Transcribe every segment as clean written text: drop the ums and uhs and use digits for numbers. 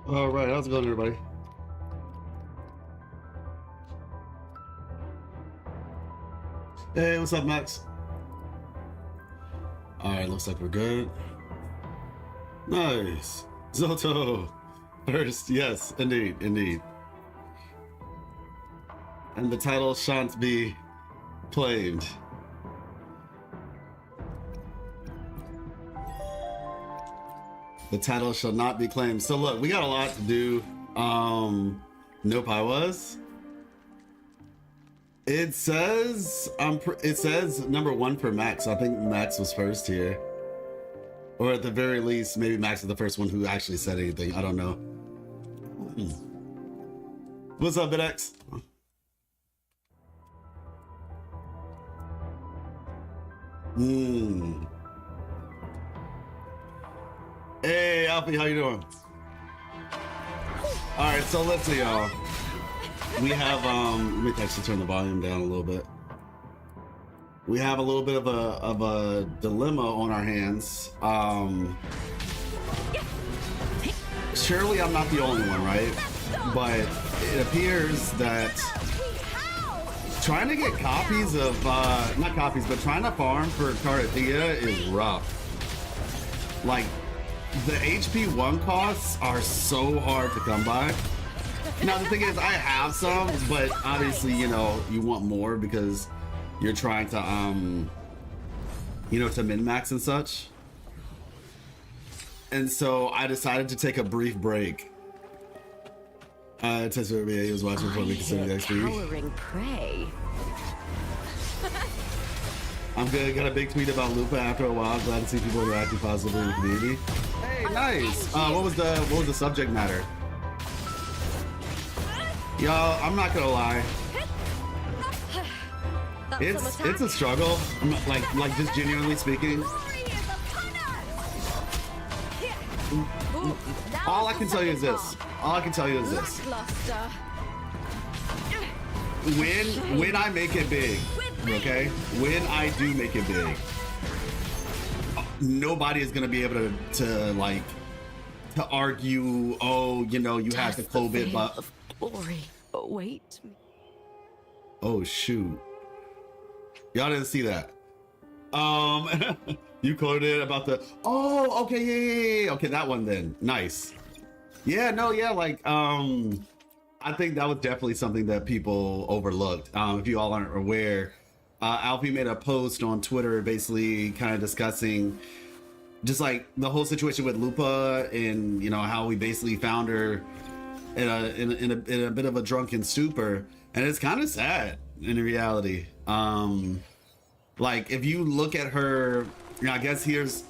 All right, how's it going, everybody? Hey, what's up, Max? All right, looks like we're good. Nice. Zoto. First, yes, indeed, indeed. And the title shan't be claimed. The title shall not be claimed. So look, we got a lot to do. Nope, I was. It says it says #1 for Max. I think Max was first here, or at the very least, maybe Max is the first one who actually said anything. I don't know. What's up, BitX? Hey, Alfie, how you doing? All right, so let's see, y'all. We have let me actually turn the volume down a little bit. We have a little bit of a dilemma on our hands. Surely I'm not the only one, right? But it appears that trying to get copies of not copies, but trying to farm for cartethiya is rough. Like, the HP 1 costs are so hard to come by. Now the thing is, I have some, but obviously, you know, you want more because you're trying to you know, to min-max and such. And so I decided to take a brief break. He was watching before we considered the XP. Cowering prey. I'm good. Got a big tweet about Lupa after a while. Glad to see people interacting positively in the community. Hey, nice. What was the subject matter? Y'all, I'm not gonna lie. It's a struggle. Like just genuinely speaking. All I can tell you is this. When I make it big, okay? When I do make it big, nobody is gonna be able to argue, oh, you know, you have to clove it, but glory await me. Oh shoot. Y'all didn't see that. You quoted about the, oh, okay, yeah. Okay, that one then. Nice. Yeah, no, yeah, like, I think that was definitely something that people overlooked. If you all aren't aware, Alfie made a post on Twitter basically kind of discussing just like the whole situation with Lupa and, you know, how we basically found her in a bit of a drunken stupor. And it's kind of sad in reality. Like, if you look at her, you know, I guess here's,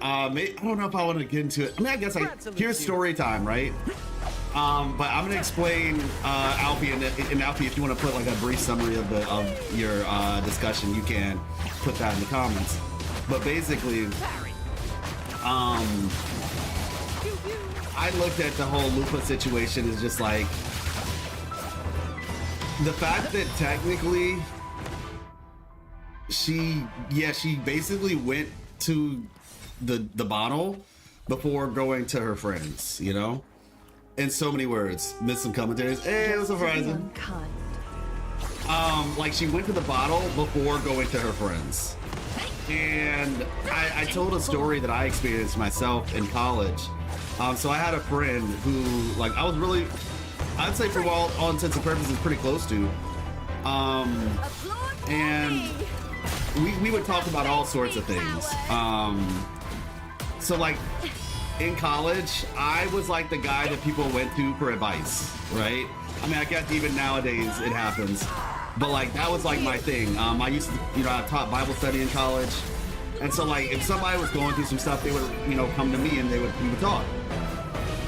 I don't know if I want to get into it. I mean, I guess here's story time, right? But I'm gonna explain Alfie, and Alfie, if you want to put like a brief summary of your discussion, you can put that in the comments. But basically, I looked at the whole Lupa situation as just like the fact that technically she basically went to the bottle before going to her friends, you know, in so many words. Missed some commentaries. Hey, it was surprising. Like, she went to the bottle before going to her friends. And I told a story that I experienced myself in college. So I had a friend who, like, I was really, I'd say for all intents and purposes, pretty close to. And we would talk about all sorts of things. So like in college, I was like the guy that people went to for advice, right? I mean, I guess even nowadays it happens, but like that was like my thing. I used to, you know, I taught Bible study in college, and so like if somebody was going through some stuff, they would, you know, come to me and we would talk.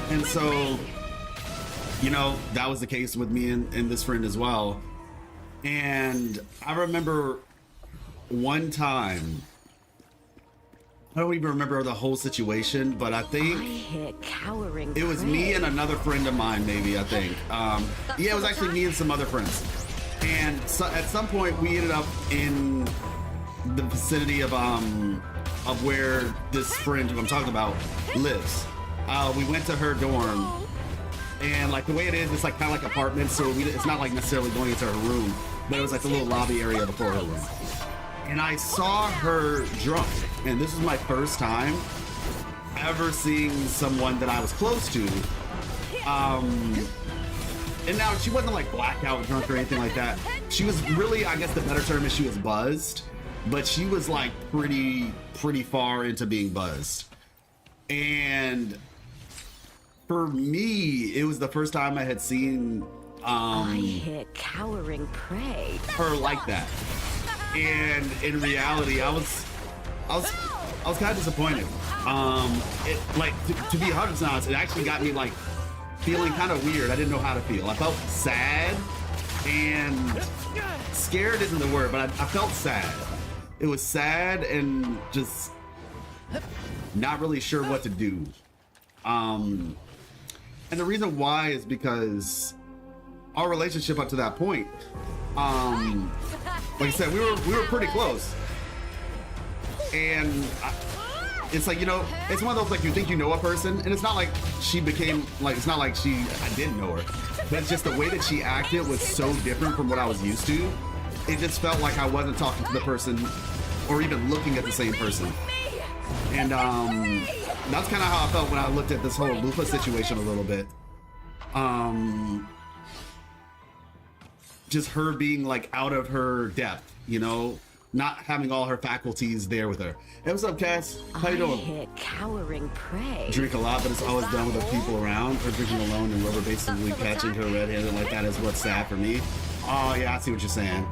And so, you know, that was the case with me and this friend as well. And I remember one time, I don't even remember the whole situation, but I think it was me and another friend of mine, maybe, I think. Yeah, it was actually me and some other friends. And so at some point we ended up in the vicinity of where this friend who I'm talking about lives. we went to her dorm, and like the way it is, it's like kind of like apartments, so it's not like necessarily going into her room, but it was like the little lobby area before her room. And I saw her drunk, and this was my first time ever seeing someone that I was close to. And now she wasn't like blackout drunk or anything like that. She was really, I guess the better term is she was buzzed, but she was like pretty far into being buzzed. And for me, it was the first time I had seen I hit cowering prey. her like that. And in reality, I was kind of disappointed. It like to be 100% honest, it actually got me like feeling kind of weird. I didn't know how to feel. I felt sad, and scared isn't the word, but I felt sad. It was sad and just not really sure what to do. And the reason why is because our relationship up to that point, like I said, we were pretty close, and it's like, you know, it's one of those like you think you know a person, and it's not like she became like, it's not like I didn't know her, but it's just the way that she acted was so different from what I was used to. It just felt like I wasn't talking to the person or even looking at the same person. And that's kind of how I felt when I looked at this whole lupa situation a little bit. Just her being like out of her depth, you know, not having all her faculties there with her. Hey, what's up, Cass? How you doing? Hit cowering prey. Drink a lot, but it's always done with the people around. Or drinking alone and rubber basically catching her red-handed like that is what's sad for me. Oh yeah, I see what you're saying.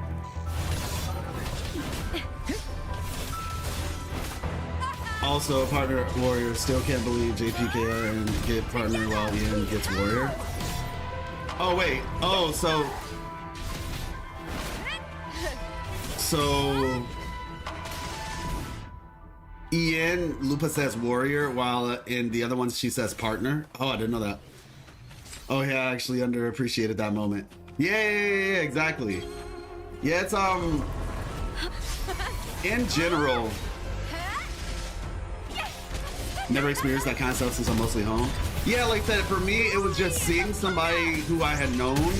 Also, partner warrior still can't believe JPKR and get partner while Ian gets warrior. Oh wait. Oh, so Ian, Lupa says warrior, while in the other ones she says partner. Oh, I didn't know that. Oh yeah, I actually underappreciated that moment. Yeah, exactly. Yeah, it's in general, never experienced that kind of stuff since I'm mostly home. Yeah, like that, for me, it was just seeing somebody who I had known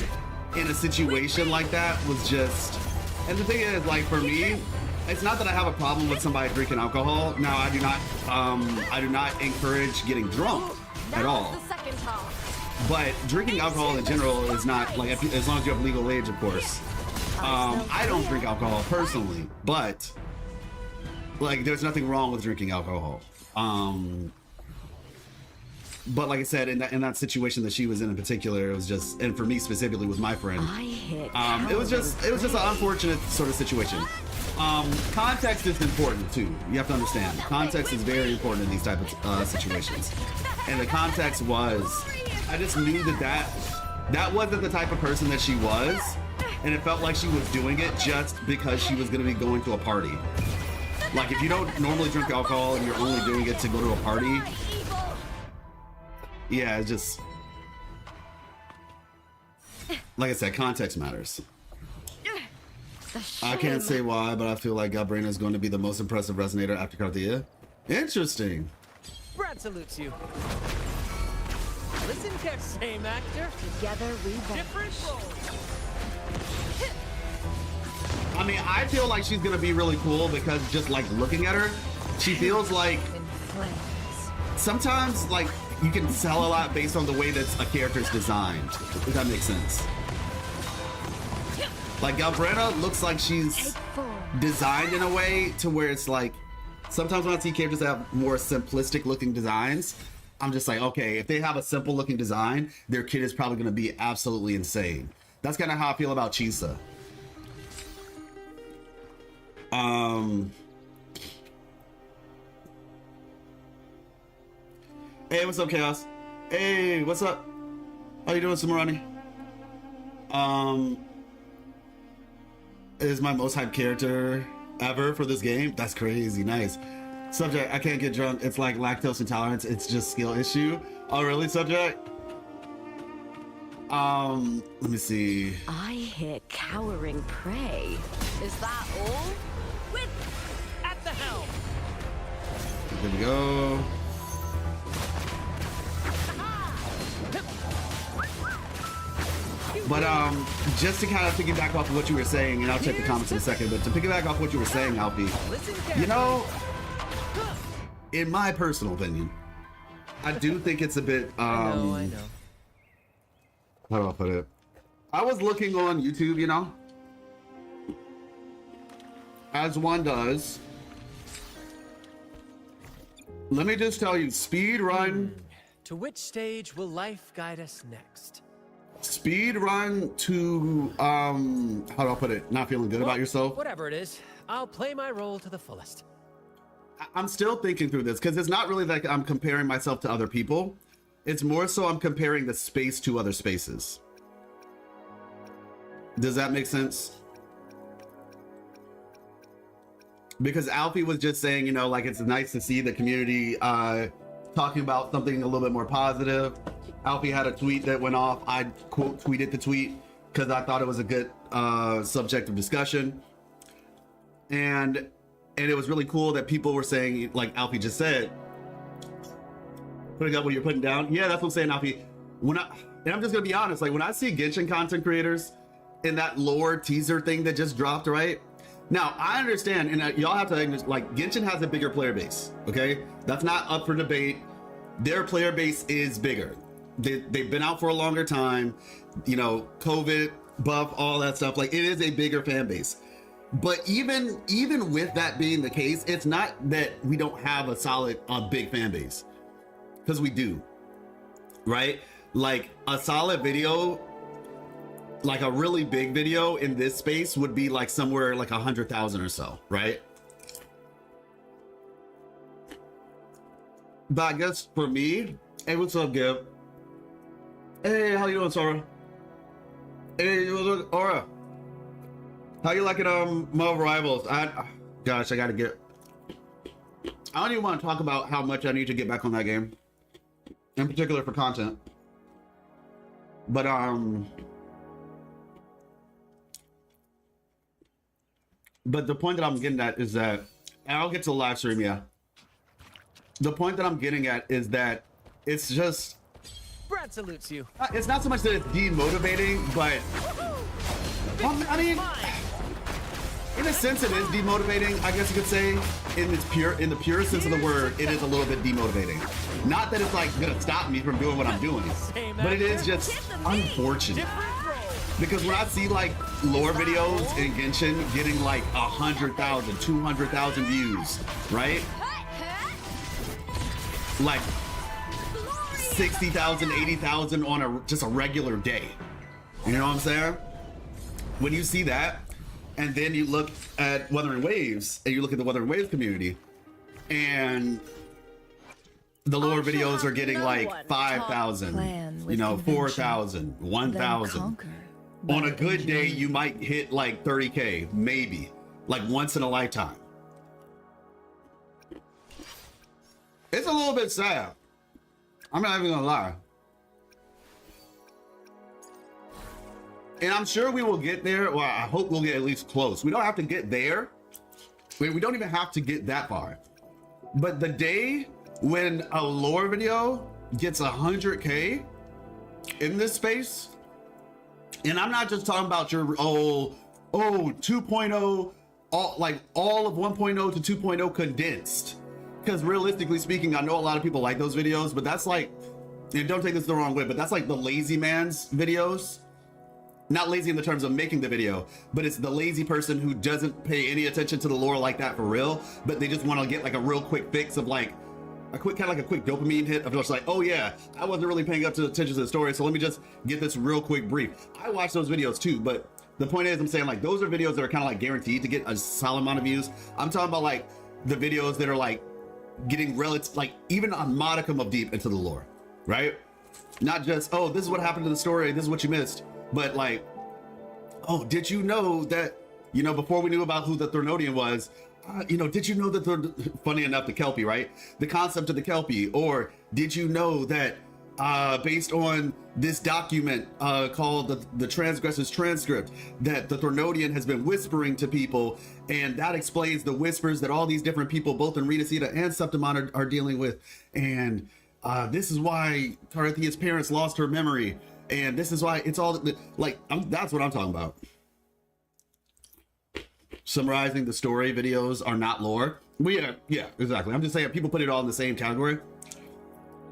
in a situation like that was just, and the thing is, like, for me, it's not that I have a problem with somebody drinking alcohol. Now, I do not encourage getting drunk at all. But drinking alcohol in general is not, like, as long as you have legal age, of course. I don't drink alcohol personally, but, like, there's nothing wrong with drinking alcohol. But like I said, in that situation that she was in particular, it was just, and for me specifically with my friend, it was just an unfortunate sort of situation. Context is important too. You have to understand. Context is very important in these type of situations. And the context was, I just knew that wasn't the type of person that she was, and it felt like she was doing it just because she was going to be going to a party. Like, if you don't normally drink alcohol and you're only doing it to go to a party, yeah, it just, like I said, context matters. I can't say why, but I feel like Galbraith is going to be the most impressive resonator after Cartethiya. Interesting. Brad salutes you. Listen, catch, same actor. Together we Different roles. I mean, I feel like she's going to be really cool because just like looking at her, she feels like sometimes like you can tell a lot based on the way that a character's designed, if that makes sense. Like Galbraith looks like she's designed in a way to where it's like, sometimes when I see characters that have more simplistic looking designs, I'm just like, okay, if they have a simple looking design, their kid is probably going to be absolutely insane. That's kind of how I feel about Chisa. Hey, what's up, Chaos? Hey, what's up? How you doing, Samurani? Is my most hyped character ever for this game. That's crazy. Nice. Subject, I can't get drunk. It's like lactose intolerance. It's just skill issue. Oh, really, Subject? Let me see. I hit cowering prey. Is that all? With at the helm. There we go. But just to kind of piggyback off of what you were saying, and I'll check the comments in a second, but to piggyback off what you were saying, Alfie, Listen you carefully. know, in my personal opinion, I do think it's a bit, I know. how do I put it? I was looking on YouTube, you know, as one does. Let me just tell you, speed run. To which stage will life guide us next? Speed run to how do I put it? Not feeling good about yourself. Whatever it is, I'll play my role to the fullest. I'm still thinking through this because it's not really like I'm comparing myself to other people. It's more so I'm comparing the space to other spaces. Does that make sense? Because Alfie was just saying, you know, like it's nice to see the community talking about something a little bit more positive. Alfie had a tweet that went off. I quote tweeted the tweet because I thought it was a good subject of discussion. And it was really cool that people were saying, like Alfie just said, putting up what you're putting down. Yeah, that's what I'm saying, Alfie. And I'm just gonna be honest, like when I see Genshin content creators in that lore teaser thing that just dropped, right? Now, I understand, and y'all have to, like, Genshin has a bigger player base, okay? That's not up for debate. Their player base is bigger. They've been out for a longer time, you know, COVID, buff, all that stuff. Like, it is a bigger fan base. But even with that being the case, it's not that we don't have a big fan base. Because we do, right? Like, a solid video, like a really big video in this space would be like somewhere like 100,000 or so, right? But I guess for me, hey, what's up, Gib? Hey, how you doing, Sora? Hey, Aura. How you liking Marvel Rivals? Gosh, I gotta get. I don't even want to talk about how much I need to get back on that game, in particular for content. But But the point that I'm getting at is that, and I'll get to the live stream, yeah. The point that I'm getting at is that it's just... Brad salutes you. It's not so much that it's demotivating, but... I mean, in a sense it is demotivating, I guess you could say. In the purest sense of the word, it is a little bit demotivating. Not that it's like gonna stop me from doing what I'm doing, but it is just unfortunate. Because when I see like lore videos in Genshin getting like 100,000, 200,000 views, right? Like 60,000, 80,000 on just a regular day. You know what I'm saying? When you see that, and then you look at Wuthering Waves, and you look at the Wuthering Waves community, and the lore videos are getting like 5,000, you know, 4,000, 1,000. On a good day, you might hit like 30K, maybe, like once in a lifetime. It's a little bit sad. I'm not even gonna lie. And I'm sure we will get there. Well, I hope we'll get at least close. We don't have to get there. We don't even have to get that far. But the day when a lore video gets 100K in this space, and I'm not just talking about your 2.0, all of 1.0 to 2.0 condensed. Because realistically speaking, I know a lot of people like those videos, but that's like, and don't take this the wrong way, but that's like the lazy man's videos. Not lazy in the terms of making the video, but it's the lazy person who doesn't pay any attention to the lore like that for real, but they just want to get like a real quick fix of like a quick dopamine hit of just like, oh yeah, I wasn't really paying attention to the story, so let me just get this real quick brief. I watch those videos too, but the point is, I'm saying like those are videos that are kind of like guaranteed to get a solid amount of views. I'm talking about like the videos that are like getting relative, like even a modicum of deep into the lore, right? Not just, oh, this is what happened to the story, this is what you missed, but like, oh, did you know that, you know, before we knew about who the Thornodian was, you know, did you know that funny enough, the Kelpie, right? The concept of the Kelpie, or did you know that based on this document called the Transgressor's Transcript, that the Thornodian has been whispering to people, and that explains the whispers that all these different people, both in Rita and Septimont, are dealing with, and this is why Cartethiya's parents lost her memory. And this is why it's all like, that's what I'm talking about. Summarizing the story videos are not lore. Well, yeah, exactly. I'm just saying people put it all in the same category.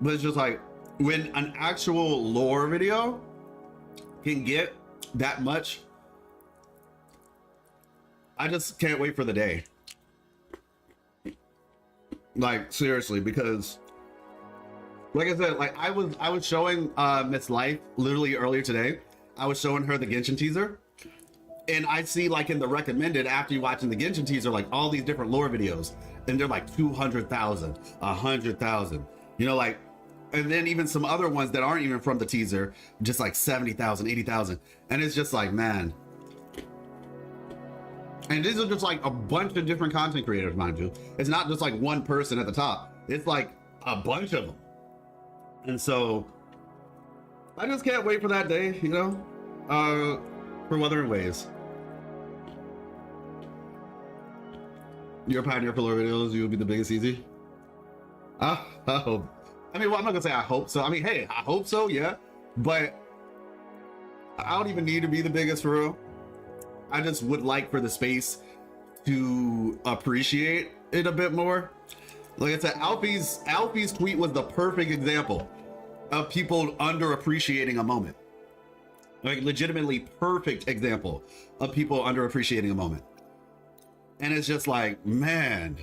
But it's just like, when an actual lore video can get that much, I just can't wait for the day. Like, seriously, because like I said, like I was showing Miss Life literally earlier today. I was showing her the Genshin teaser, and I see like in the recommended after you watching the Genshin teaser, like all these different lore videos, and they're like 200,000, 100,000, you know, like, and then even some other ones that aren't even from the teaser, just like 70,000, 80,000, and it's just like, man. And these are just like a bunch of different content creators, mind you. It's not just like one person at the top. It's like a bunch of them. And so I just can't wait for that day, you know, for Wuthering Waves. You're a pioneer for lore videos. You will be the biggest easy. I hope. I mean, well, I'm not gonna say I hope so. I mean, hey, I hope so, yeah. But I don't even need to be the biggest for real. I just would like for the space to appreciate it a bit more. Like I said, Alfie's tweet was the perfect example of people underappreciating a moment. Like, legitimately perfect example of people underappreciating a moment. And it's just like, man,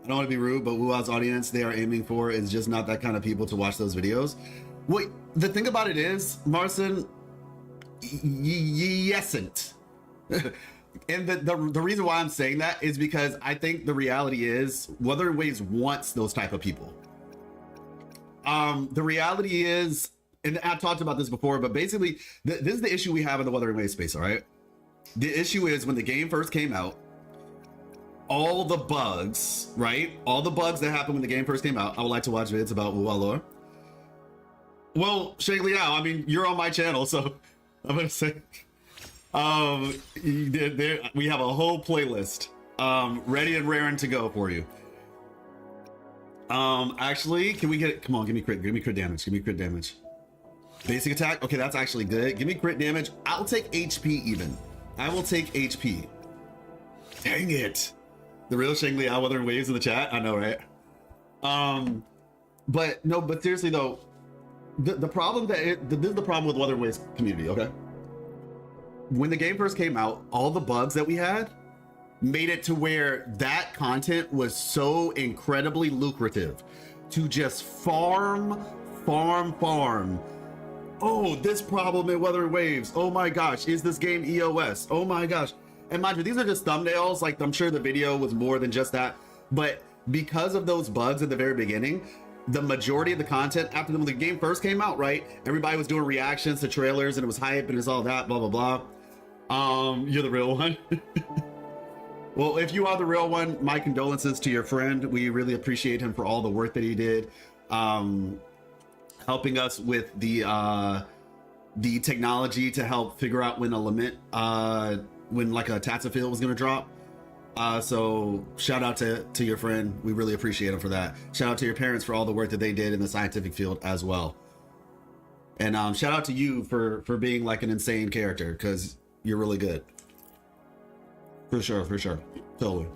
I don't want to be rude, but WUWA's audience they are aiming for is just not that kind of people to watch those videos. Wait, the thing about it is, Marcin, yesn't. And the reason why I'm saying that is because I think the reality is Wuthering Waves wants those type of people. The reality is, and I talked about this before, but basically this is the issue we have in the Wuthering Waves space, all right? The issue is when the game first came out, all the bugs, right? All the bugs that happened when the game first came out. I would like to watch vids about WUWA lore. Well, Shang Liao, I mean, you're on my channel, so I'm gonna say, we have a whole playlist ready and raring to go for you. Actually, can we get, come on, give me crit damage. Basic attack, okay, that's actually good. Give me crit damage. I'll take HP even. I will take HP. Dang it. The real Shang Liao Wuthering Waves in the chat, I know, right? But no, but seriously though, the problem this is the problem with Wuthering Waves community, okay? When the game first came out, all the bugs that we had made it to where that content was so incredibly lucrative to just farm. Oh, this problem in Wuthering Waves. Oh my gosh, is this game EOS? Oh my gosh. And mind you, these are just thumbnails. Like, I'm sure the video was more than just that. But because of those bugs at the very beginning, the majority of the content after when the game first came out, right? Everybody was doing reactions to trailers and it was hype and it's all that, blah, blah, blah. You're the real one. Well, if you are the real one, my condolences to your friend. We really appreciate him for all the work that he did. Helping us with the technology to help figure out when a lament, when like a Tatsafil was gonna drop. So shout out to your friend. We really appreciate him for that. Shout out to your parents for all the work that they did in the scientific field as well. And shout out to you for being like an insane character, because you're really good. For sure, totally.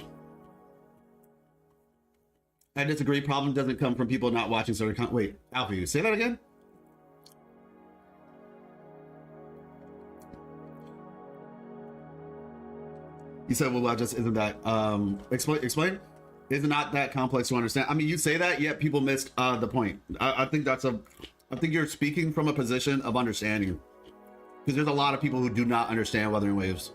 I disagree. Problem doesn't come from people not watching certain content. Wait, Alfie, say that again? You said, well, just isn't that explain? Is it not that complex to understand? I mean, you say that, yet people missed the point. I think I think you're speaking from a position of understanding, because there's a lot of people who do not understand Wuthering Waves.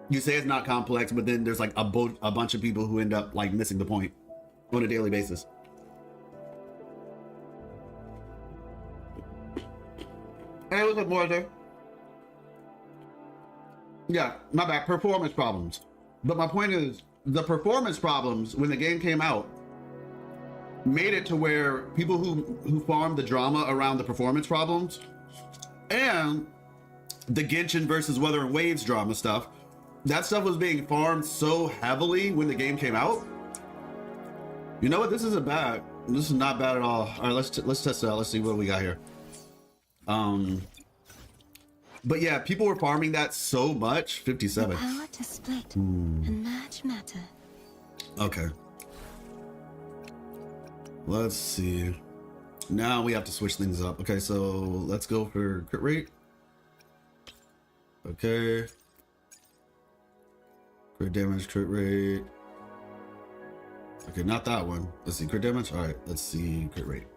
You say it's not complex, but then there's like a bunch of people who end up like missing the point on a daily basis. Hey, what's up, Mortar? Yeah, my bad. Performance problems. But my point is, the performance problems when the game came out made it to where people who farmed the drama around the performance problems and the Genshin versus Wuthering Waves drama stuff, that stuff was being farmed so heavily when the game came out. You know what? This isn't bad. This is not bad at all. All right, let's test it out. Let's see what we got here. But yeah, people were farming that so much. 57. Power to split and merge matter. Okay. Let's see. Now we have to switch things up. Okay, so let's go for crit rate. Okay. Crit damage, crit rate. Okay, not that one. Let's see, crit damage. All right, let's see crit rate.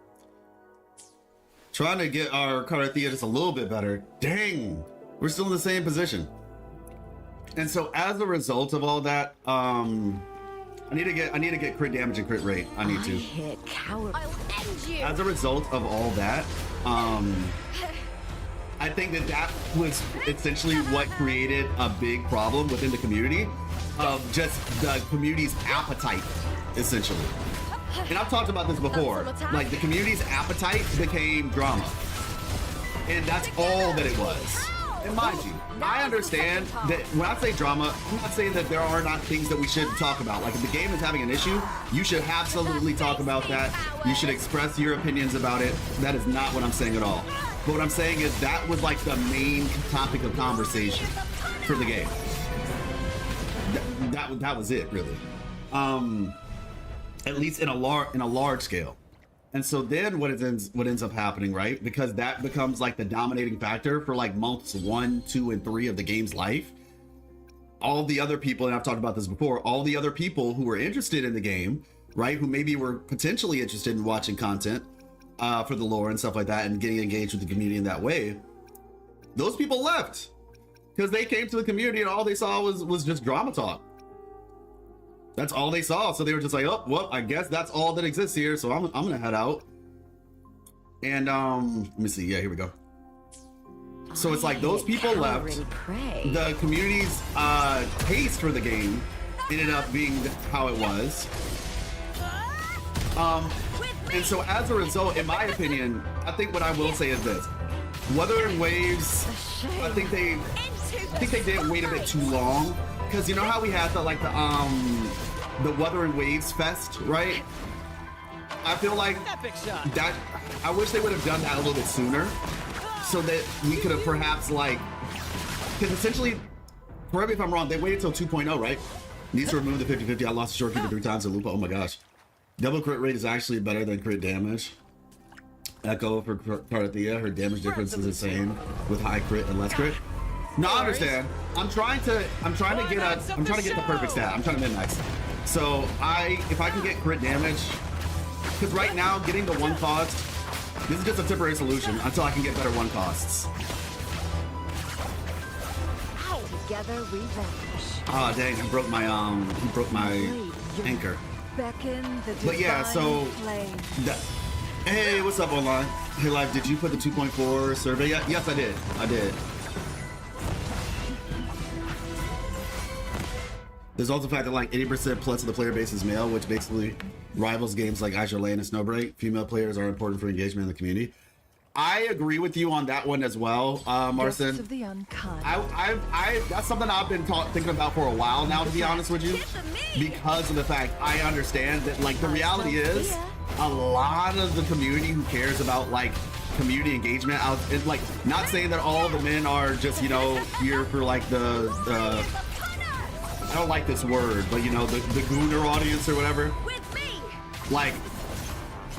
Trying to get our cartethiya just a little bit better. Dang, we're still in the same position. And so as a result of all that, I need to get crit damage and crit rate. I need to. Hit coward. I'll end you. As a result of all that, I think that was essentially what created a big problem within the community of just the community's appetite, essentially. And I've talked about this before. Like, the community's appetite became drama. And that's all that it was. And mind you, I understand that when I say drama, I'm not saying that there are not things that we should talk about. Like, if the game is having an issue, you should absolutely talk about that. You should express your opinions about it. That is not what I'm saying at all. But what I'm saying is that was like the main topic of conversation for the game. That was it, really. At least in a large scale. And so then what ends up happening, right? Because that becomes like the dominating factor for like months 1, 2, and 3 of the game's life. All the other people, and I've talked about this before, all the other people who were interested in the game, right? Who maybe were potentially interested in watching content for the lore and stuff like that and getting engaged with the community in that way. Those people left because they came to the community and all they saw was just drama talk. That's all they saw. So they were just like, oh, well, I guess that's all that exists here. So I'm gonna head out. And let me see. Yeah, here we go. So it's like those people left. The community's taste for the game ended up being how it was. And so as a result, in my opinion, I think what I will say is this: Wuthering Waves, I think they did wait a bit too long. Because you know how we had the Wuthering Waves Fest, right? I feel like that, I wish they would have done that a little bit sooner so that we could have perhaps like, because essentially, correct me if I'm wrong, they waited till 2.0, right? Needs to remove the 50-50. I lost the short keeper 3 times at lupa. Oh my gosh. Double crit rate is actually better than crit damage. Echo for cartethiya, her damage difference is the same with high crit and less crit. No, I understand. I'm trying to get the perfect stat. I'm trying to min-max. So if I can get crit damage, because right now getting the 1 cost, this is just a temporary solution until I can get better 1 costs. Together we vanish. Ah, dang, he broke my anchor. But yeah, so hey, what's up online? Hey, live, did you put the 2.4 survey yet? Yes, I did. There's also the fact that like 80% plus of the player base is male, which basically rivals games like Azure Lane and Snowbreak. Female players are important for engagement in the community. I agree with you on that one as well, Marcin. That's something I've been thinking about for a while now, to be honest with you, because of the fact I understand that like the reality is a lot of the community who cares about like community engagement out, it's like not saying that all the men are just, you know, here for like the I don't like this word, but you know, the gooner audience or whatever. Like,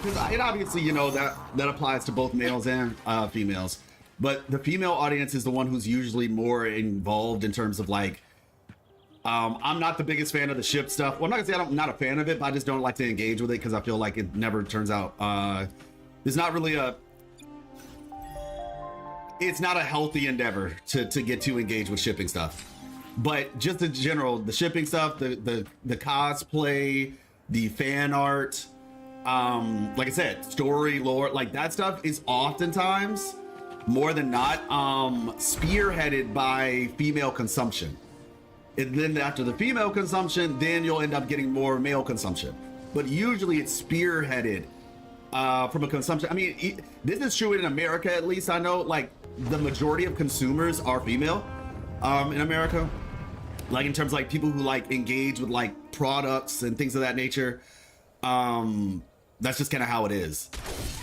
because obviously, you know, that applies to both males and females. But the female audience is the one who's usually more involved in terms of like, I'm not the biggest fan of the ship stuff. Well, I'm not gonna say I'm not a fan of it, but I just don't like to engage with it because I feel like it never turns out, there's not really it's not a healthy endeavor to get too engaged with shipping stuff. But just in general, the shipping stuff, the cosplay, the fan art, like I said, story, lore, like that stuff is oftentimes, more than not, spearheaded by female consumption. And then after the female consumption, then you'll end up getting more male consumption. But usually it's spearheaded from a consumption. I mean, this is true in America, at least I know, like the majority of consumers are female in America. Like in terms of like people who like engage with like products and things of that nature. That's just kind of how it is.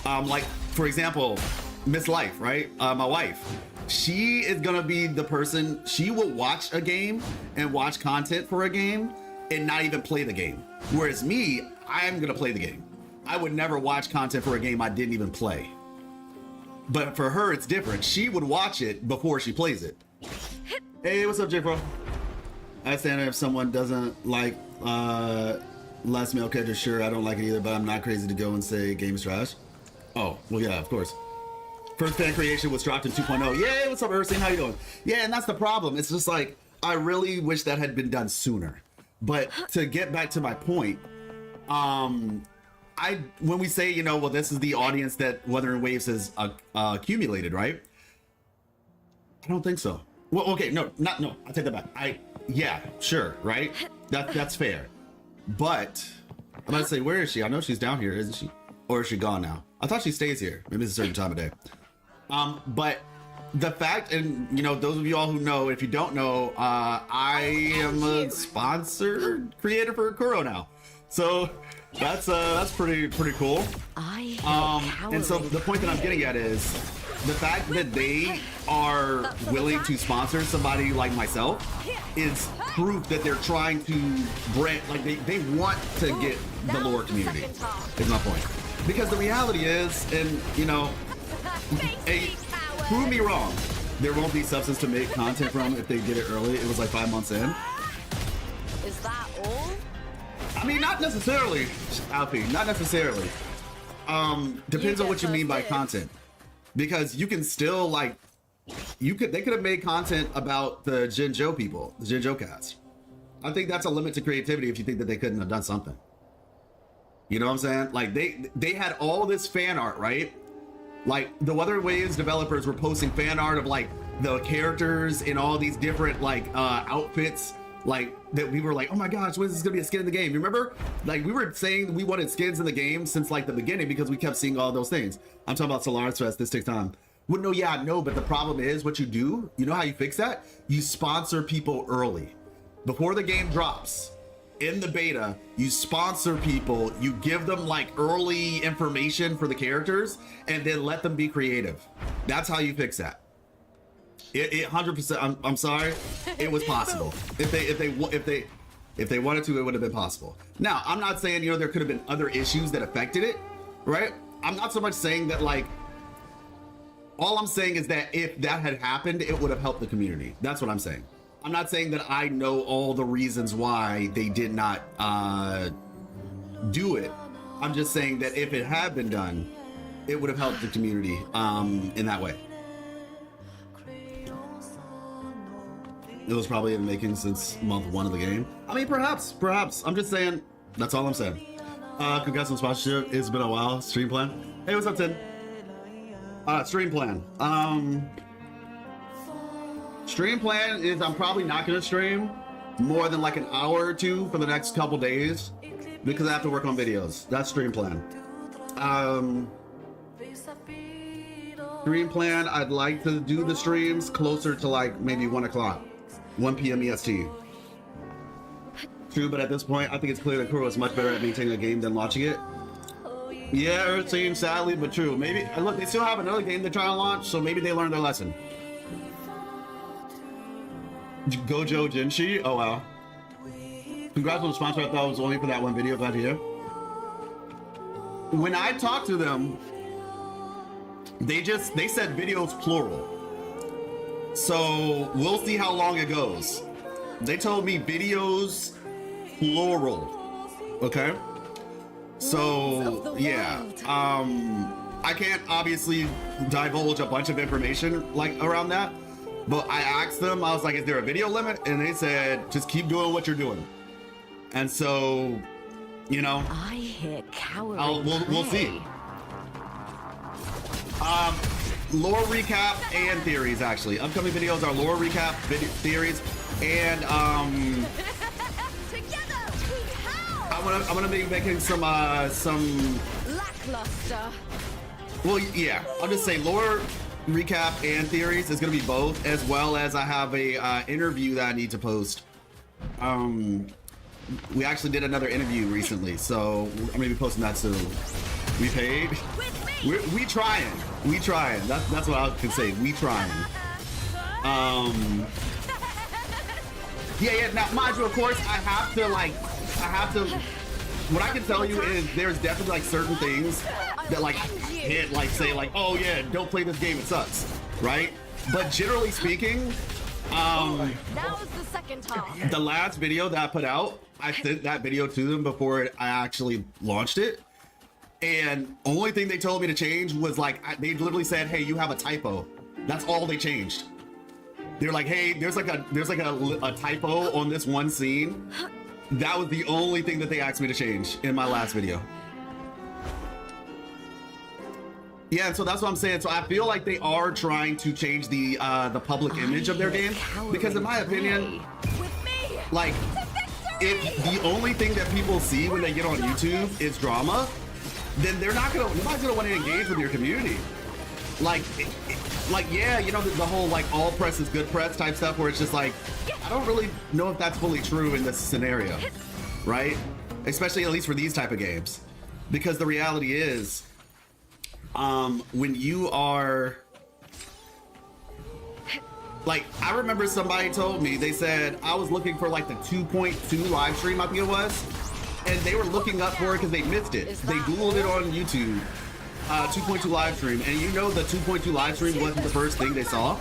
Like for example, Miss Life, right? My wife. She is gonna be the person, she will watch a game and watch content for a game and not even play the game. Whereas me, I am gonna play the game. I would never watch content for a game I didn't even play. But for her, it's different. She would watch it before she plays it. Hey, what's up, J Pro? I stand if someone doesn't like last male character, sure, I don't like it either, but I'm not crazy to go and say game is trash. Oh, well, yeah, of course. First fan creation was dropped in 2.0. Yeah, what's up, Ursine? How you doing? Yeah, and that's the problem. It's just like, I really wish that had been done sooner. But to get back to my point, when we say, you know, well, this is the audience that Wuthering Waves has accumulated, right? I don't think so. Well, okay, no, I take that back. Yeah, sure, right? That's fair. But I'm about to say, where is she? I know she's down here, isn't she? Or is she gone now? I thought she stays here. Maybe it's a certain time of day. But the fact, and you know, those of you all who know, if you don't know, I am a sponsored creator for Kuro now. So that's pretty cool. And so the point that I'm getting at is the fact that they are willing to sponsor somebody like myself is proof that they're trying to brand, like they want to get the lore community, is my point. Because the reality is, and you know, prove me wrong, there won't be substance to make content from if they get it early. It was like 5 months in. Is that all? I mean, not necessarily, Alfie, not necessarily. Depends on what you mean by content. Because you can still like, they could have made content about the Jinjo people, the Jinjo cast. I think that's a limit to creativity if you think that they couldn't have done something. You know what I'm saying? Like they had all this fan art, right? Like the Wuthering Waves developers were posting fan art of like the characters in all these different like outfits, like that we were like, oh my gosh, when is this gonna be a skin in the game? You remember? Like we were saying we wanted skins in the game since like the beginning because we kept seeing all those things. I'm talking about Solaris Fest, this takes time. Well, no, yeah, no, but the problem is what you do, you know how you fix that? You sponsor people early. Before the game drops, in the beta, you sponsor people, you give them like early information for the characters, and then let them be creative. That's how you fix that. It 100%. I'm sorry, it was possible. If they wanted to, it would have been possible. Now, I'm not saying, you know, there could have been other issues that affected it, right? I'm not so much saying that like. All I'm saying is that if that had happened, it would have helped the community. That's what I'm saying. I'm not saying that I know all the reasons why they did not do it. I'm just saying that if it had been done, it would have helped the community in that way. It was probably in the making since month 1 of the game. I mean, perhaps. I'm just saying, that's all I'm saying. Congrats on sponsorship. It's been a while. Stream plan. Hey, what's up, Tim? Stream plan. Stream plan is I'm probably not gonna stream more than like an hour or 2 for the next couple days because I have to work on videos. That's stream plan. Stream plan, I'd like to do the streams closer to like maybe 1 o'clock, 1 p.m. EST. True, but at this point, I think it's clear that Kuro is much better at maintaining a game than launching it. Yeah, it seems sadly but true. Maybe look, they still have another game they're trying to launch, so maybe they learned their lesson. Gojo Jinshi? Oh wow. Congrats on the sponsor. I thought it was only for that one video. Glad to hear. When I talked to them, they said videos plural. So we'll see how long it goes. They told me videos plural. Okay? So yeah, I can't obviously divulge a bunch of information like around that, but I asked them, I was like, is there a video limit? And they said, just keep doing what you're doing. And so, you know, I hear cowering. We'll see. Lore recap and theories, actually. Upcoming videos are lore recap, theories, and I'm gonna be making some lackluster. Well, yeah, I'll just say lore recap and theories is gonna be both, as well as I have a interview that I need to post. We actually did another interview recently, so I'm gonna be posting that soon. We paid. We trying. That's what I can say. We trying. Yeah. Now, mind you, of course, I have to. What I can tell you is there's definitely like certain things that like hit, like say like, oh yeah, don't play this game, it sucks, right? But generally speaking, That was the second time. the last video that I put out, I sent that video to them before I actually launched it. And only thing they told me to change was like, they literally said, hey, you have a typo. That's all they changed. They're like, hey, there's like a typo on this one scene. That was the only thing that they asked me to change in my last video. Yeah, so that's what I'm saying. So I feel like they are trying to change the public image of their game, because in my opinion, like, if the only thing that people see when they get on YouTube is drama, then nobody's gonna want to engage with your community. Like, yeah, you know, the whole like all press is good press type stuff, where it's just like, I don't really know if that's fully true in this scenario, right? Especially at least for these type of games, because the reality is, when you are like, I remember somebody told me, they said I was looking for like the 2.2 live stream, I think it was, and they were looking up for it because they missed it. They Googled it on YouTube, 2.2 live stream, and you know the 2.2 live stream wasn't the first thing they saw.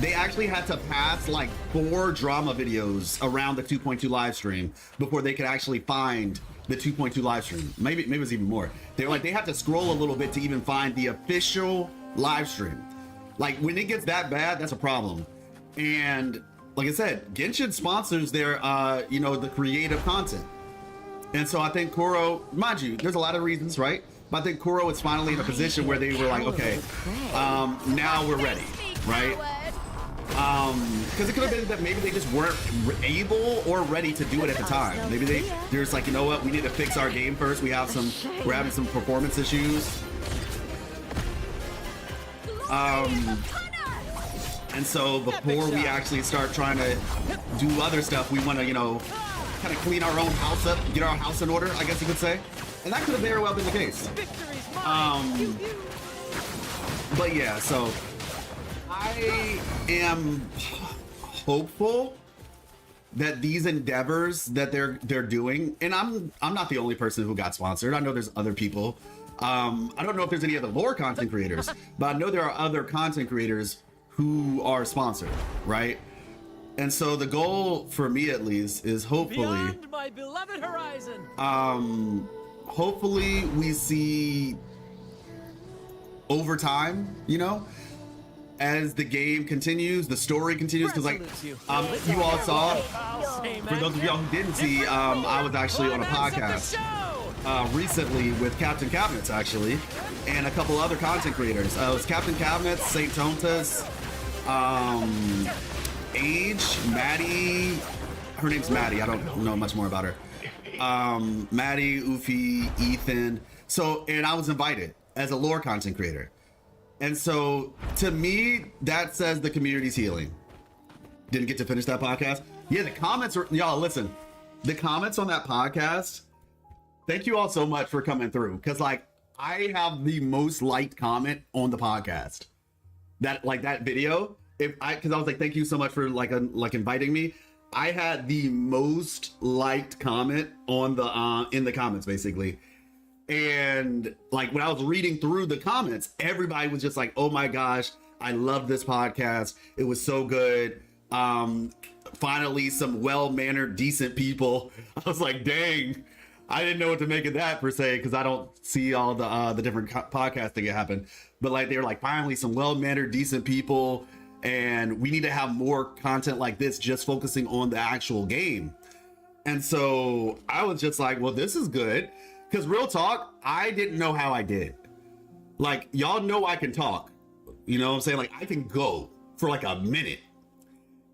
They actually had to pass like 4 drama videos around the 2.2 live stream before they could actually find the 2.2 live stream. Maybe it was even more. They were like, they have to scroll a little bit to even find the official live stream. Like, when it gets that bad, that's a problem. And like I said, Genshin sponsors their, you know, the creative content. And so I think Kuro, mind you, there's a lot of reasons, right? But I think Kuro is finally in a position where they were like, okay, now we're ready, right? Because it could have been that maybe they just weren't able or ready to do it at the time. Maybe they're just like, you know what, we need to fix our game first. We're having some performance issues. And so before we actually start trying to do other stuff, we want to, you know, kind of clean our own house up, get our house in order, I guess you could say. And that could have very well been the case. But yeah, so I am hopeful that these endeavors that they're doing, and I'm not the only person who got sponsored. I know there's other people. I don't know if there's any other lore content creators, but I know there are other content creators who are sponsored, right? And so the goal for me, at least, is hopefully Beyond my beloved horizon. Hopefully we see over time, you know, as the game continues, the story continues, because like you all saw, for those of y'all who didn't see, I was actually on a podcast recently with Captain Cabinets, actually, and a couple other content creators. It was Captain Cabinets, Saint Tontas, Age, Maddie, her name's Maddie, I don't know much more about her. Maddie, Ufi, Ethan. So, and I was invited as a lore content creator. And so, to me, that says the community's healing. Didn't get to finish that podcast. Yeah, the comments were, y'all, listen, the comments on that podcast, thank you all so much for coming through. Because, like, I have the most liked comment on the podcast. That video, because I was like, thank you so much for, like inviting me. I had the most liked comment on the, in the comments, basically. And like when I was reading through the comments, everybody was just like, oh my gosh, I love this podcast. It was so good. Finally, some well-mannered, decent people. I was like, dang, I didn't know what to make of that per se, because I don't see all the different podcasts that happen. But like, they were like, finally, some well-mannered, decent people. And we need to have more content like this, just focusing on the actual game. And so I was just like, well, this is good. Because real talk, I didn't know how I did. Like, y'all know I can talk. You know what I'm saying? Like, I can go for like a minute.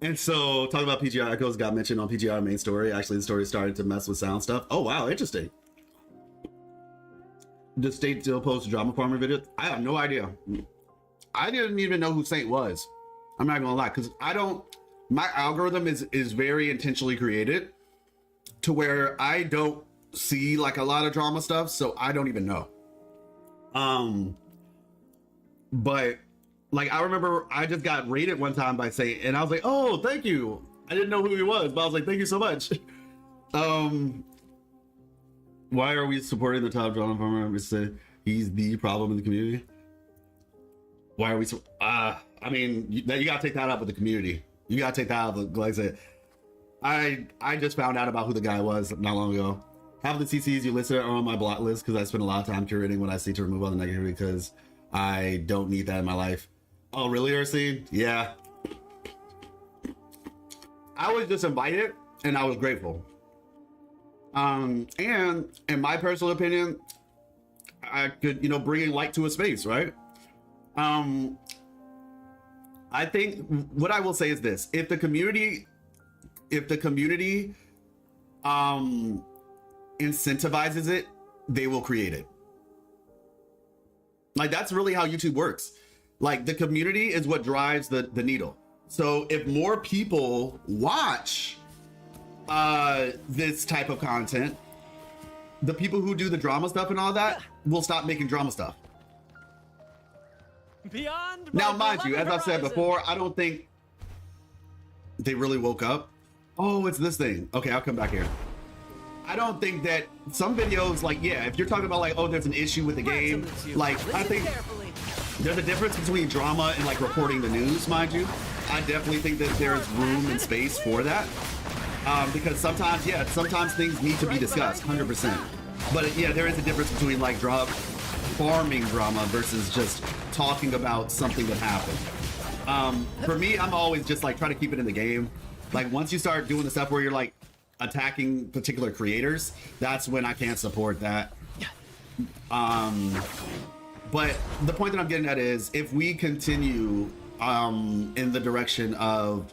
And so, talking about PGR Echoes got mentioned on PGR main story. Actually, the story started to mess with sound stuff. Oh, wow, interesting. The state still posts drama farmer videos? I have no idea. I didn't even know who Saint was. I'm not gonna lie, because my algorithm is very intentionally created to where I don't see like a lot of drama stuff, so I don't even know. But Like, I remember I just got rated one time by saying, and I was like, oh, thank you. I didn't know who he was, but I was like, thank you so much. Why are we supporting the top drama farmer? We said he's the problem in the community. Why are we I mean, you gotta take that up with the community. You gotta take that out of the, like I said, I just found out about who the guy was not long ago. Half of the CCs you listed are on my block list because I spend a lot of time curating what I see to remove all the negativity because I don't need that in my life. Oh, really, Ursine? Yeah. I was just invited and I was grateful. And in my personal opinion, I could, you know, bring light to a space, right? I think what I will say is this: if the community incentivizes it, they will create it. Like, that's really how YouTube works. Like, the community is what drives the needle. So if more people watch this type of content, the people who do the drama stuff and all that will stop making drama stuff. Beyond Now, mind you, as I've said before, I don't think they really woke up. Oh, it's this thing. Okay, I'll come back here. I don't think that some videos, like, yeah, if you're talking about like, oh, there's an issue with the game, like, I think there's a difference between drama and like reporting the news, mind you. I definitely think that there's room and space for that. Because sometimes, yeah, sometimes things need to be discussed, 100%. But yeah, there is a difference between like farming drama versus just talking about something that happened. For me, I'm always just like trying to keep it in the game. Like, once you start doing the stuff where you're like attacking particular creators, that's when I can't support that. But the point that I'm getting at is, if we continue in the direction of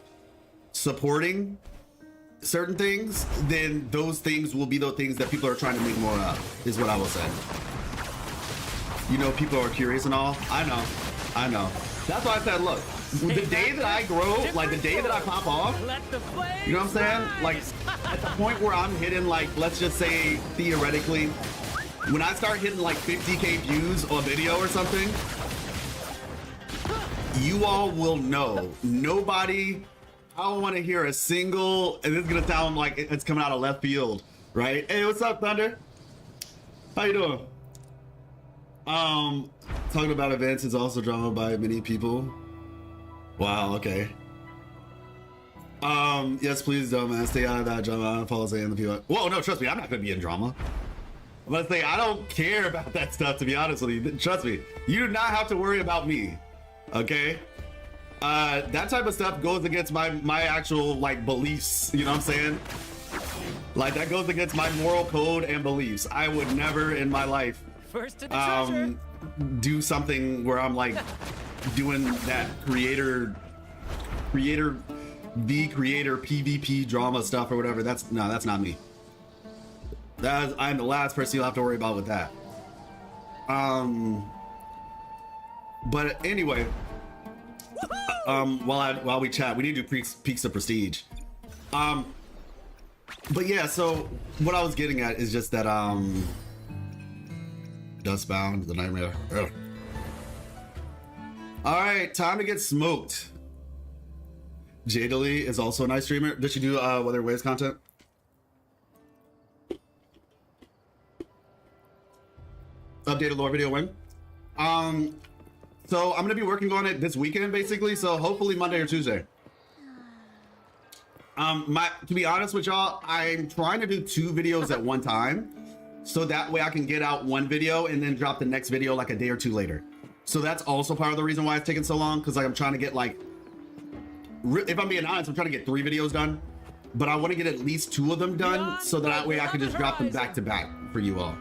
supporting certain things, then those things will be the things that people are trying to make more of, is what I will say. You know, people are curious and all. I know. That's why I said, look, the day that I grow, like the day that I pop off, you know what I'm saying? Like, at the point where I'm hitting, like, let's just say theoretically, when I start hitting like 50K views on a video or something, you all will know. Nobody, I don't want to hear a single, and this is gonna sound like it's coming out of left field, right? Hey, what's up, Thunder? How you doing? Talking about events is also drawn by many people. Wow, okay. Yes, please don't, man. Stay out of that drama. Follow saying the people. Whoa, no, trust me, I'm not gonna be in drama. I'm gonna say I don't care about that stuff, to be honest with you. Trust me, you do not have to worry about me. Okay? That type of stuff goes against my actual like beliefs, you know what I'm saying? Like, that goes against my moral code and beliefs. I would never in my life First to the treasure. do something where I'm like doing that creator PvP drama stuff or whatever. That's not me. I'm the last person you'll have to worry about with that. But anyway, while we chat, we need to do peaks of prestige. But yeah, so what I was getting at is just that Dustbound, the nightmare. Ugh. All right, time to get smoked. Jadalee is also a nice streamer. Does she do Weather Waves content? Updated lore video when? So I'm gonna be working on it this weekend, basically. So hopefully Monday or Tuesday. To be honest with y'all, I'm trying to do 2 videos at one time, so that way I can get out one video and then drop the next video like a day or 2 later. So that's also part of the reason why it's taking so long, because I'm trying to get like, if I'm being honest, I'm trying to get 3 videos done, but I want to get at least 2 of them done, so that way I can just drop them back to back for you all.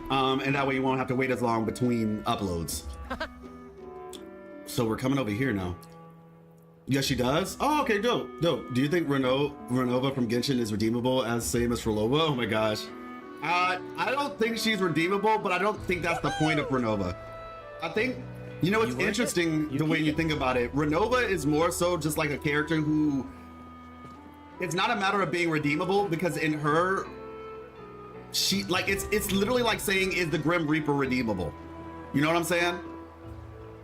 And that way you won't have to wait as long between uploads. So we're coming over here now. Yes, she does. Oh, okay, dope. Do you think Renova from Genshin is redeemable as same as Renova? Oh my gosh. I don't think she's redeemable, but I don't think that's the point of Renova. I think, you know, it's interesting the way you think about it. Renova is more so just like a character who, it's not a matter of being redeemable, because in her, it's literally like saying, is the Grim Reaper redeemable? You know what I'm saying?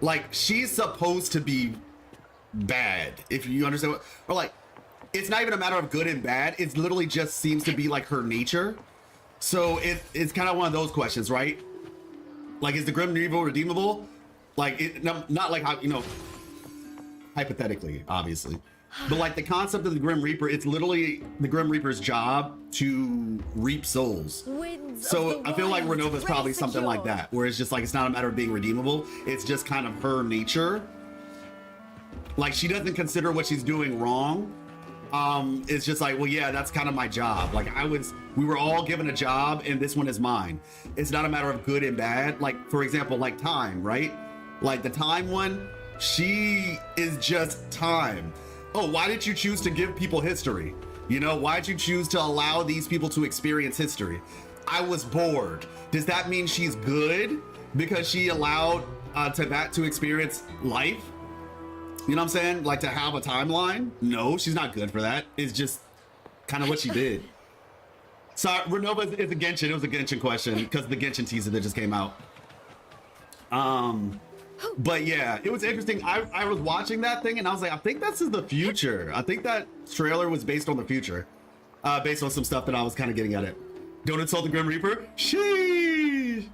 Like, she's supposed to be bad, if you understand what, or like, it's not even a matter of good and bad. It literally just seems to be like her nature. So it's kind of one of those questions, right? Like, is the Grim Reaper redeemable? Like, not like how, you know, hypothetically, obviously. But like the concept of the Grim Reaper, it's literally the Grim Reaper's job to reap souls. So I feel like Renova is probably something like that, where it's just like, it's not a matter of being redeemable. It's just kind of her nature. Like, she doesn't consider what she's doing wrong. It's just like, well, yeah, that's kind of my job. Like, we were all given a job and this one is mine. It's not a matter of good and bad. Like, for example, like time, right? Like the time one, she is just time. Oh, why did you choose to give people history? You know, why did you choose to allow these people to experience history? I was bored. Does that mean she's good because she allowed Tibet to experience life? You know what I'm saying? Like, to have a timeline? No, she's not good for that. It's just kind of what she did. So Renova is a Genshin. It was a Genshin question because the Genshin teaser that just came out. But yeah, it was interesting. I was watching that thing and I was like, I think this is the future. I think that trailer was based on the future, based on some stuff that I was kind of getting at it. Don't insult the Grim Reaper. Sheesh.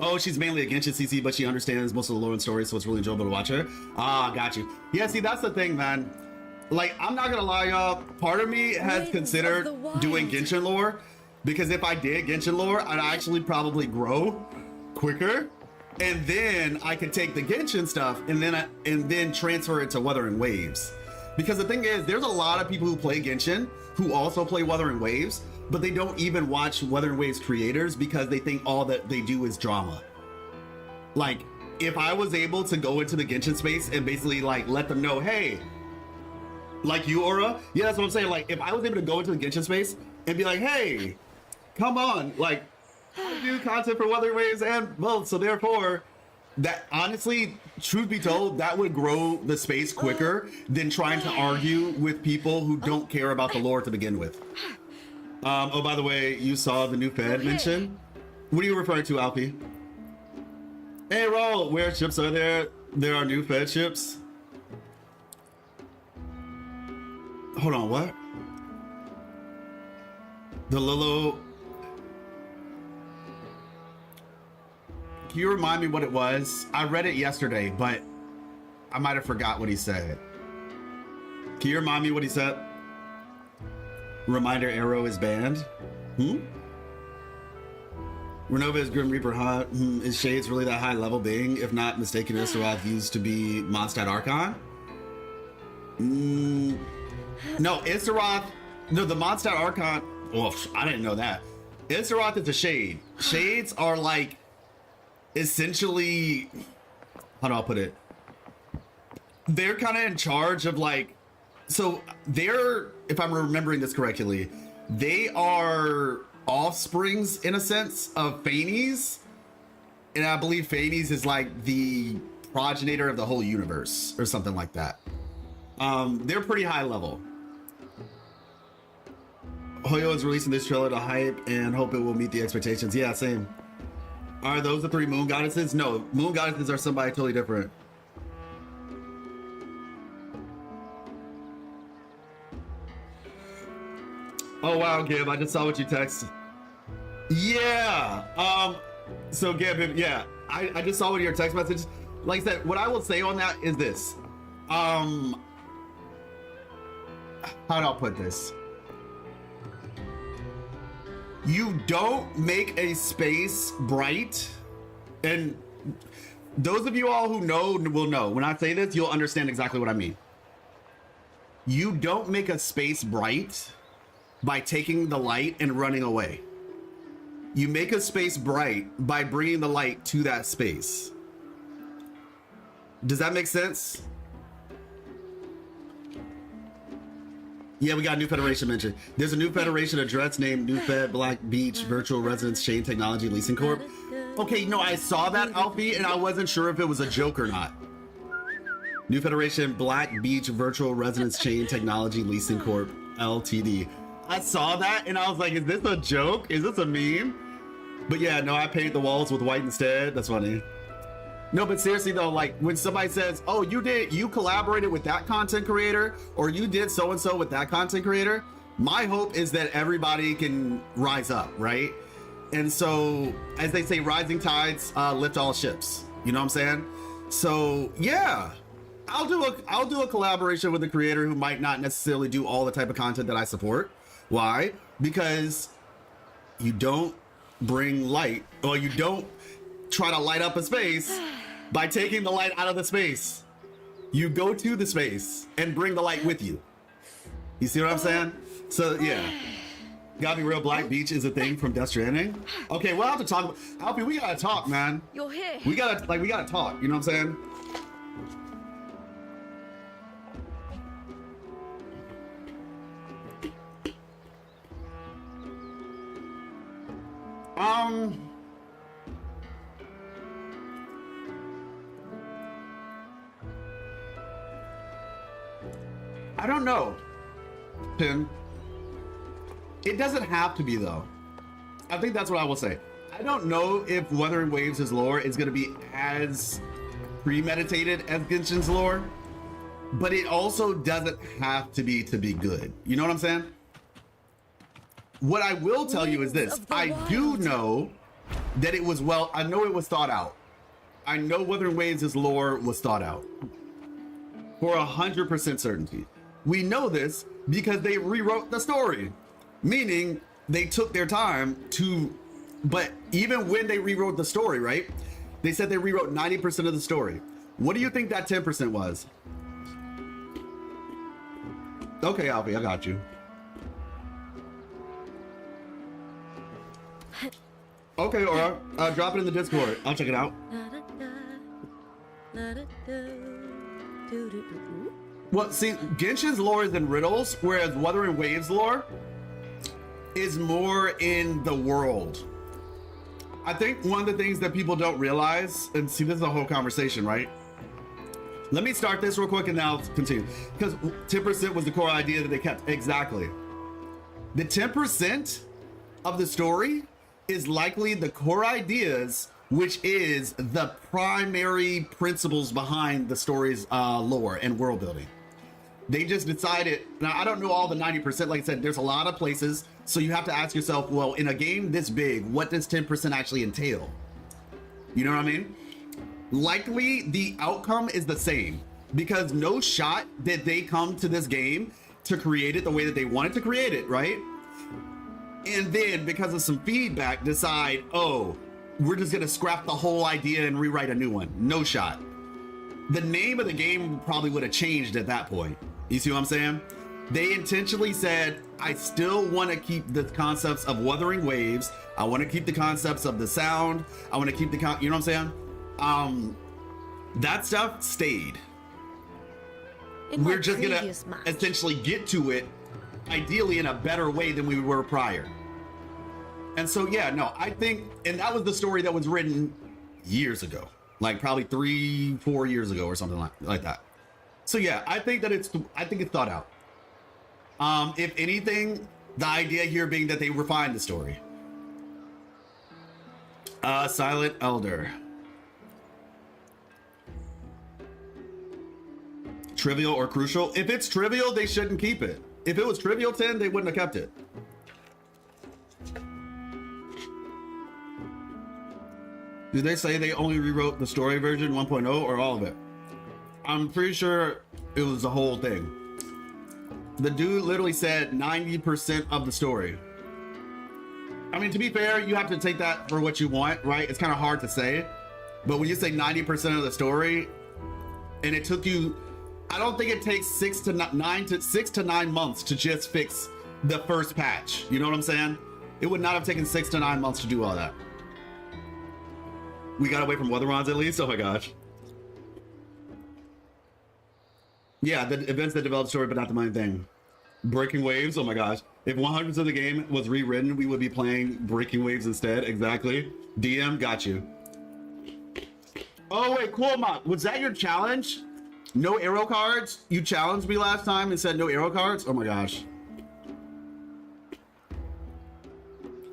Oh, she's mainly a Genshin CC, but she understands most of the lore and story, so it's really enjoyable to watch her. Ah, got you. Yeah, see, that's the thing, man. Like, I'm not gonna lie, y'all. Part of me has considered doing Genshin lore, because if I did Genshin lore, I'd actually probably grow quicker. And then I could take the Genshin stuff and then transfer it to Wuthering Waves. Because the thing is, there's a lot of people who play Genshin who also play Wuthering Waves, but they don't even watch Wuthering Waves creators because they think all that they do is drama. Like, if I was able to go into the Genshin space and basically like let them know, hey, like you, Aura, yeah, that's what I'm saying. Like, if I was able to go into the Genshin space and be like, hey, come on, like, I do content for Wuthering Waves and well, so therefore, that honestly, truth be told, that would grow the space quicker than trying to argue with people who don't care about the lore to begin with. Oh, by the way, you saw the new Fed mention? What are you referring to, Alfie? Hey, Raul, where ships are there? There are new Fed ships. Hold on, what? The Lilo. Can you remind me what it was? I read it yesterday, but I might have forgot what he said. Can you remind me what he said? Reminder, Arrow is banned. Renova is Grim Reaper hot. Is Shades really that high level being? If not mistaken, Issaroth used to be Mondstadt Archon? No, Issaroth. No, the Mondstadt Archon. Oh, I didn't know that. Issaroth is a Shade. Shades are like essentially, how do I put it? They're kind of in charge of like, so they're, if I'm remembering this correctly, they are offsprings in a sense of Phanes, and I believe Phanes is like the progenitor of the whole universe or something like that. They're pretty high level. Hoyo is releasing this trailer to hype and hope it will meet the expectations. Yeah, same. Are those the three moon goddesses? No, moon goddesses are somebody totally different. Oh wow, Gib, I just saw what you texted. Yeah. So Gib, yeah, I just saw one of your text messages. Like I said, what I will say on that is this. How do I put this? You don't make a space bright, and those of you all who know will know. When I say this, you'll understand exactly what I mean. You don't make a space bright by taking the light and running away. You make a space bright by bringing the light to that space. Does that make sense? Yeah, we got a new federation mentioned. There's a new federation address named New Fed Black Beach Virtual Residence Chain Technology Leasing Corp. Okay, no, I saw that, Alfie, and I wasn't sure if it was a joke or not. New Federation Black Beach Virtual Residence Chain Technology Leasing Corp, LTD. I saw that and I was like, is this a joke? Is this a meme? But yeah, no, I painted the walls with white instead. That's funny. No, but seriously though, like when somebody says, "Oh, you collaborated with that content creator, or you did so and so with that content creator," my hope is that everybody can rise up, right? And so, as they say, rising tides lift all ships. You know what I'm saying? So yeah, I'll do a collaboration with a creator who might not necessarily do all the type of content that I support. Why? Because you don't bring light, or you don't try to light up a space by taking the light out of the space. You go to the space and bring the light with you. You see what I'm saying? So yeah, gotta be real. Black Beach is a thing from Death Stranding. Okay, we'll have to talk. Alfie, we gotta talk, man. You're here. We gotta talk. You know what I'm saying? I don't know, Pin. It doesn't have to be though. I think that's what I will say. I don't know if Wuthering Waves' lore is going to be as premeditated as Genshin's lore, but it also doesn't have to be good. You know what I'm saying? What I will tell you is this. I do know that it was I know it was thought out. I know Wuthering Waves' lore was thought out for 100% certainty. We know this because they rewrote the story, meaning they took their time to, but even when they rewrote the story, right? They said they rewrote 90% of the story. What do you think that 10% was? Okay, Alfie, I got you. Okay, Aura, drop it in the Discord. I'll check it out. Well, see, Genshin's lore is in riddles, whereas Wuthering Waves lore is more in the world. I think one of the things that people don't realize, and see, this is a whole conversation, right? Let me start this real quick and then I'll continue. Because 10% was the core idea that they kept. Exactly. The 10% of the story is likely the core ideas, which is the primary principles behind the story's lore and world building. They just decided, now I don't know all the 90%, like I said, there's a lot of places, so you have to ask yourself, well, in a game this big, what does 10% actually entail? You know what I mean? Likely the outcome is the same, because no shot did they come to this game to create it the way that they wanted to create it, right? And then because of some feedback decide, oh, we're just gonna scrap the whole idea and rewrite a new one. No shot. The name of the game probably would have changed at that point. You see what I'm saying? They intentionally said, I still want to keep the concepts of Wuthering Waves. I want to keep the concepts of the sound. I want to keep the you know what I'm saying? That stuff stayed. We're just gonna essentially get to it ideally in a better way than we were prior. And so yeah, no, I think, and that was the story that was written years ago, like probably 3-4 years ago or something like that. So yeah, I think it's thought out. If anything, the idea here being that they refined the story. Silent Elder. Trivial or crucial? If it's trivial, they shouldn't keep it. If it was trivial 10, they wouldn't have kept it. Did they say they only rewrote the story version 1.0 or all of it? I'm pretty sure it was the whole thing. The dude literally said 90% of the story. I mean, to be fair, you have to take that for what you want, right? It's kind of hard to say. But when you say 90% of the story, and it took you, I don't think it takes 6 to 9 months to just fix the first patch. You know what I'm saying? It would not have taken 6 to 9 months to do all that. We got away from Weatherons at least? Oh my gosh. Yeah, the events that developed the story, but not the main thing. Breaking Waves, oh my gosh. If 100% of the game was rewritten, we would be playing Breaking Waves instead. Exactly. DM, got you. Oh wait, cool, Mom. Was that your challenge? No arrow cards? You challenged me last time and said no arrow cards? Oh my gosh.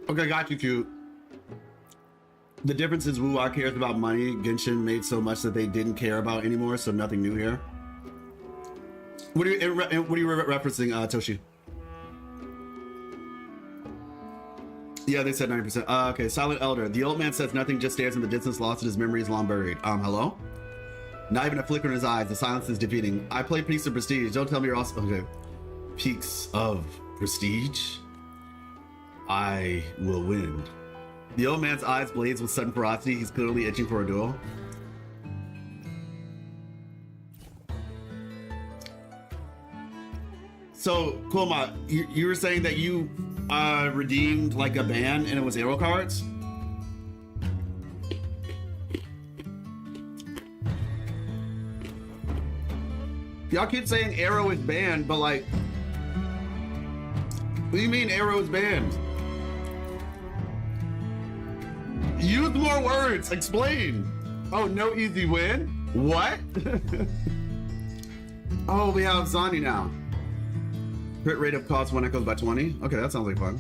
Okay, got you, cute. The difference is WUWA cares about money. Genshin made so much that they didn't care about anymore, so nothing new here. What are you referencing, Toshi? Yeah, they said 90%. Okay, Silent Elder. The old man says nothing, just stares in the distance, lost in his memories, long buried. Hello? Not even a flicker in his eyes. The silence is defeating. I play Peaks of Prestige. Don't tell me you're also... Okay. Peaks of Prestige? I will win. The old man's eyes blaze with sudden ferocity. He's clearly itching for a duel. So, Kulma, you were saying that you redeemed like a band and it was arrow cards? Y'all keep saying arrow is banned, but like, what do you mean arrow is banned? Use more words, explain. Oh, no easy win? What? Oh, we have Zani now. Crit rate of cost 1 echoes by 20. Okay, that sounds like fun.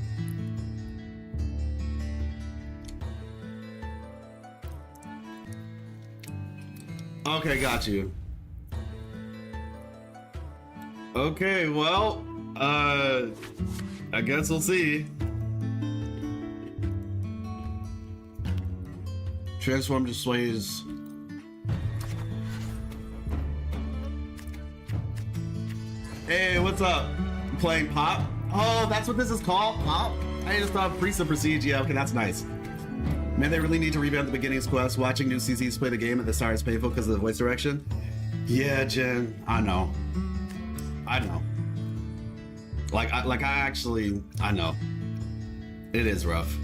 Okay, got you. Okay, well, I guess we'll see. Transform displays. Hey, what's up? Playing Pop? Oh, that's what this is called? Pop? I just thought Priest of Prestige. Yeah, okay, that's nice. Man, they really need to revamp the beginning's quest. Watching new CCs play the game at the start is painful because of the voice direction. Yeah, Jen, I know. I know. I know. It is rough.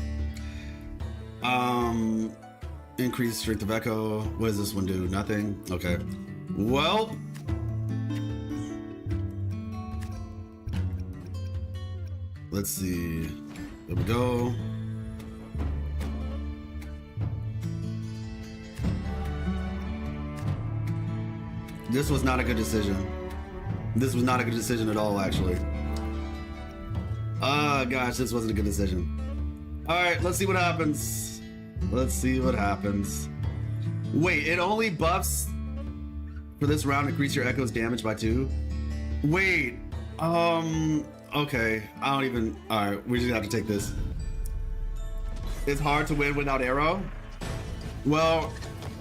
Increase strength of echo. What does this one do? Nothing? Okay. Well, let's see. There we go. This was not a good decision. This was not a good decision at all, actually. Gosh, this wasn't a good decision. All right, let's see what happens. Let's see what happens. Wait, it only buffs for this round. Increase your echo's damage by 2. Wait, okay. I don't even. All right, we just have to take this. It's hard to win without arrow. Well,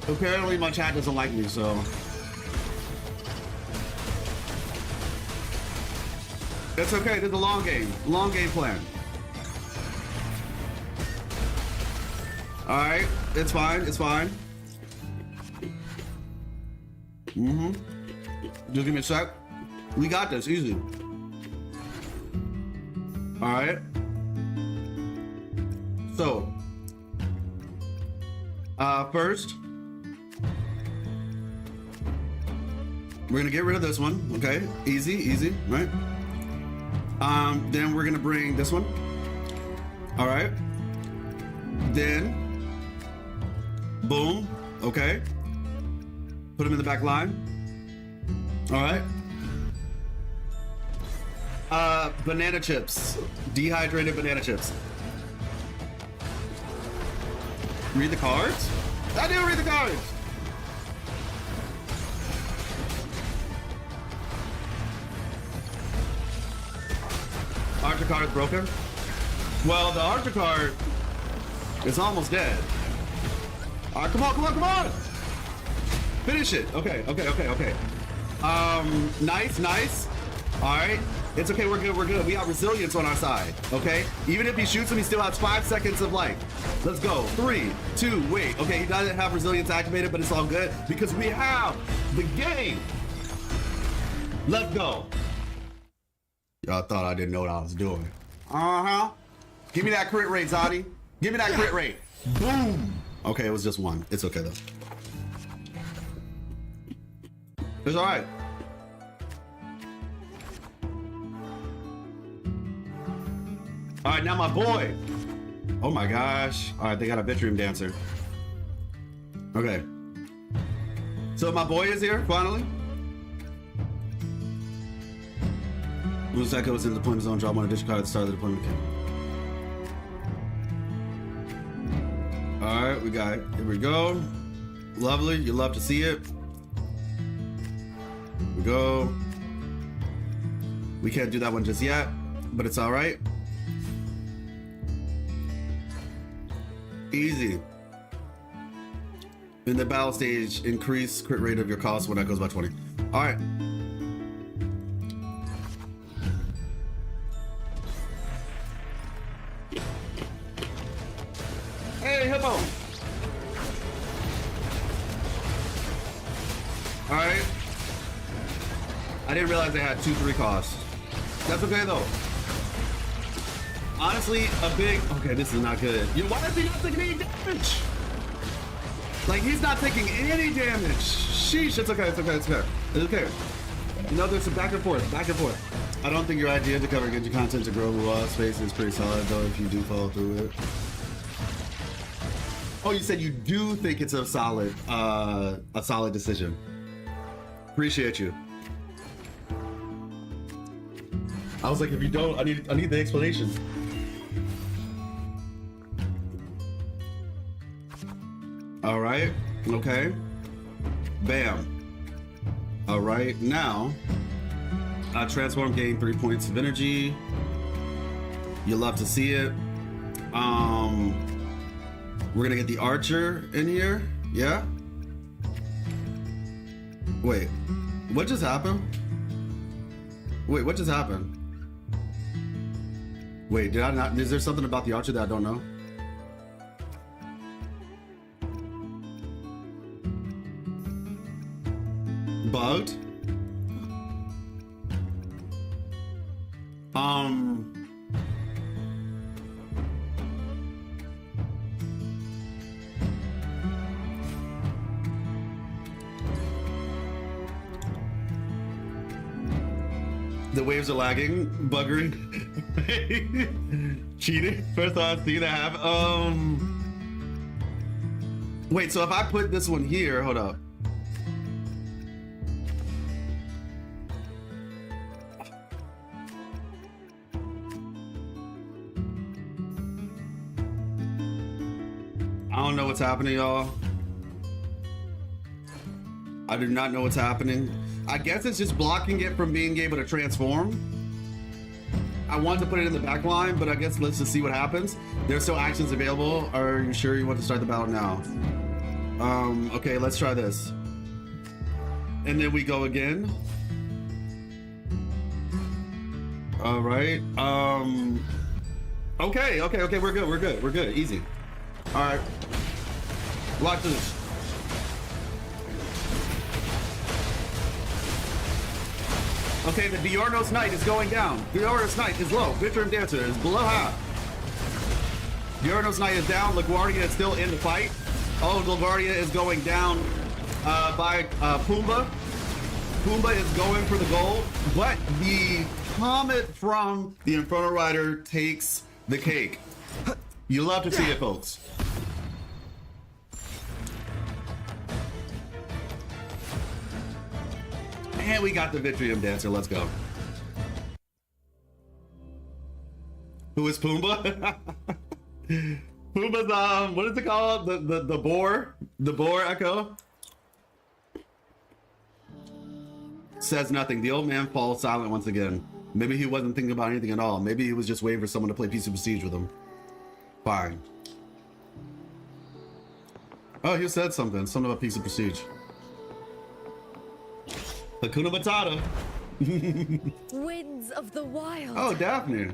apparently my chat doesn't like me, so. It's okay, this is a long game plan. All right, it's fine, it's fine. Just give me a sec. We got this, easy. All right. So, first, we're gonna get rid of this one, okay? Easy, right? Then we're gonna bring this one. All right. Then, boom, okay. Put him in the back line. All right. Banana chips. Dehydrated banana chips. Read the cards? I didn't read the cards! Archer card is broken. Well, the Archer card is almost dead. All right, come on. Finish it. Okay. Nice. All right. It's okay, we're good. We got resilience on our side, okay? Even if he shoots him, he still has 5 seconds of life. Let's go. 3, 2, wait. Okay, he doesn't have resilience activated, but it's all good because we have the game. Let's go. Y'all thought I didn't know what I was doing. Give me that crit rate, Zadi. Give me that crit rate. Boom. Okay, it was just 1. It's okay though. It's all right. All right, now my boy. Oh my gosh. All right, they got a Vitrium Dancer. Okay. So my boy is here, finally. When Echo is in the deployment zone, drop 1 additional card at the start of the deployment camp. All right, right, here we go. Lovely, you love to see it. Here we go. We can't do that one just yet, but it's all right. Easy. In the battle stage, increase crit rate of your cost when that goes by 20. All right. Hey, hippo. All right. I didn't realize they had 2-3 costs. That's okay though. Honestly, okay, this is not good. Why is he not taking any damage? Like, he's not taking any damage. Sheesh, it's okay. It's okay. You know, there's some back and forth. I don't think your idea to cover Genji content to grow WUWA space is pretty solid though if you do follow through it. Oh, you said you do think it's a solid decision. Appreciate you. I was like, if you don't, I need the explanation. All right. Okay. Bam. All right. Now, transform, gain 3 points of energy. You love to see it. We're gonna get the archer in here. Yeah. Wait. What just happened? Wait. What just happened? Wait. Did I not? Is there something about the archer that I don't know? Bugged? The waves are lagging, buggering, cheating. First time I've seen that happen. Wait, so if I put this one here, hold up. I don't know what's happening, y'all. I do not know what's happening. I guess it's just blocking it from being able to transform. I wanted to put it in the back line, but I guess let's just see what happens. There's still actions available. Are you sure you want to start the battle now? Okay, let's try this. And then we go again. All right. Okay, we're good. Easy. All right. Watch this. Okay, the Diorno's Knight is going down. Diorno's Knight is low. Vitrium Dancer is below half. Diorno's Knight is down. LaGuardia is still in the fight. Oh, LaGuardia is going down by Pumbaa. Pumbaa is going for the gold, but the Comet from the Inferno Rider takes the cake. You love to see it, folks. And we got the Vitrium Dancer. Let's go. Who is Pumbaa? Pumbaa's what is it called? The boar? The boar echo? Says nothing. The old man falls silent once again. Maybe he wasn't thinking about anything at all. Maybe he was just waiting for someone to play Piece of Prestige with him. Fine. Oh, he said something. Something about Piece of Prestige. Hakuna Matata. Winds of the wild. Oh, Daphne.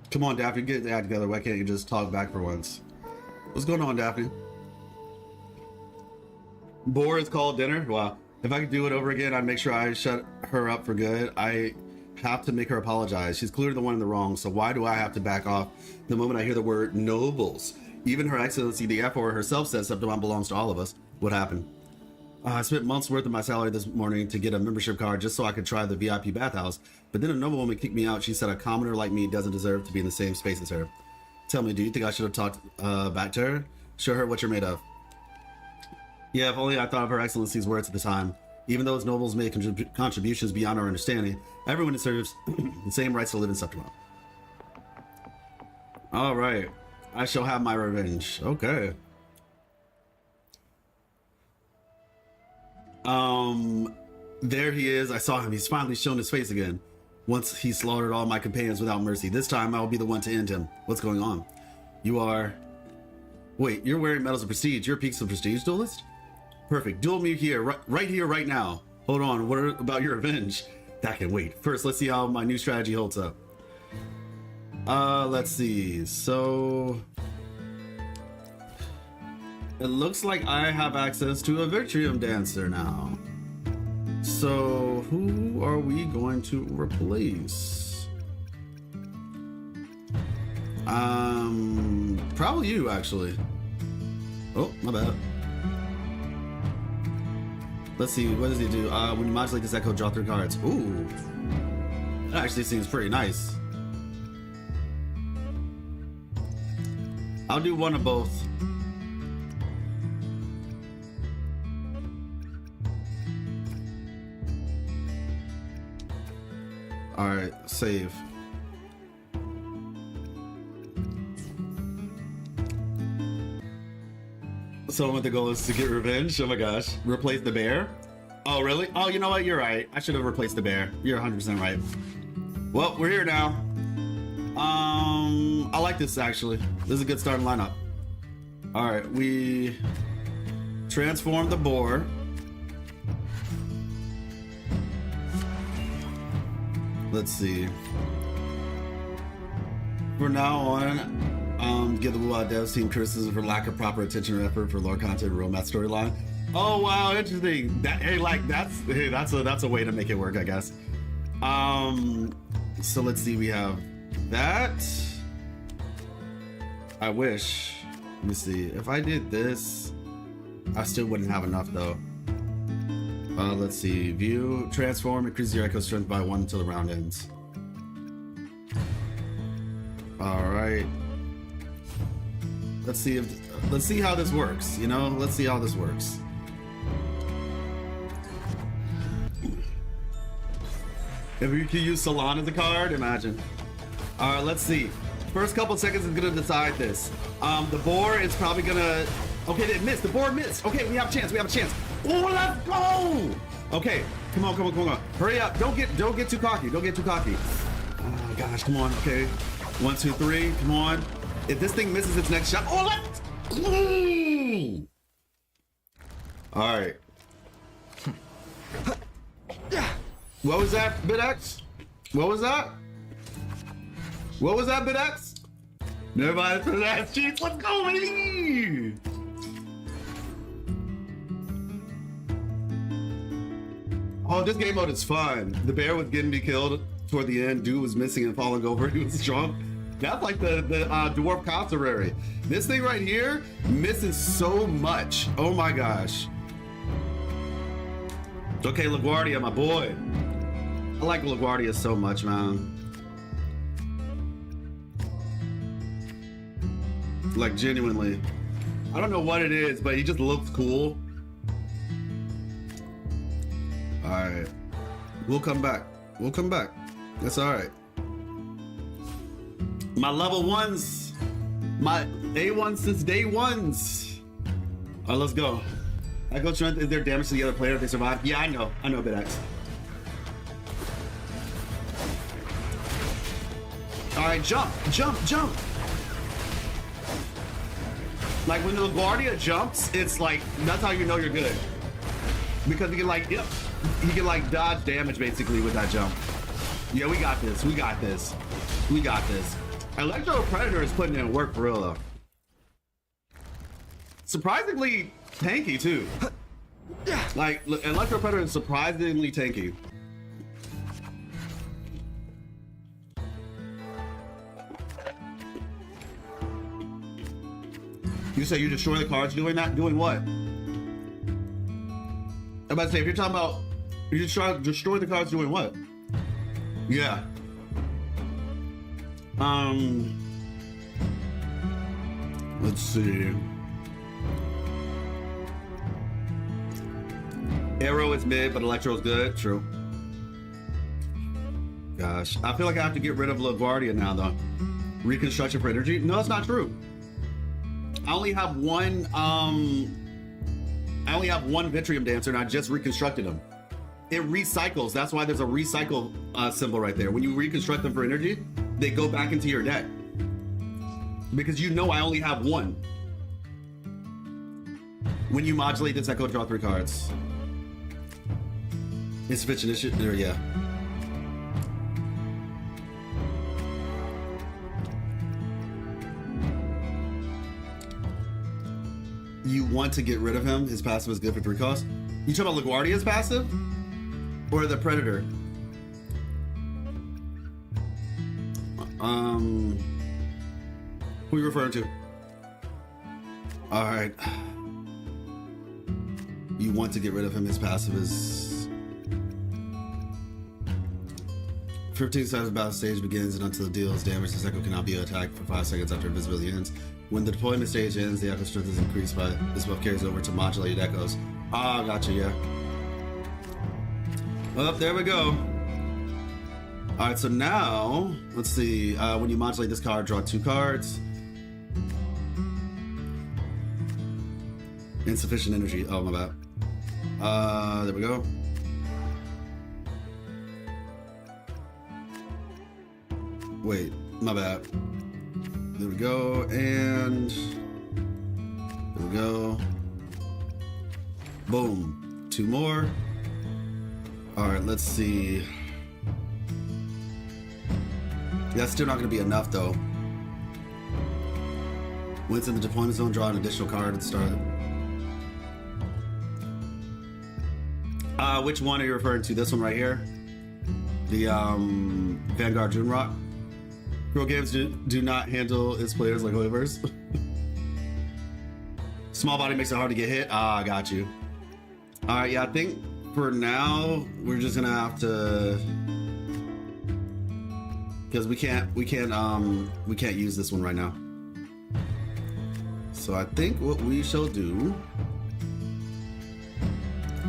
Come on, Daphne, get that together. Why can't you just talk back for once? What's going on, Daphne? Boar is called dinner? Wow. If I could do it over again, I'd make sure I shut her up for good. I have to make her apologize. She's clearly the one in the wrong, so why do I have to back off the moment I hear the word nobles? Even Her Excellency the Emperor herself says septimont belongs to all of us. What happened? I spent months worth of my salary this morning to get a membership card just so I could try the VIP bathhouse, but then a noblewoman kicked me out. She said a commoner like me doesn't deserve to be in the same space as her. Tell me, do you think I should have talked back to her? Show her what you're made of. Yeah, if only I thought of Her Excellency's words at the time. Even though its nobles made contributions beyond our understanding, everyone deserves the same rights to live in Septimont. All right. I shall have my revenge. Okay. There he is. I saw him. He's finally shown his face again. Once he slaughtered all my companions without mercy. This time I will be the one to end him. What's going on? You are... Wait, you're wearing medals of prestige. You're a peaks of prestige duelist? Perfect. Duel me here, right here, right now. Hold on. What about your revenge? That can wait. First, let's see how my new strategy holds up. Let's see. So... It looks like I have access to a Victrium Dancer now. So, who are we going to replace? Probably you, actually. Oh, my bad. Let's see, what does he do? When you modulate this echo, draw 3 cards. Ooh. That actually seems pretty nice. I'll do one of both. Alright, save. So what the goal is to get revenge? Oh my gosh. Replace the bear? Oh, really? Oh, you know what? You're right. I should have replaced the bear. You're 100% right. Well, we're here now. I like this, actually. This is a good starting lineup. Alright, we transform the boar. Let's see. From now on, give the WUWA devs team criticism for lack of proper attention and effort for lore content and romance storyline. Oh wow, interesting. That's a way to make it work, I guess. So let's see. We have that. I wish. Let me see. If I did this, I still wouldn't have enough though. Let's see. View, transform, increase your echo strength by 1 until the round ends. All right. Let's see how this works. You know, let's see how this works. If you can use Salon as a card, imagine. All right, let's see. First couple seconds is gonna decide this. The boar is probably gonna. Okay, it missed. The boar missed. Okay, we have a chance. We have a chance. Oh, let's go! Okay, come on. Hurry up. Don't get too cocky. Don't get too cocky. Oh gosh, come on. Okay. 1, 2, 3. Come on. If this thing misses its next shot. Oh, let's go! All right. What was that, BitX? What was that? What was that, BitX? Never mind for that. Jeez, let's go, baby! Oh, this game mode is fun. The bear was getting me killed toward the end. Dude was missing and falling over. He was drunk. That's like the dwarf commissary. This thing right here misses so much. Oh my gosh. Okay, LaGuardia, my boy. I like LaGuardia so much, man. Like, genuinely. I don't know what it is, but he just looks cool. Alright. We'll come back. We'll come back. That's alright. My level 1s. My A1 since day 1s. Alright, let's go. Echo strength, is there damage to the other player if they survive? Yeah, I know. I know, BitX. Alright, jump. Like when the LaGuardia jumps, it's like, that's how you know you're good. Because he can like, yep. He can like dodge damage basically with that jump. Yeah, we got this. Electro Predator is putting in work for real though. Surprisingly tanky too. Like, Electro Predator is surprisingly tanky. You say you destroy the cards doing that? Doing what? I'm about to say, if you're talking about you just try to destroy the cards doing what? Yeah. Let's see. Arrow is mid, but Electro is good. True. Gosh, I feel like I have to get rid of LaGuardia now, though. Reconstruction for energy? No, that's not true. I only have one Vitrium Dancer, and I just reconstructed him. It recycles. That's why there's a recycle symbol right there. When you reconstruct them for energy, they go back into your deck. Because you know I only have one. When you modulate this echo, draw 3 cards. Insufficient issue. There, yeah. You want to get rid of him. His passive is good for 3 costs. You talking about LaGuardia's passive? Or the Predator? Who are you referring to? Alright. You want to get rid of him. His passive is 15 seconds battle stage begins, and until it deals damage, this echo cannot be attacked for 5 seconds after invisibility ends. When the deployment stage ends, the echo strength is increased by this buff carries over to modulated echoes. Ah, gotcha, yeah. Oh, there we go. Alright, so now, let's see. When you modulate this card, draw 2 cards. Insufficient energy. Oh, my bad. There we go. Wait, my bad. There we go, and there we go. Boom. 2 more. All right, let's see. That's still not going to be enough, though. When it's in the deployment zone, draw an additional card at the start. Which one are you referring to? This one right here? The Vanguard June Rock? Pro games do not handle its players like waivers. Small body makes it hard to get hit. Ah, I got you. All right, yeah, I think for now we're just gonna have to, because we can't use this one right now. So I think what we shall do,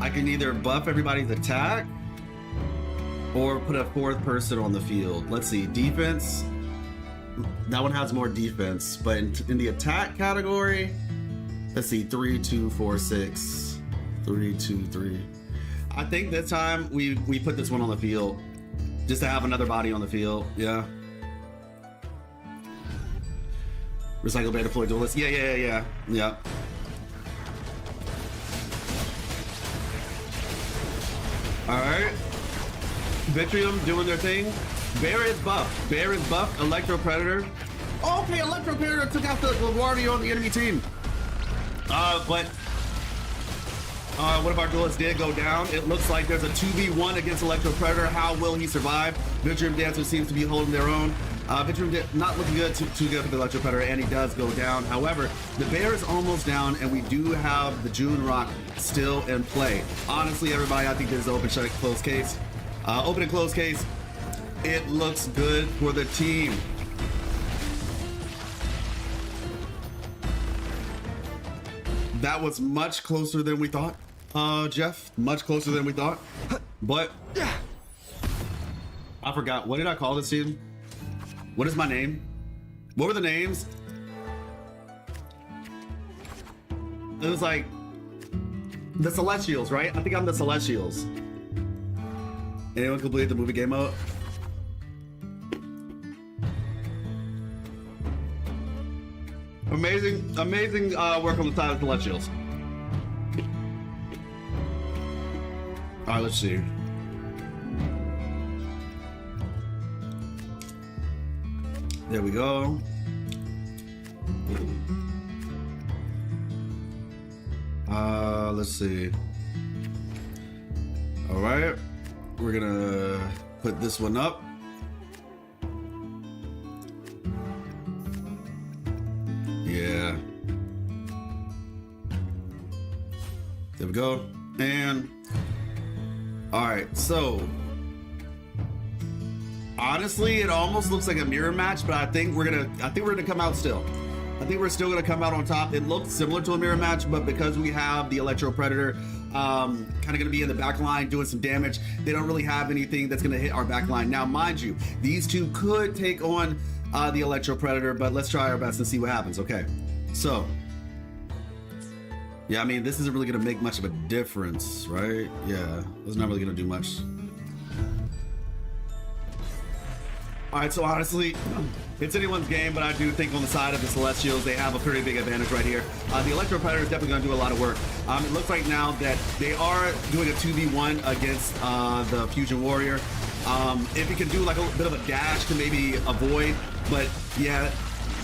I can either buff everybody's attack or put a 4th person on the field. Let's see, defense. That one has more defense, but in the attack category, let's see, 3, 2, 4, 6, 3, 2, 3. I think this time we put this one on the field just to have another body on the field. Yeah. Recycle Band deploy duelist. Yeah. All right. Vitrium doing their thing. Bear is buff. Electro Predator. Oh, okay, Electro Predator took out the LaGuardia on the enemy team. But one of our duelists did go down. It looks like there's a 2v1 against Electro Predator. How will he survive? Vitrium Dancer seems to be holding their own. Vitrium not looking good, too good for the Electro Predator, and he does go down. However, the bear is almost down, and we do have the June Rock still in play. Honestly, everybody, I think this is open, shut, close case. Open and close case. It looks good for the team. That was much closer than we thought, Jeff. Much closer than we thought. But I forgot. What did I call this team? What is my name? What were the names? It was like the Celestials, right? I think I'm the Celestials. Anyone complete the movie game mode? Amazing work on the side of the Celestials. All right, let's see. There we go. Let's see. All right, we're gonna put this one up. Yeah. There we go. And all right, so honestly, it almost looks like a mirror match, but I think we're gonna come out still. I think we're still gonna come out on top. It looks similar to a mirror match, but because we have the Electro Predator kind of gonna be in the back line doing some damage, they don't really have anything that's gonna hit our back line. Now, mind you, these two could take on the Electro Predator, but let's try our best and see what happens. Okay, so Yeah, I mean, this isn't really gonna make much of a difference, right? Yeah, it's not really gonna do much. All right, so honestly, it's anyone's game, but I do think on the side of the Celestials, they have a pretty big advantage right here. The Electro Predator is definitely gonna do a lot of work. It looks like now that they are doing a 2v1 against the Fusion Warrior. If he can do like a bit of a dash to maybe avoid, but yeah,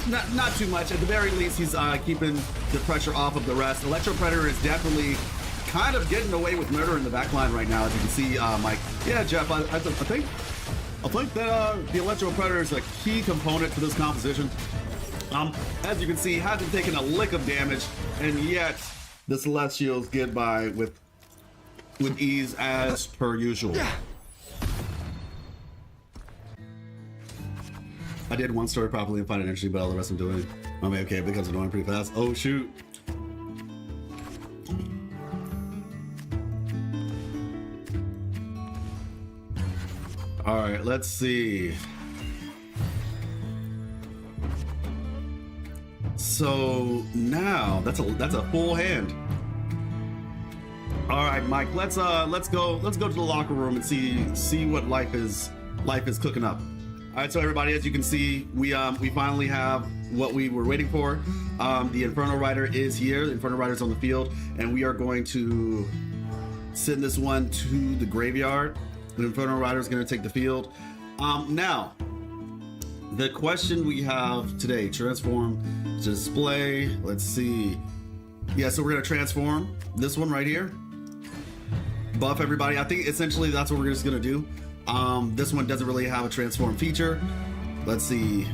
not too much. At the very least, he's keeping the pressure off of the rest. Electro Predator is definitely kind of getting away with murder in the backline right now, as you can see, Mike. Yeah, Jeff, I think that the Electro Predator is a key component to this composition. As you can see, hasn't taken a lick of damage, and yet the Celestials get by with ease as per usual. I did one story properly and find it interesting, but all the rest I'm doing, I mean, okay, it becomes annoying pretty fast. Oh, shoot. All right, let's see. So now that's a full hand. All right, Mike, let's go to the locker room and see what life is cooking up. All right, so everybody, as you can see, we finally have what we were waiting for. The Inferno Rider is here. The Inferno Rider's on the field, and we are going to send this one to the graveyard. The Inferno Rider is going to take the field. Now, the question we have today: transform, display. Let's see. Yeah, so we're going to transform this one right here. Buff everybody. I think essentially that's what we're just going to do. This one doesn't really have a transform feature. Let's see.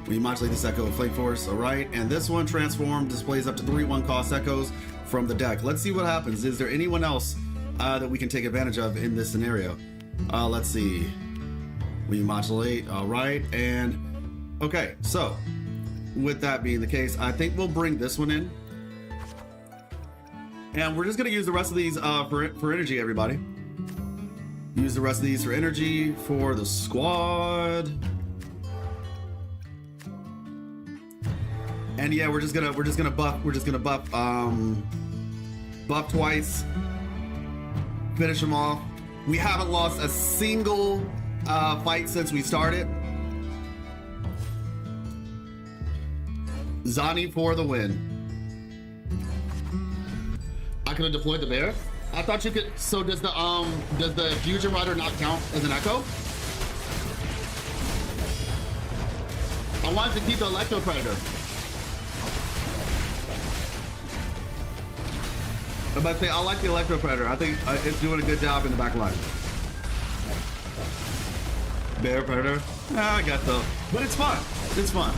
We modulate this echo with Flame Force, all right. And this one, transform, displays up to 3/1 cost echoes from the deck. Let's see what happens. Is there anyone else that we can take advantage of in this scenario? Let's see. We modulate, all right. And okay, so with that being the case, I think we'll bring this one in. And we're just gonna use the rest of these for energy, everybody. Use the rest of these for energy for the squad. And yeah, we're just gonna buff buff twice. Finish them off. We haven't lost a single fight since we started. Zani for the win. I could have deployed the bear. I thought you could. So does the Fusion Rider not count as an echo? I wanted to keep the Electro Predator. I'm about to say, I like the Electro Predator. I think it's doing a good job in the back line. Bear Predator? Nah, I got though. But it's fun. It's fun.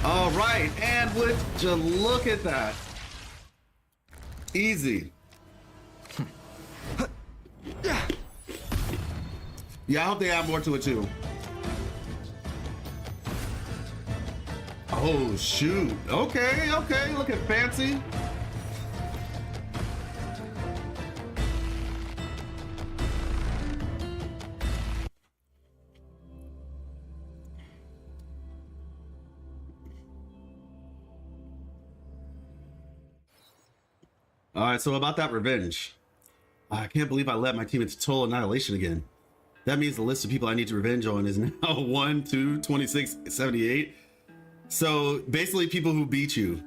All right, and would you look at that? Easy. Yeah, I hope they add more to it too. Oh shoot. Okay, looking fancy. All right, so about that revenge. I can't believe I let my team into total annihilation again. That means the list of people I need to revenge on is now 1, 2, 26, 78. So basically people who beat you.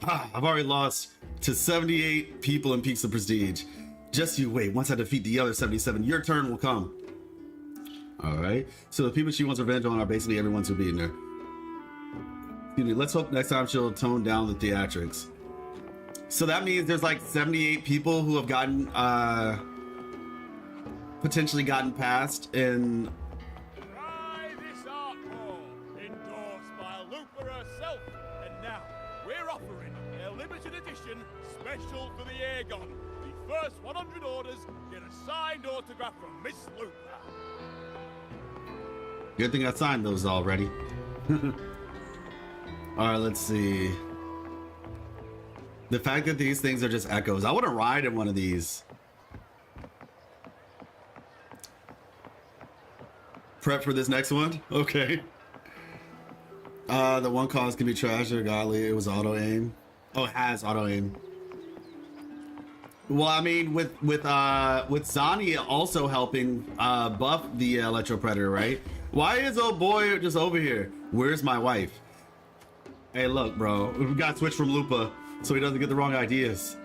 I've already lost to 78 people in Peaks of Prestige. Just you wait, once I defeat the other 77, your turn will come. All right, so the people she wants revenge on are basically everyone's who beaten her. Excuse me, let's hope next time she'll tone down the theatrics. So that means there's like 78 people who have gotten, potentially gotten past in... Try this art form, endorsed by Lupa herself. And now, we're offering a limited edition special for the Aegon. The first 100 orders get a signed autograph from Miss Lupa. Good thing I signed those already. All right, let's see. The fact that these things are just echoes. I want to ride in one of these. Prep for this next one? Okay. The one cause can be trash or godly. It was auto aim. Oh, it has auto aim. Well, I mean, with Zani also helping buff the Electro Predator, right? Why is old boy just over here? Where's my wife? Hey, look, bro. We got to switch from Lupa so he doesn't get the wrong ideas.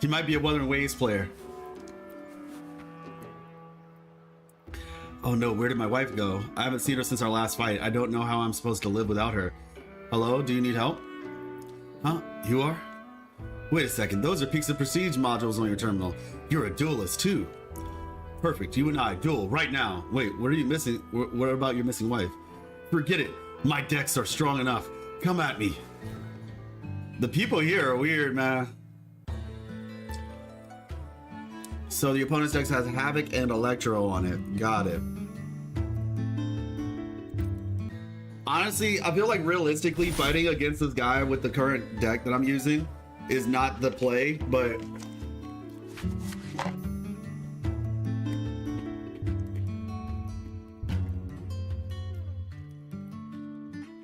He might be a Wuthering Waves player. Oh no, where did my wife go? I haven't seen her since our last fight. I don't know how I'm supposed to live without her. Hello, do you need help? Huh? You are? Wait a second, those are Peaks of Prestige modules on your terminal. You're a duelist too. Perfect, you and I duel right now. Wait, what are you missing? What about your missing wife? Forget it, my decks are strong enough. Come at me. The people here are weird, man. So the opponent's deck has Havoc and Electro on it. Got it. Honestly, I feel like realistically fighting against this guy with the current deck that I'm using is not the play, but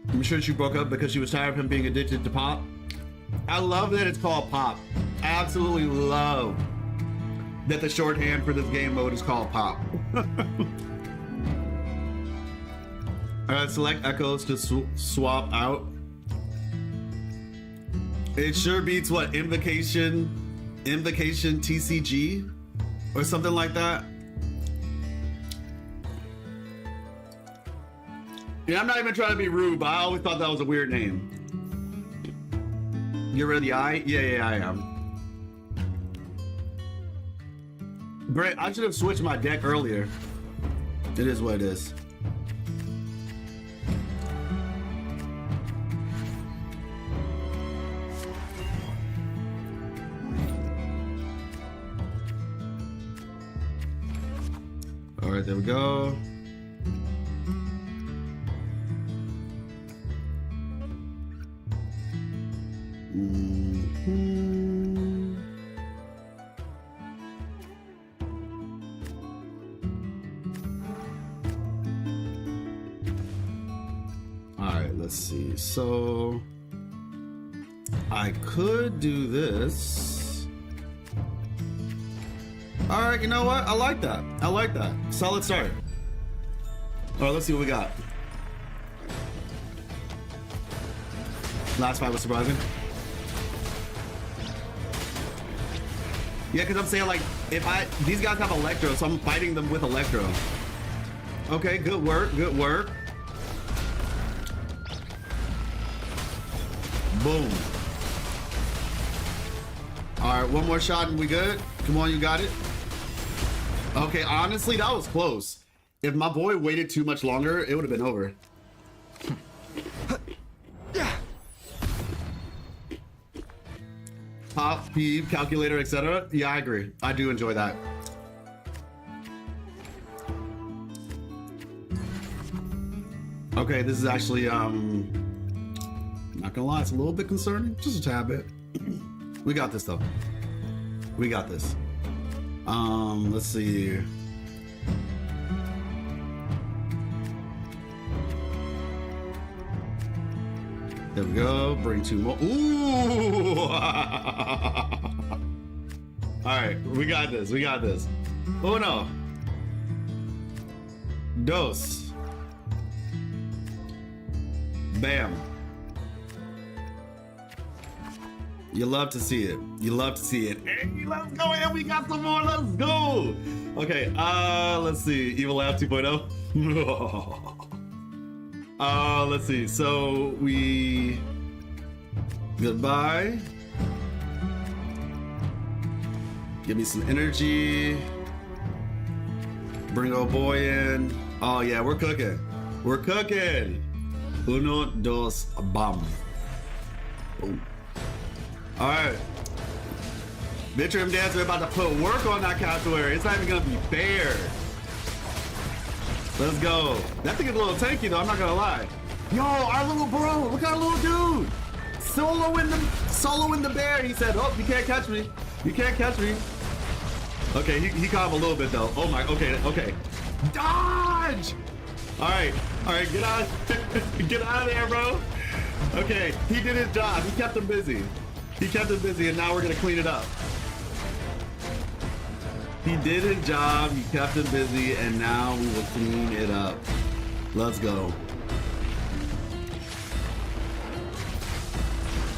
I'm sure she broke up because she was tired of him being addicted to pop. I love that it's called pop. I absolutely love that the shorthand for this game mode is called pop. Select echoes to swap out. It sure beats what, Invocation TCG or something like that. Yeah, I'm not even trying to be rude, but I always thought that was a weird name. Get rid of the eye? Yeah, I am. Great, I should have switched my deck earlier. It is what it is. All right, there we go. Let's see. So I could do this. All right, you know what? I like that. I like that. Solid start. All right, let's see what we got. Last fight was surprising. Yeah, because I'm saying like these guys have Electro, so I'm fighting them with Electro. Okay, good work, good work. Boom. All right, one more shot and we good. Come on, you got it. Okay, honestly, that was close. If my boy waited too much longer, it would have been over. Pop, peeve, calculator, etc. Yeah, I agree. I do enjoy that. Okay, this is actually not gonna lie, it's a little bit concerning, just a tad bit. We got this though. We got this. Let's see. There we go. Bring two more. Ooh! All right, we got this. We got this. Uno, dos, bam. You love to see it. You love to see it. Hey, let's go, and we got some more. Let's go. Okay, let's see. Evil Lab 2.0. Let's see. So we goodbye. Give me some energy. Bring old boy in. Oh yeah, we're cooking. We're cooking. Uno, dos, bam. Boom. All right, Midterm Dance, we're about to put work on that cassowary. It's not even gonna be fair. Let's go. That thing is a little tanky though, I'm not gonna lie. Yo, our little bro, look at our little dude. Soloing the bear. He said, oh, you can't catch me. You can't catch me. Okay, he caught him a little bit though. Oh my, okay. Dodge! All right, All right, get out. Get out of there, bro. Okay, he did his job. He kept him busy. He kept him busy, and now we're gonna clean it up. He did his job. He kept him busy, and now we will clean it up. Let's go.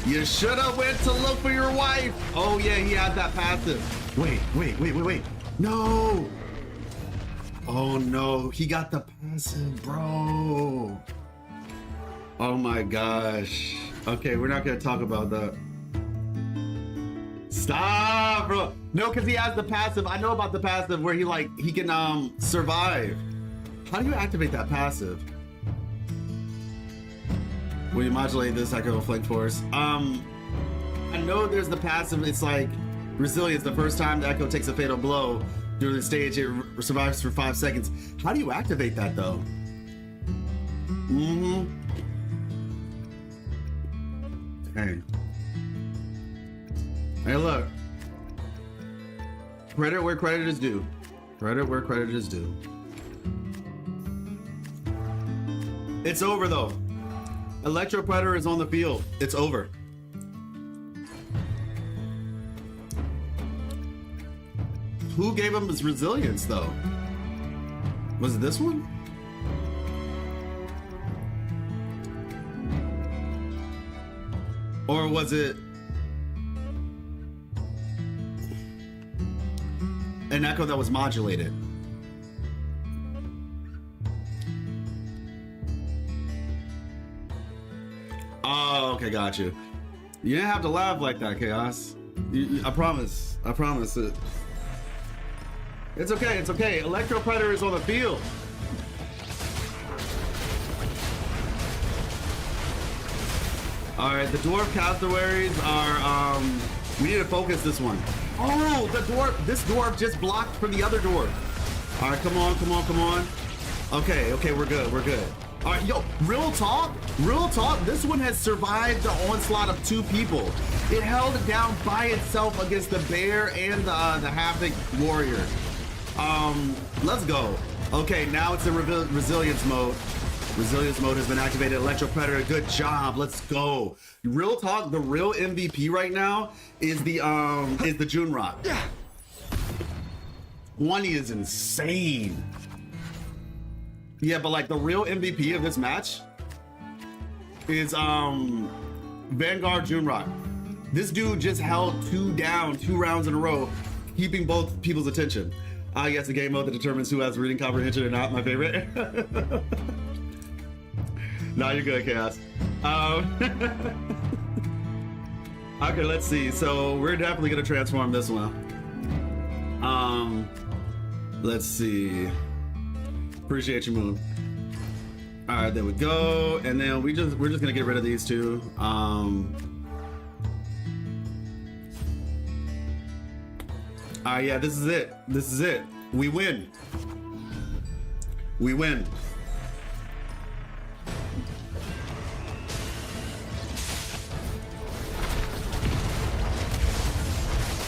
You should have went to look for your wife. Oh yeah, he had that passive. Wait. No. Oh no, he got the passive, bro. Oh my gosh. Okay, we're not gonna talk about that. Stop, bro. No, because he has the passive. I know about the passive where he can survive. How do you activate that passive? When you modulate this echo flank force. I know there's the passive. It's like resilience. The first time the echo takes a fatal blow during the stage, it survives for 5 seconds. How do you activate that though? Hey, look. Credit where credit is due. Credit where credit is due. It's over though. Electro Predator is on the field. It's over. Who gave him his resilience though? Was it this one? Or was it an echo that was modulated? Oh, okay, got you. You didn't have to laugh like that, Chaos. I promise. I promise it. It's okay, it's okay. Electro Predator is on the field. Alright, the Dwarf Cassowaries are, we need to focus this one. Oh, this dwarf just blocked for the other dwarf. Alright, come on. Okay, we're good. All right, yo, real talk, this one has survived the onslaught of 2 people. It held it down by itself against the bear and the Havoc warrior. Let's go. Okay, now it's in resilience mode. Resilience mode has been activated. Electro Predator, good job. Let's go. Real talk, the real MVP right now is the Junrock. 20 is insane. Yeah, but like the real MVP of this match is Vanguard Junrock. This dude just held 2 down 2 rounds in a row, keeping both people's attention. Yes, a game mode that determines who has reading comprehension or not. My favorite. No, you're good, Chaos. Okay, let's see. So we're definitely gonna transform this one. Let's see. Appreciate you, Moon. All right, there we go. And then we're just gonna get rid of these 2. Yeah, this is it. We win.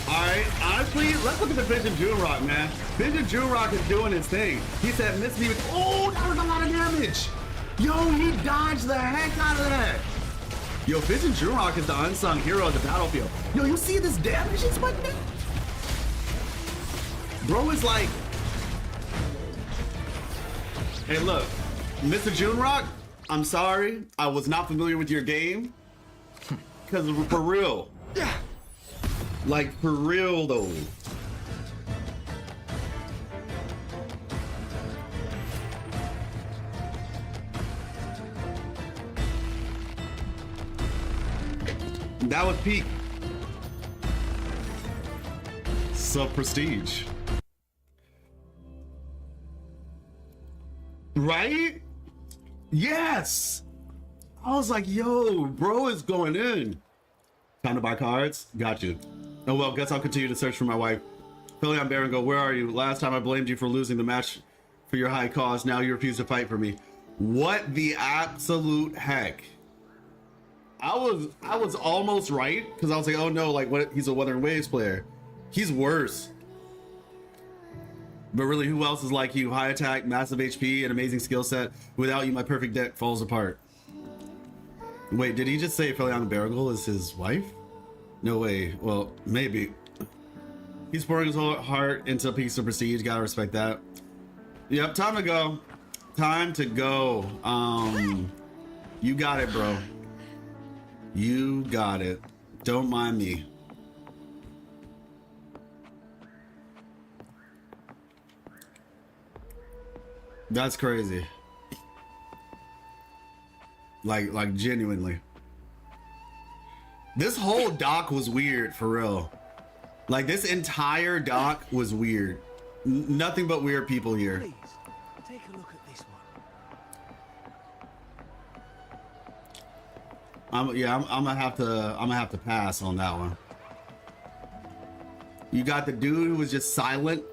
Alright, honestly, let's look at the Vision Junrock, man. Vision Junrock is doing his thing. He said, miss me with, oh, that was a lot of damage. Yo, he dodged the heck out of that. Yo, Vision Junrock is the unsung hero of the battlefield. Yo, you see this damage he's putting in? Bro is like, hey, look, Mr. Junrock, I'm sorry. I was not familiar with your game. Because for real. Like, for real, though. That was peak. So prestige. Right? Yes! I was like, yo, bro is going in. Time to buy cards? Got you. Oh well, guess I'll continue to search for my wife. Philion Baron, where are you? Last time I blamed you for losing the match for your high cause. Now you refuse to fight for me. What the absolute heck? I was almost right, because I was like, oh no, like what, he's a Wuthering Waves player. He's worse. But really, who else is like you? High attack, massive HP, an amazing skill set. Without you, my perfect deck falls apart. Wait, did he just say Felion Barrigal is his wife? No way. Well, maybe. He's pouring his whole heart into a piece of prestige. Gotta respect that. Yep, time to go. Time to go. You got it, bro. You got it. Don't mind me. That's crazy. Like genuinely. This whole doc was weird, for real. Like, this entire doc was weird. Nothing but weird people here. Please, take a look at this one. I'm gonna have to pass on that one. You got the dude who was just silent.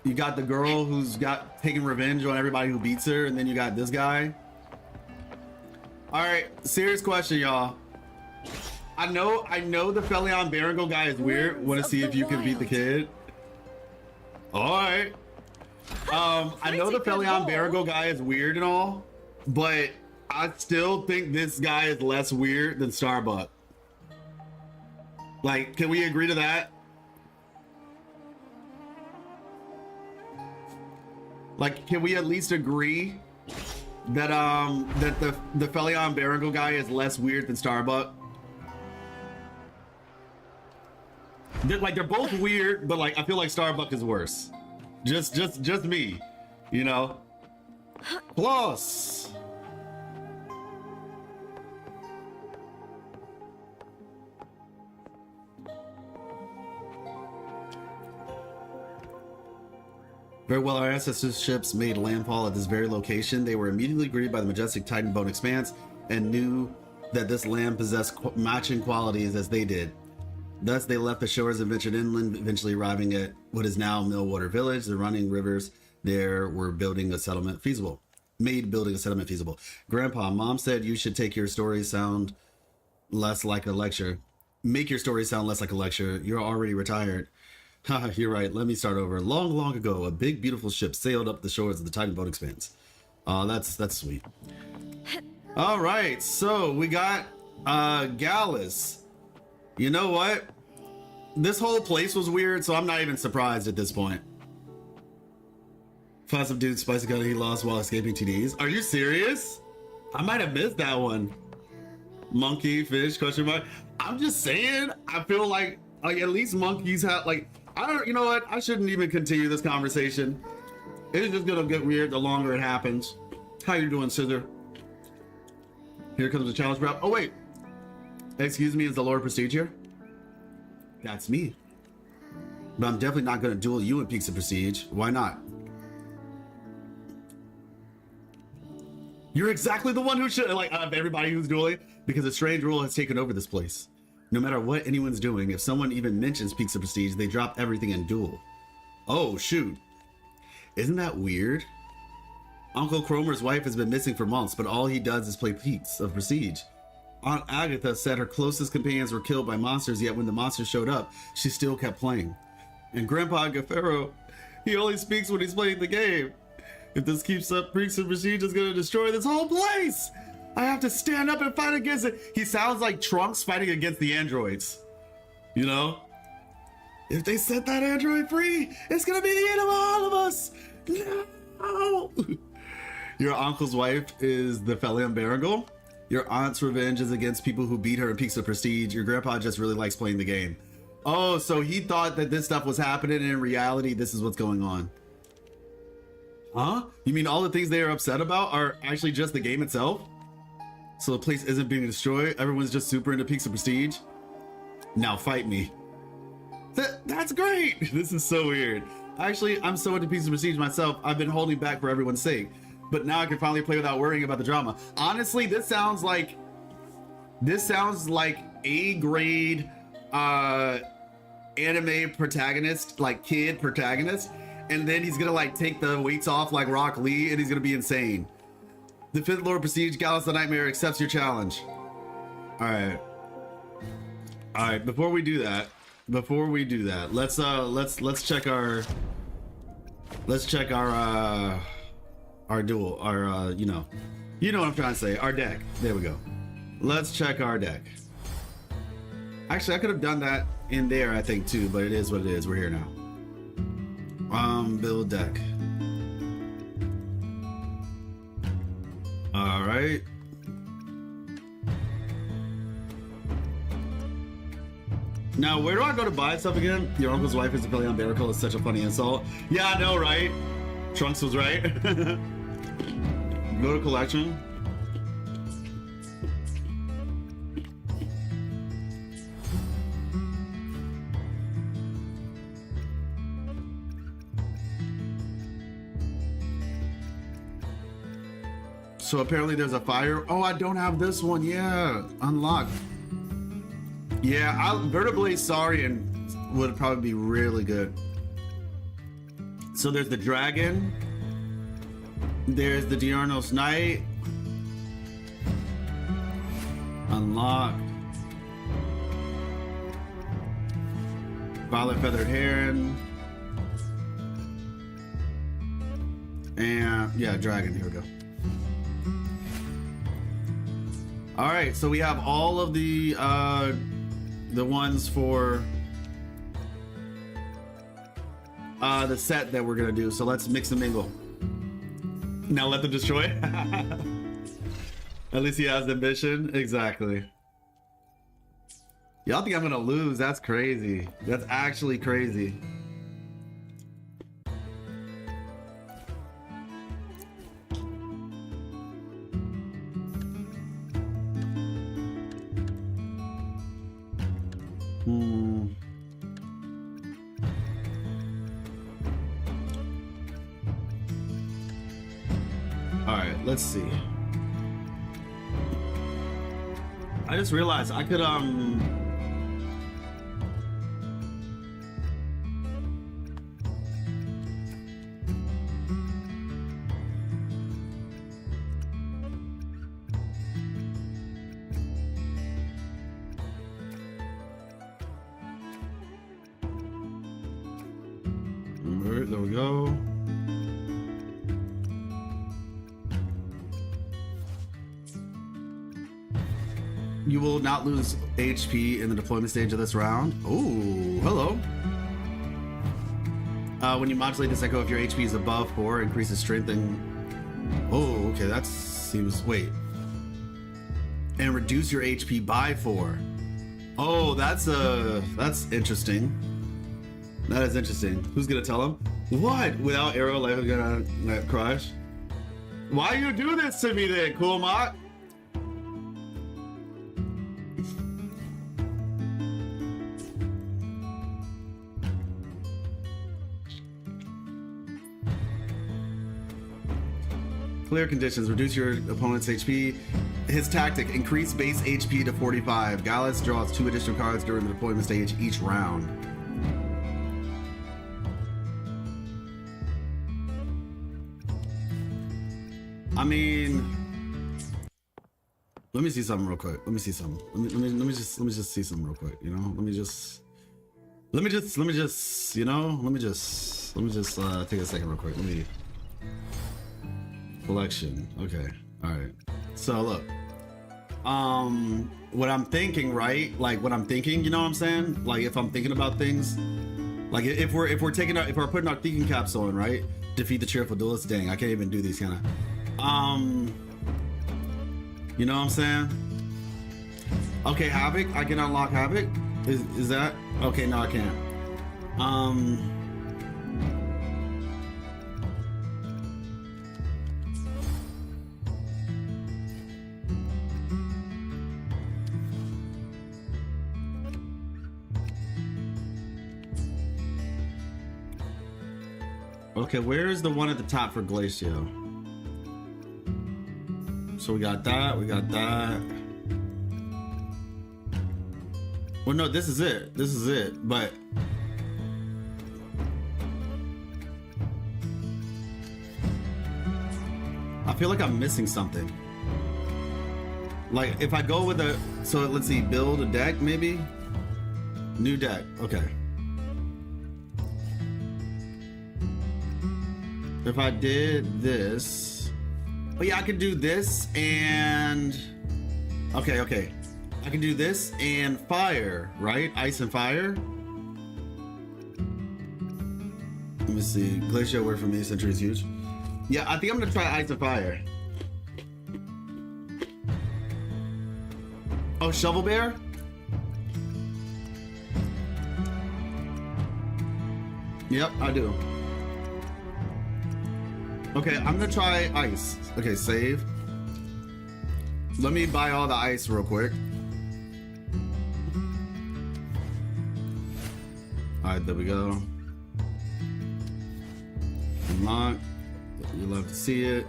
You got the girl who's got taking revenge on everybody who beats her, and then you got this guy. All right, serious question, y'all. I know the Felion Barrigal guy is weird. Want to see if you can beat the kid? All right. I know the Felion Barrigal guy is weird and all, but I still think this guy is less weird than Starbuck. Like, can we agree to that? Like, can we at least agree that that the Felion Barrigal guy is less weird than Starbuck? They're both weird, but like I feel like Starbuck is worse. Just me, you know. Plus. Very well, our ancestors' ships made landfall at this very location. They were immediately greeted by the majestic Titan Bone Expanse and knew that this land possessed matching qualities as they did. Thus, they left the shores and ventured inland, eventually arriving at what is now Millwater Village. The running rivers there were building a settlement feasible. Grandpa, Mom said you should take your story sound less like a lecture. Make your story sound less like a lecture. You're already retired. Haha, you're right. Let me start over. Long, long ago, a big, beautiful ship sailed up the shores of the Titan Bone Expanse. That's sweet. All right, so we got Gallus. You know what? This whole place was weird, so I'm not even surprised at this point. Find some dude spicy gun he lost while escaping TDs. Are you serious? I might have missed that one. Monkey, fish, question mark. I'm just saying, I feel like at least monkeys have like, I don't, you know what? I shouldn't even continue this conversation. It's just gonna get weird the longer it happens. How you doing, Scissor? Here comes the challenge drop. Oh wait. Excuse me, is the Lord Prestige here? That's me. But I'm definitely not gonna duel you in Peaks of Prestige. Why not? You're exactly the one who should, like, out of everybody who's dueling, because a strange rule has taken over this place. No matter what anyone's doing, if someone even mentions Peaks of Prestige, they drop everything and duel. Oh, shoot. Isn't that weird? Uncle Cromer's wife has been missing for months, but all he does is play Peaks of Prestige. Aunt Agatha said her closest companions were killed by monsters, yet when the monsters showed up, she still kept playing. And Grandpa Gaffaro, he only speaks when he's playing the game. If this keeps up, Peaks of Prestige is going to destroy this whole place! I have to stand up and fight against it. He sounds like Trunks fighting against the androids. You know? If they set that android free, it's gonna be the end of all of us. No! Your uncle's wife is the Felion Barrigal. Your aunt's revenge is against people who beat her in Peaks of Prestige. Your grandpa just really likes playing the game. Oh, so he thought that this stuff was happening, and in reality, this is what's going on. Huh? You mean all the things they are upset about are actually just the game itself? So the place isn't being destroyed. Everyone's just super into Peaks of Prestige. Now fight me. That's great. This is so weird. Actually, I'm so into Peaks of Prestige myself. I've been holding back for everyone's sake, but now I can finally play without worrying about the drama. Honestly, this sounds like A grade anime protagonist, like kid protagonist, and then he's gonna like take the weights off like Rock Lee, and he's gonna be insane. The 5th Lord Prestige, Gallus the Nightmare, accepts your challenge. All right. Before we do that, let's check our Let's check our duel, you know what I'm trying to say, our deck. There we go. Let's check our deck. Actually, I could have done that in there, I think, too, but it is what it is. We're here now. Build deck. All right. Now, where do I go to buy stuff again? Your uncle's wife is a Billy on Miracle is such a funny insult. Yeah, I know, right? Trunks was right. Go to collection. So apparently there's a fire. Oh, I don't have this one. Yeah, unlocked. Yeah, Vertebrae Saurian would probably be really good. So there's the dragon. There's the Diurnos Knight. Unlocked. Violet Feathered Heron. And yeah, dragon. Here we go. All right, so we have all of the ones for the set that we're gonna do. So let's mix and mingle. Now let them destroy. At least he has ambition. Exactly. Y'all think I'm gonna lose? That's crazy. That's actually crazy. Let's see. I just realized I could there we go. You will not lose HP in the deployment stage of this round. Ooh, hello. When you modulate this echo, if your HP is above 4, increases strength and... Oh, okay, that seems... Wait. And reduce your HP by 4. Oh, that's interesting. That is interesting. Who's gonna tell him? What? Without arrow, life is gonna crush? Why you do this to me then, Cool Mock? Clear conditions, reduce your opponent's HP. His tactic, increase base HP to 45. Gallus draws 2 additional cards during the deployment stage each round. I mean, let me see something real quick. Let me see something. Let me just see something real quick. You know, let me just take a second real quick. Let me. Collection. Okay. All right. So look, what I'm thinking, right? Like what I'm thinking, you know what I'm saying? Like if I'm thinking about things, like if we're putting our thinking caps on, right? Defeat the cheerful duelist. Dang, I can't even do these kind of. You know what I'm saying? Okay, Havoc. I can unlock Havoc. Is that okay? No, I can't. Okay, where is the one at the top for Glacio? So we got that, Well, no, this is it, but... I feel like I'm missing something. Like, if I go with a... So, let's see, build a deck, maybe? New deck, okay. if I did this, oh yeah, I could do this and okay. I can do this and fire, right? Ice and fire. Let me see. Glacier away from me, Century is huge. Yeah, I think I'm gonna try ice and fire. Oh, Shovel Bear? Yep, I do. Okay, I'm gonna try ice. Okay, save. Let me buy all the ice real quick. Alright, there we go. Unlock. You love to see it.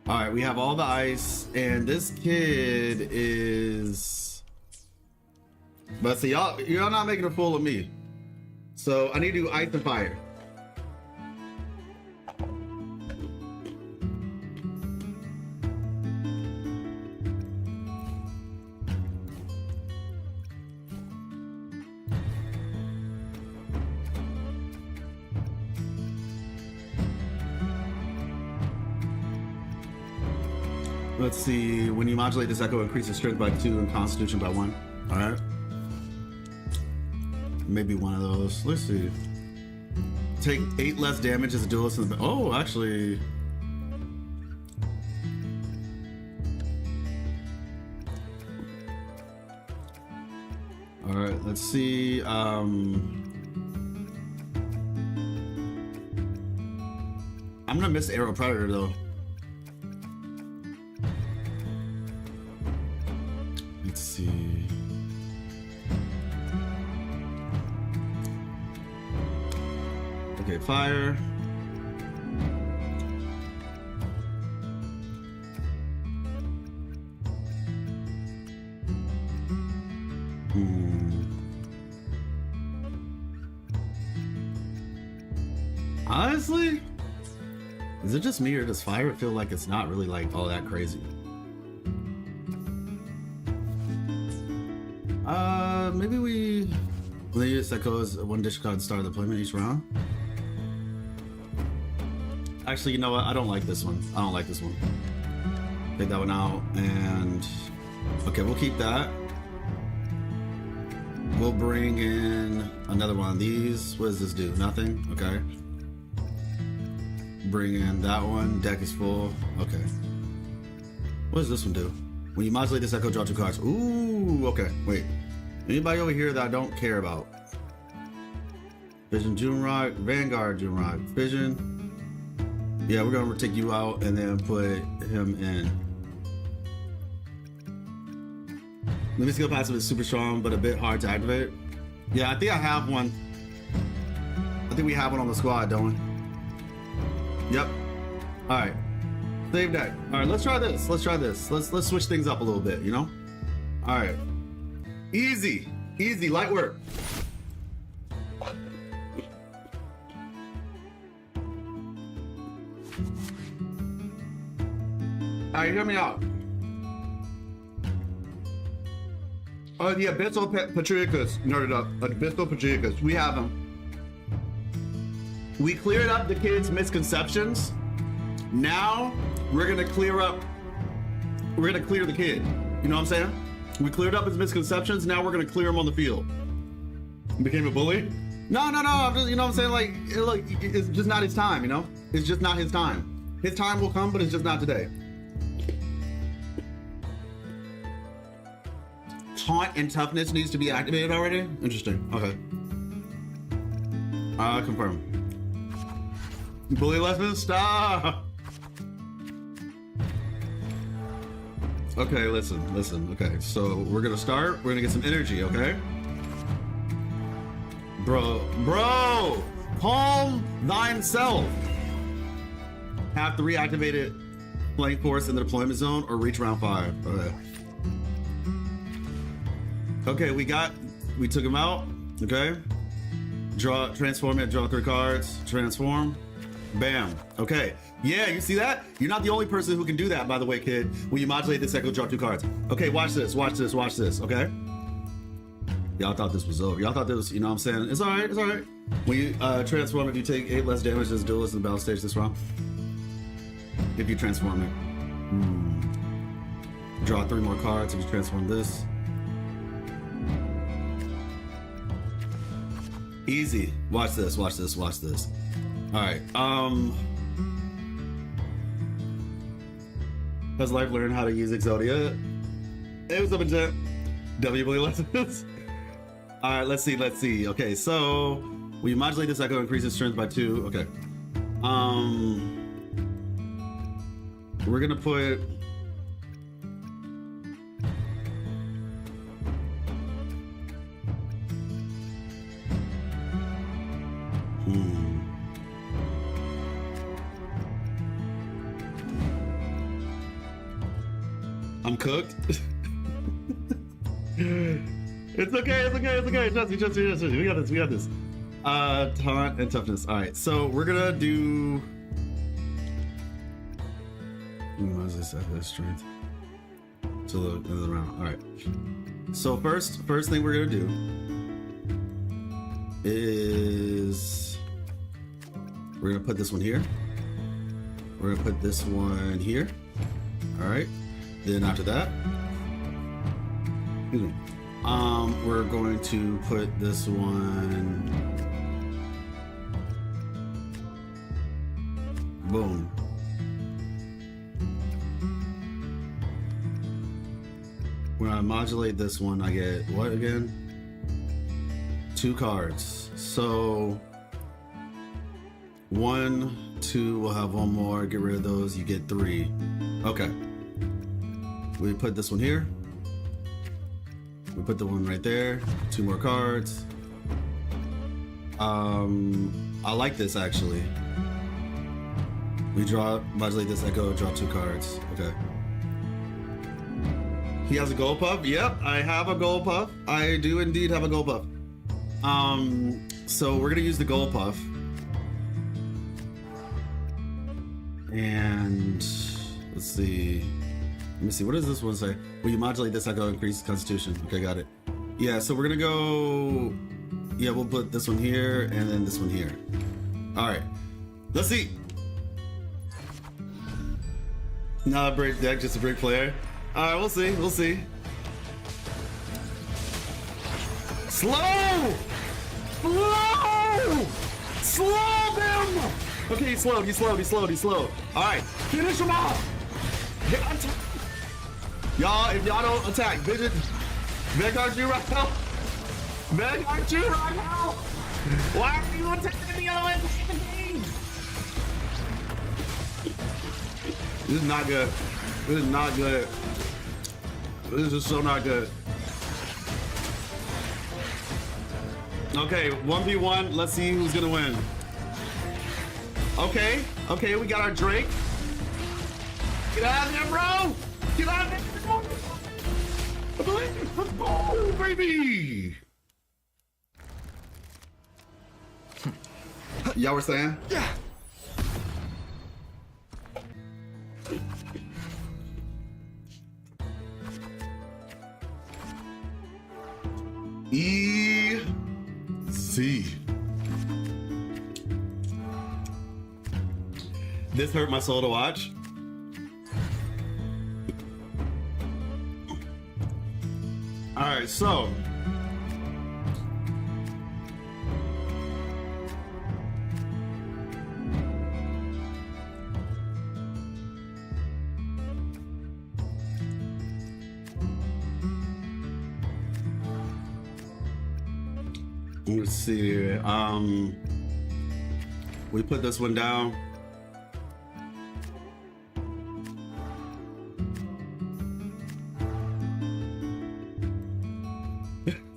Alright, we have all the ice, and this kid is... But see, you're not making a fool of me. So I need to do ice and fire. Let's see, when you modulate this echo, increases strength by 2 and constitution by 1. All right. Maybe one of those. Let's see. Take 8 less damage as a duelist in the... Oh, actually... All right, let's see. I'm gonna miss Arrow Predator though. Let's see. Okay, fire. Honestly, is it just me or does fire feel like it's not really like all that crazy? Maybe we use that goes one dish card start of the deployment each round. Actually, you know what? I don't like this one. I don't like this one. Take that one out and okay, we'll keep that. We'll bring in another one of these. What does this do? Nothing? Okay. Bring in that one. Deck is full. Okay. What does this one do? When you modulate this echo, draw 2 cards. Ooh, okay. Wait. Anybody over here that I don't care about? Vision June Rock, Vanguard June Rock, Vision. Yeah, we're gonna take you out and then put him in. Let me skill passive is super strong, but a bit hard to activate. Yeah, I think I have one. I think we have one on the squad, don't we? Yep. All right. Save deck. All right, let's try this. Let's try this. Let's switch things up a little bit, you know? All right. Easy. Easy, light work. All right, hear me out. Oh, the Abyssal Patricius nerded up. Abyssal Patricius. We have them. We cleared up the kids' misconceptions. Now we're gonna clear the kid. You know what I'm saying? We cleared up his misconceptions. Now we're gonna clear him on the field. He became a bully? No. I'm just, you know what I'm saying? Like, look, it's just not his time. You know, it's just not his time. His time will come, but it's just not today. Taunt and toughness needs to be activated already. Interesting. Okay. Confirm. Bully lesson, stop. Okay, listen. Okay, so we're gonna start. We're gonna get some energy. Okay. Bro, calm thyself. Have to reactivate it. Flank force in the deployment zone or reach round 5. Okay. Okay, we took him out. Okay. Transform it, draw 3 cards, transform. Bam. Okay. Yeah, you see that? You're not the only person who can do that, by the way, kid. When you modulate this echo, draw 2 cards. Okay, watch this. Okay? Y'all thought this was over. Y'all thought this was, you know what I'm saying? It's all right. It's all right. When you transform, if you take 8 less damage as duelist in the battle stage this round. If you transform it. Draw 3 more cards if you transform this. Easy. Watch this. Watch this. Watch this. All right. Has life learned how to use Exodia? Hey, what's up, Jet? W lessons. All right, let's see. Let's see. Okay, so we modulate this echo, increase its strength by 2. Okay. We're gonna put. I'm cooked. It's okay, it's okay, it's okay. Trust me, trust me, trust me. We got this, we got this. Taunt and toughness. All right, so we're gonna do. What is this? Strength. To the end of the round. All right. So first thing we're gonna do is we're gonna put this one here. We're gonna put this one here. All right. Then after that, excuse me. We're going to put this one. Boom. When I modulate this one, I get what again? 2 cards. So 1, 2, we'll have 1 more. Get rid of those. You get 3. Okay. We put this one here. We put the one right there. 2 more cards. I like this actually. We modulate this echo, draw 2 cards. Okay. He has a gold puff. Yep, I have a gold puff. I do indeed have a gold puff. So we're gonna use the gold puff. And let's see. Let me see, what does this one say? Will you modulate this echo, increase constitution? Okay, got it. Yeah, so we're gonna go, yeah, we'll put this one here and then this one here. All right, let's see. Not a break deck, just a break player. All right, we'll see, we'll see. Slow! Slow! Slow them! Okay, he slowed, he slowed, he slowed, he slowed. All right, finish him off! Y'all, if y'all don't attack, Vanguard you right now. Vanguard you right now. Why are you attacking the other game? This is not good. This is not good. This is so not good. Okay, 1v1. Let's see who's gonna win. Okay, okay, we got our Drake. Get out of there, bro! Get out of there! Let's go, baby! Y'all were saying? Yeah. Easy. This hurt my soul to watch. All right, so let's see. We put this one down.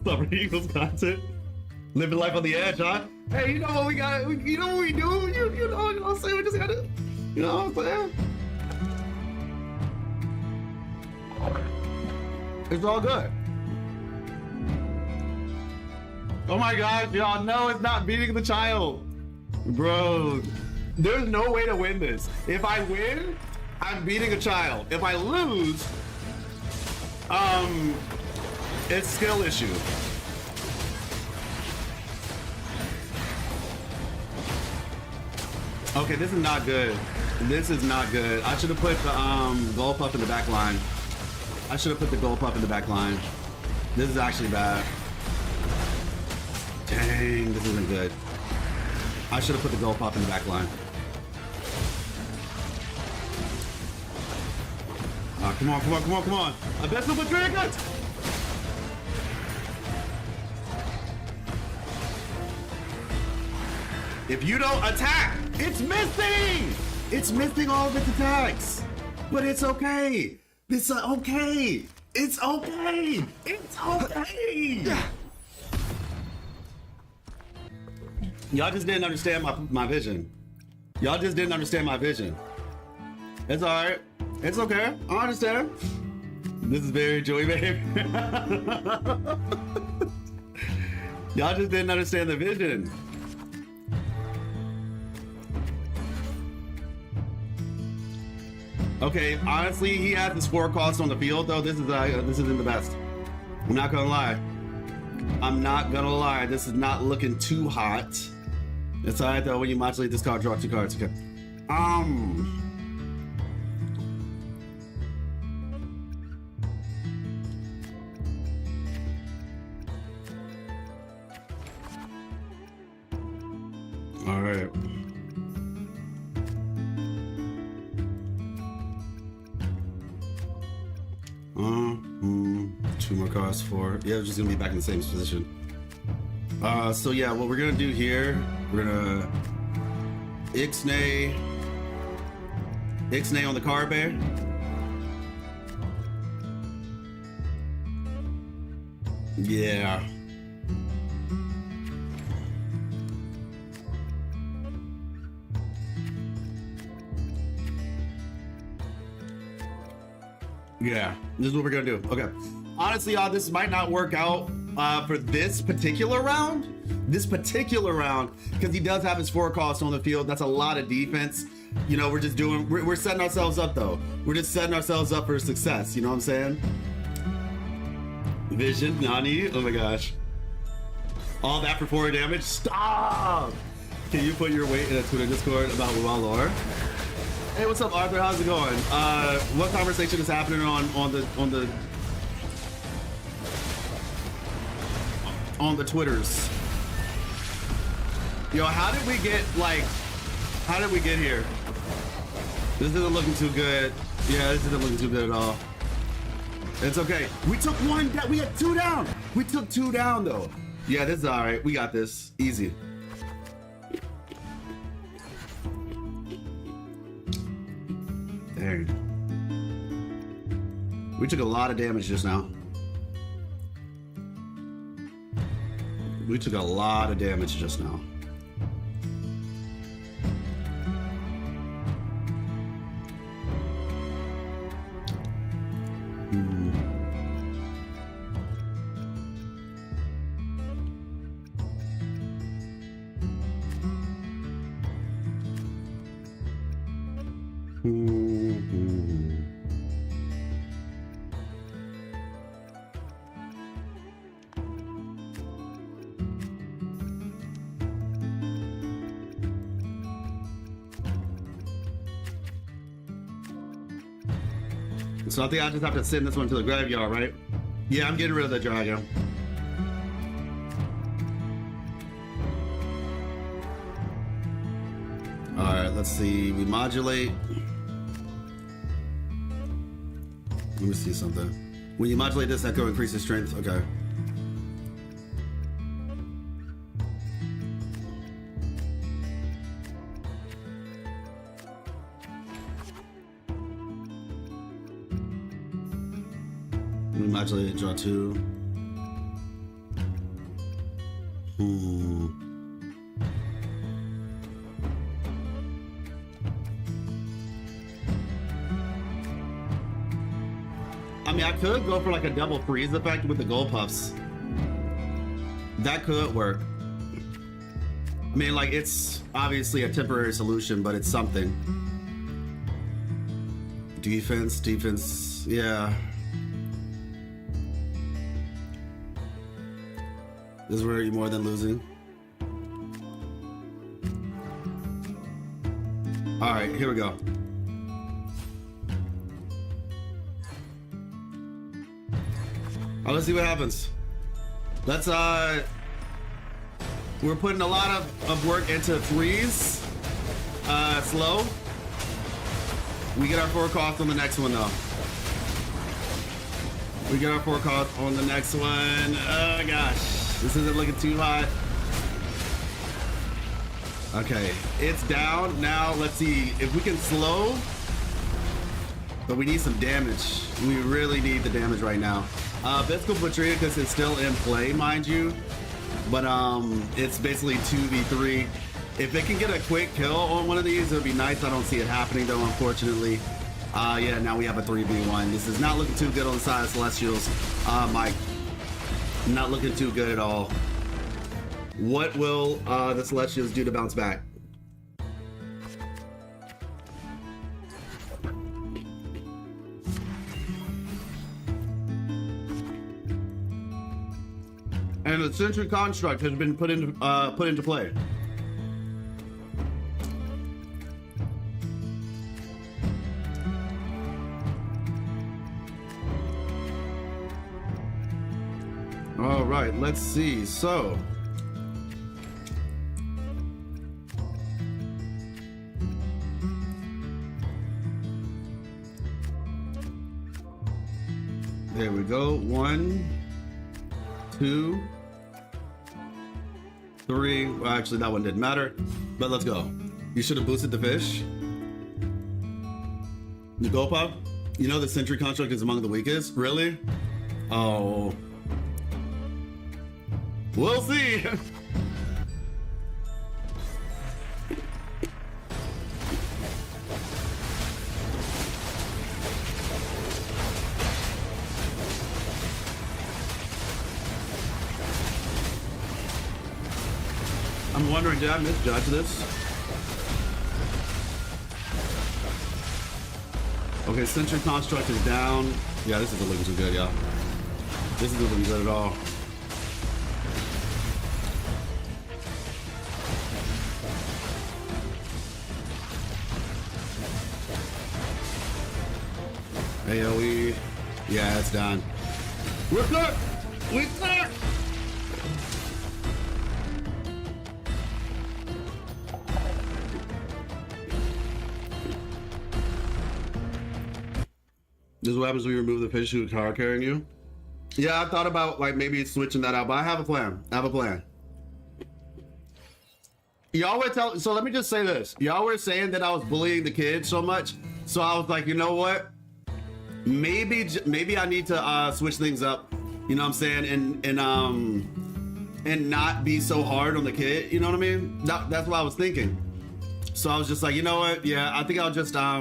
Summer Eagles content. Living life on the edge, huh? Hey, you know what we got? You know what we do? You know what I'm saying? We just gotta, you know what I'm saying? It's all good. Oh my gosh, y'all know it's not beating the child. Bro, there's no way to win this. If I win, I'm beating a child. If I lose, it's skill issue. Okay, this is not good. This is not good. I should have put the gold puff in the back line. I should have put the gold puff in the back line. This is actually bad. Dang, this isn't good. I should have put the gold puff in the back line. Come on, come on, come on, come on. I bet for Dragon! If you don't attack, it's missing! It's missing all of its attacks. But it's okay. It's okay. It's okay. It's okay. Y'all just didn't understand my vision. Y'all just didn't understand my vision. It's alright. It's okay. I understand. This is very joy, babe. Y'all just didn't understand the vision. Okay, honestly, he had his 4 costs on the field though. This isn't the best. I'm not gonna lie. I'm not gonna lie. This is not looking too hot. It's alright though. When you modulate this card, draw 2 cards. Okay. All right. Two more cards, 4. Yeah, we're just gonna be back in the same position. So yeah, what we're gonna do here, we're gonna Ixnay on the card bear. Yeah. Yeah, this is what we're gonna do. Okay. Honestly, y'all, this might not work out for this particular round. Because he does have his 4 costs on the field. That's a lot of defense. You know, we're setting ourselves up though. We're just setting ourselves up for success. You know what I'm saying? Vision, Nani. Oh my gosh. All that for 4 damage. Stop! Can you put your weight in a Twitter Discord about WUWA lore? Hey, what's up, Arthur? How's it going? What conversation is happening on the Twitters? Yo, how did we get here? This isn't looking too good. Yeah, this isn't looking too good at all. It's okay. We took 1 down. We had 2 down. We took 2 down though. Yeah, this is all right. We got this. Easy. Dang. We took a lot of damage just now. We took a lot of damage just now. So I think I just have to send this one to the graveyard, right? Yeah, I'm getting rid of the dragon. All right, let's see. We modulate. Let me see something. When you modulate this, echo increases strength. Okay. Modulate, draw 2. I mean, I could go for like a double freeze effect with the gold puffs. That could work. I mean, like, it's obviously a temporary solution, but it's something. Defense, yeah. This is where you're more than losing. All right, here we go. Oh, let's see what happens. Let's we're putting a lot of work into threes. Slow. We get our 4 cost on the next one though. We get our 4 cost on the next one. Oh gosh, this isn't looking too hot. Okay, it's down. Now let's see if we can slow. But we need some damage. We really need the damage right now. Physical Butchery, because it's still in play, mind you. But it's basically 2v3. If it can get a quick kill on one of these, it would be nice. I don't see it happening though, unfortunately. Yeah, now we have a 3v1. This is not looking too good on the side of Celestials. Mike, not looking too good at all. What will the Celestials do to bounce back? And the Sentry Construct has been put into play. All right, let's see. So, there we go. 1, 2, 3. Well, actually, that one didn't matter, but let's go. You should have boosted the fish. Nagopa, you know the Sentry Construct is among the weakest? Really? Oh. We'll see. I'm wondering, did I misjudge this? Okay, Sentry Construct is down. Yeah, this isn't looking too good, yeah. This isn't looking good at all. AoE. Yeah, it's done. We're cooked! We're cooked! This is what happens when you remove the fish who car carrying you. Yeah, I thought about like maybe switching that out, but I have a plan. I have a plan. Y'all were telling, so let me just say this. Y'all were saying that I was bullying the kids so much. So I was like, you know what? Maybe I need to switch things up. You know what I'm saying? And not be so hard on the kid. You know what I mean? That's what I was thinking. So I was just like, you know what? Yeah, I think I'll just I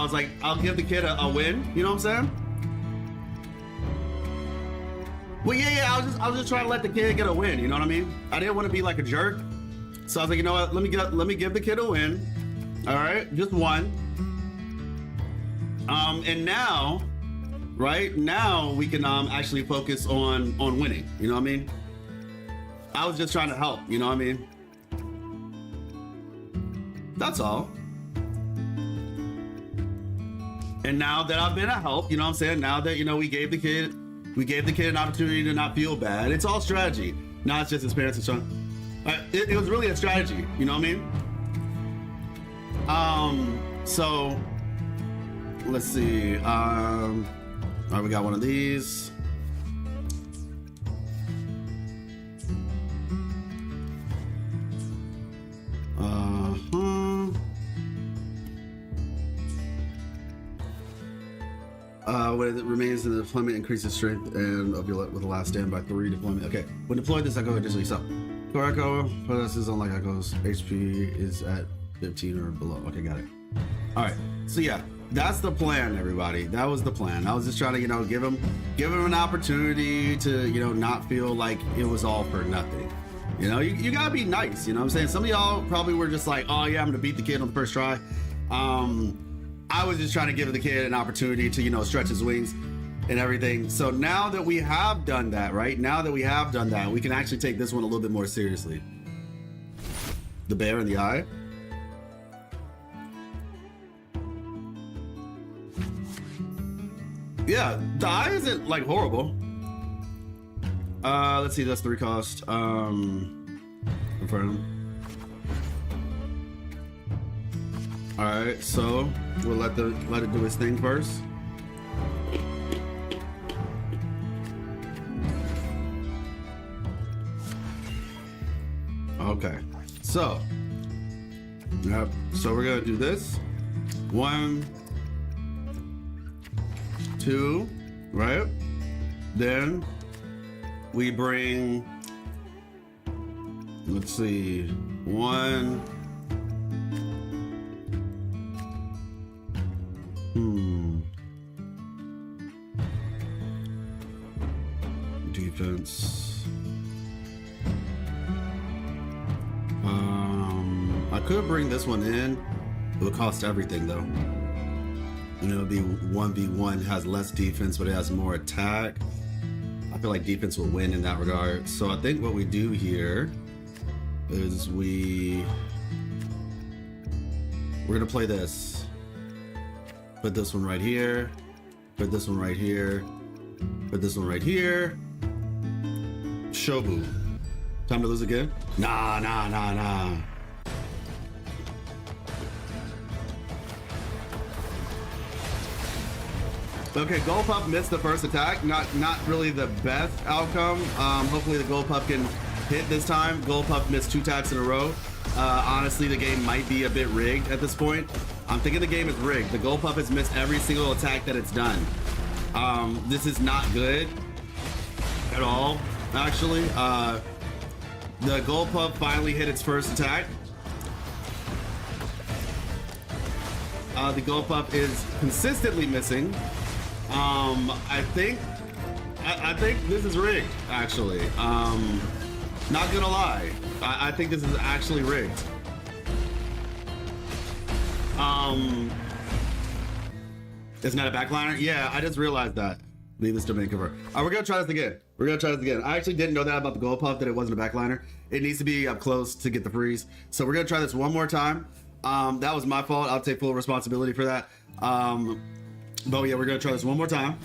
was like, I'll give the kid a win. You know what I'm saying? Well, yeah. I was just trying to let the kid get a win. You know what I mean? I didn't want to be like a jerk. So I was like, you know what? Let me give the kid a win. All right, just one. And now, right now we can actually focus on winning. You know what I mean? I was just trying to help. You know what I mean? That's all. And now that I've been a help, you know what I'm saying? Now that, you know, we gave the kid an opportunity to not feel bad. It's all strategy. Now it's just his parents and son. It was really a strategy, you know what I mean? So let's see. All right, we got one of these. When it remains in the deployment, increases strength and of your with the last stand by 3 deployment. Okay, when deployed, this echo additionally so. For echo, this is unlike echoes. HP is at 15 or below. Okay, got it. All right, so yeah, that's the plan, everybody. That was the plan. I was just trying to, you know, give him an opportunity to, you know, not feel like it was all for nothing. You know, you gotta be nice. You know what I'm saying? Some of y'all probably were just like, oh yeah, I'm gonna beat the kid on the first try. I was just trying to give the kid an opportunity to, you know, stretch his wings and everything. So now that we have done that, right? Now that we have done that, we can actually take this one a little bit more seriously. The bear in the eye. Yeah, the eye isn't like horrible. Let's see, that's 3 cost. Confirm. Alright, so we'll let it do its thing first. Okay, so yep, so we're gonna do this. 1, 2, right? Then we bring, let's see, 1. Defense. I could bring this one in. It would cost everything though. And it'll be 1v1, has less defense, but it has more attack. I feel like defense will win in that regard. So I think what we do here is we're gonna play this. Put this one right here. Put this one right here. Put this one right here. Shobu. Time to lose again? Nah. Okay, Gold Puff missed the first attack. Not really the best outcome. Hopefully the Gold Puff can hit this time. Gold Puff missed 2 attacks in a row. Honestly, the game might be a bit rigged at this point. I'm thinking the game is rigged. The Gold Puff has missed every single attack that it's done. This is not good at all, actually. The Gold Puff finally hit its first attack. The Gold Puff is consistently missing. I think this is rigged, actually. Not gonna lie. I think this is actually rigged. Isn't that a backliner? Yeah, I just realized that. Leave this domain cover. We're gonna try this again. I actually didn't know that about the Gold Puff, that it wasn't a backliner. It needs to be up close to get the freeze. So we're gonna try this one more time. That was my fault. I'll take full responsibility for that. But yeah, we're gonna try this one more time.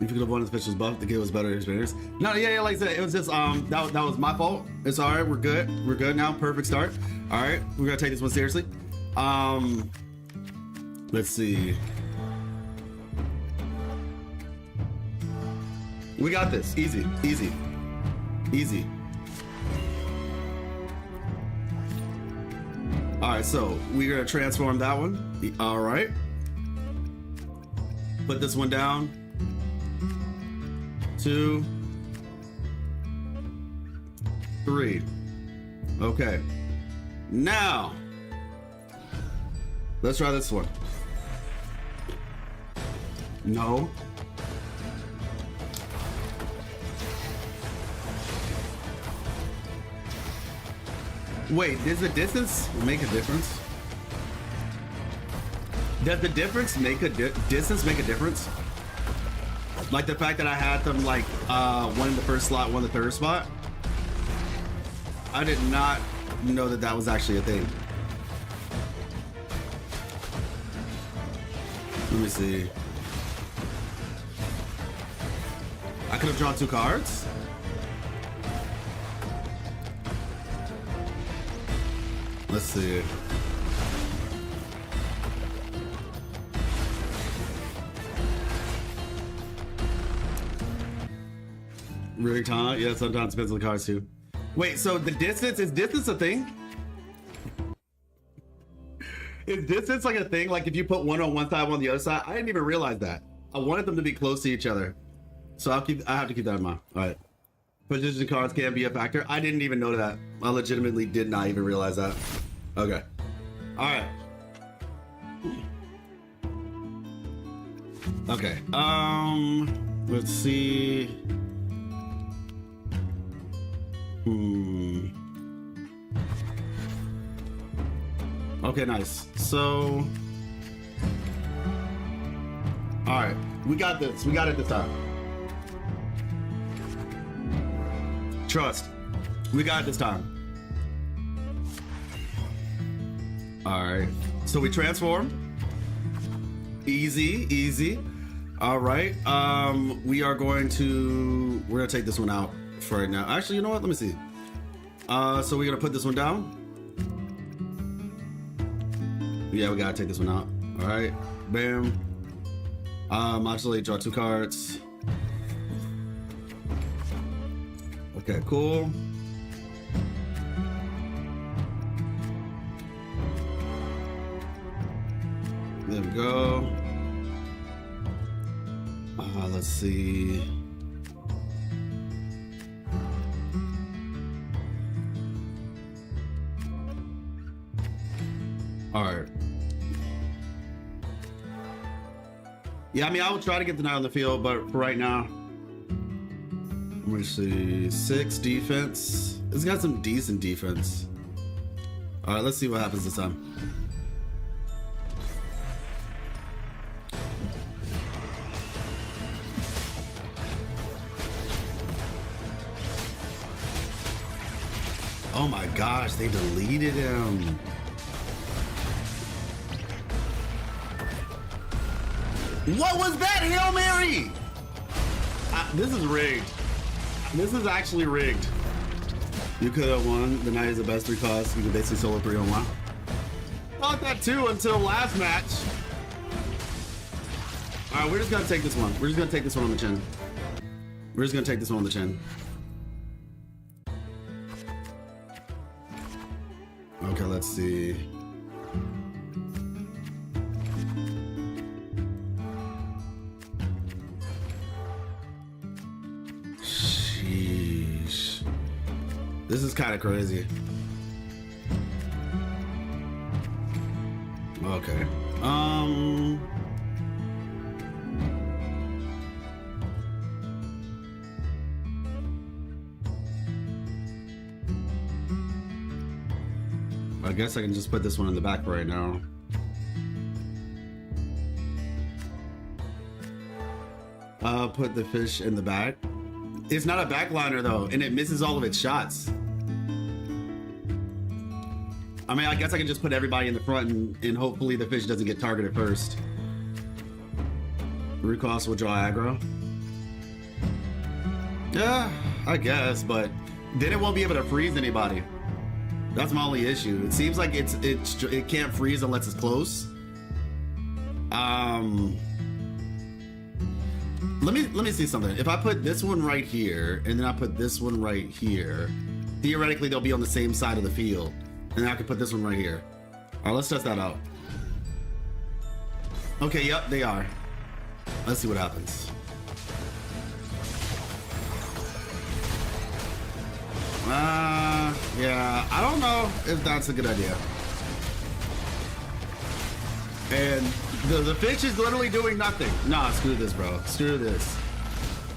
If you could have won the official's buff, the game was better experience. No, yeah, like I said, it was just that was my fault. It's all right. We're good. We're good now. Perfect start. All right, we're gonna take this one seriously. Let's see. We got this. Easy. All right, so we're gonna transform that one. All right. Put this one down. 2, 3. Okay. Now, let's try this one. No. Wait, does the distance make a difference? Does the difference make distance make a difference? Like the fact that I had them like one in the first slot, one in the third spot? I did not know that that was actually a thing. Let me see. I could have drawn 2 cards? Let's see. Rigged, huh? Yeah, sometimes depends on the cards too. Wait, so the distance, is distance a thing? Is distance like a thing? Like if you put one on one side, one on the other side? I didn't even realize that. I wanted them to be close to each other. So I have to keep that in mind. All right. Position cards can be a factor. I didn't even know that. I legitimately did not even realize that. Okay. All right. Okay. Let's see. Okay, nice. So, all right, we got this. We got it this time. Trust. We got it this time. All right, so we transform. Easy, easy. All right, we're gonna take this one out for right now. Actually, you know what? Let me see. So we're gonna put this one down. Yeah, we gotta take this one out. All right, bam. Modulate, draw 2 cards. Okay, cool. There we go. Let's see. All right. Yeah, I mean, I would try to get the knight on the field, but for right now, let me see. 6 defense. It's got some decent defense. All right, let's see what happens this time. Oh my gosh, they deleted him. What was that, Hail Mary? This is rigged. This is actually rigged. You could have won. The knight is the best 3 costs. You can basically solo 3 on 1. Thought that too until last match. All right, we're just gonna take this one. We're just gonna take this one on the chin. We're just gonna take this one on the chin. Okay, let's see. Sheesh. This is kind of crazy. Okay. I guess I can just put this one in the back right now. Put the fish in the back. It's not a backliner though, and it misses all of its shots. I mean, I guess I can just put everybody in the front and hopefully the fish doesn't get targeted first. Recost will draw aggro. Yeah, I guess, but then it won't be able to freeze anybody. That's my only issue. It seems like it can't freeze unless it's close. Let me see something. If I put this one right here and then I put this one right here, theoretically they'll be on the same side of the field. And then I can put this one right here. All right, let's test that out. Okay, yep, they are. Let's see what happens. Yeah, I don't know if that's a good idea. And the fish is literally doing nothing. Nah, screw this, bro. Screw this.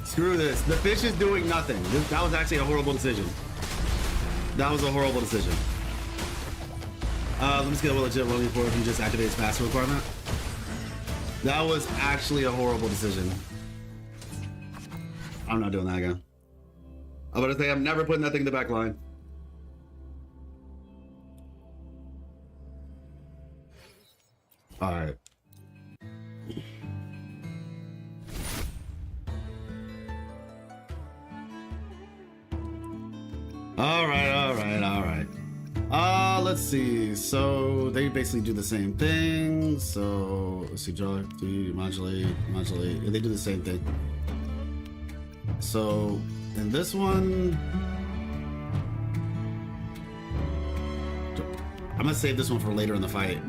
Screw this. The fish is doing nothing. That was actually a horrible decision. That was a horrible decision. Let me get a legit rolling for if you just activate its passive requirement. That was actually a horrible decision. I'm not doing that again. I'm gonna say I'm never putting that thing in the back line. All right. All right. Let's see. So they basically do the same thing. So let's see, draw, modulate. They do the same thing. So in this one, I'm gonna save this one for later in the fight.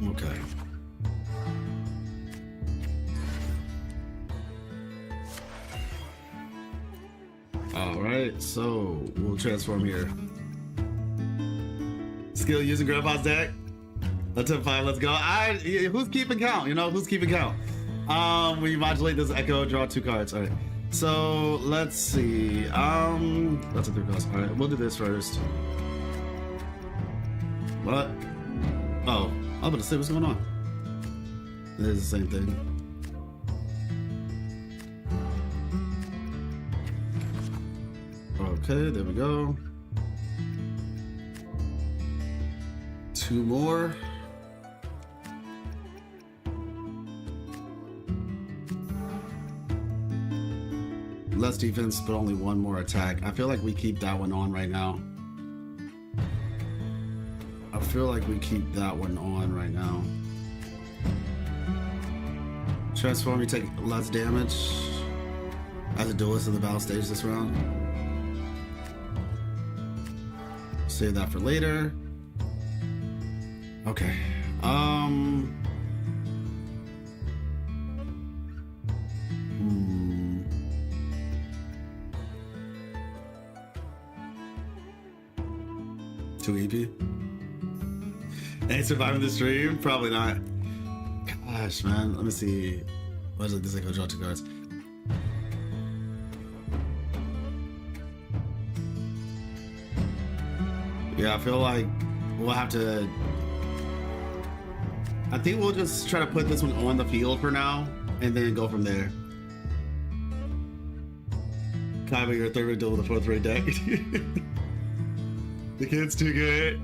Okay. All right, so we'll transform here. Skill using Grandpa's deck. Let's have 5. Let's go. Who's keeping count? You know, who's keeping count? We modulate this echo, draw 2 cards. All right. So let's see. That's a 3 cost. All right, we'll do this first. What? Oh, I was about to say what's going on. It is the same thing. Okay, there we go. 2 more. Less defense, but only 1 more attack. I feel like we keep that one on right now. I feel like we keep that one on right now. Transform, you take less damage as a duelist in the battle stage this round. Save that for later. Okay. Too EP? Ain't surviving the stream? Probably not. Gosh, man. Let me see. What is it? This is like draw 2 cards. Yeah, I feel like we'll have to. I think we'll just try to put this one on the field for now and then go from there. Kaiba, you're a 3rd rate duel with a 4th rate deck. The kid's too good.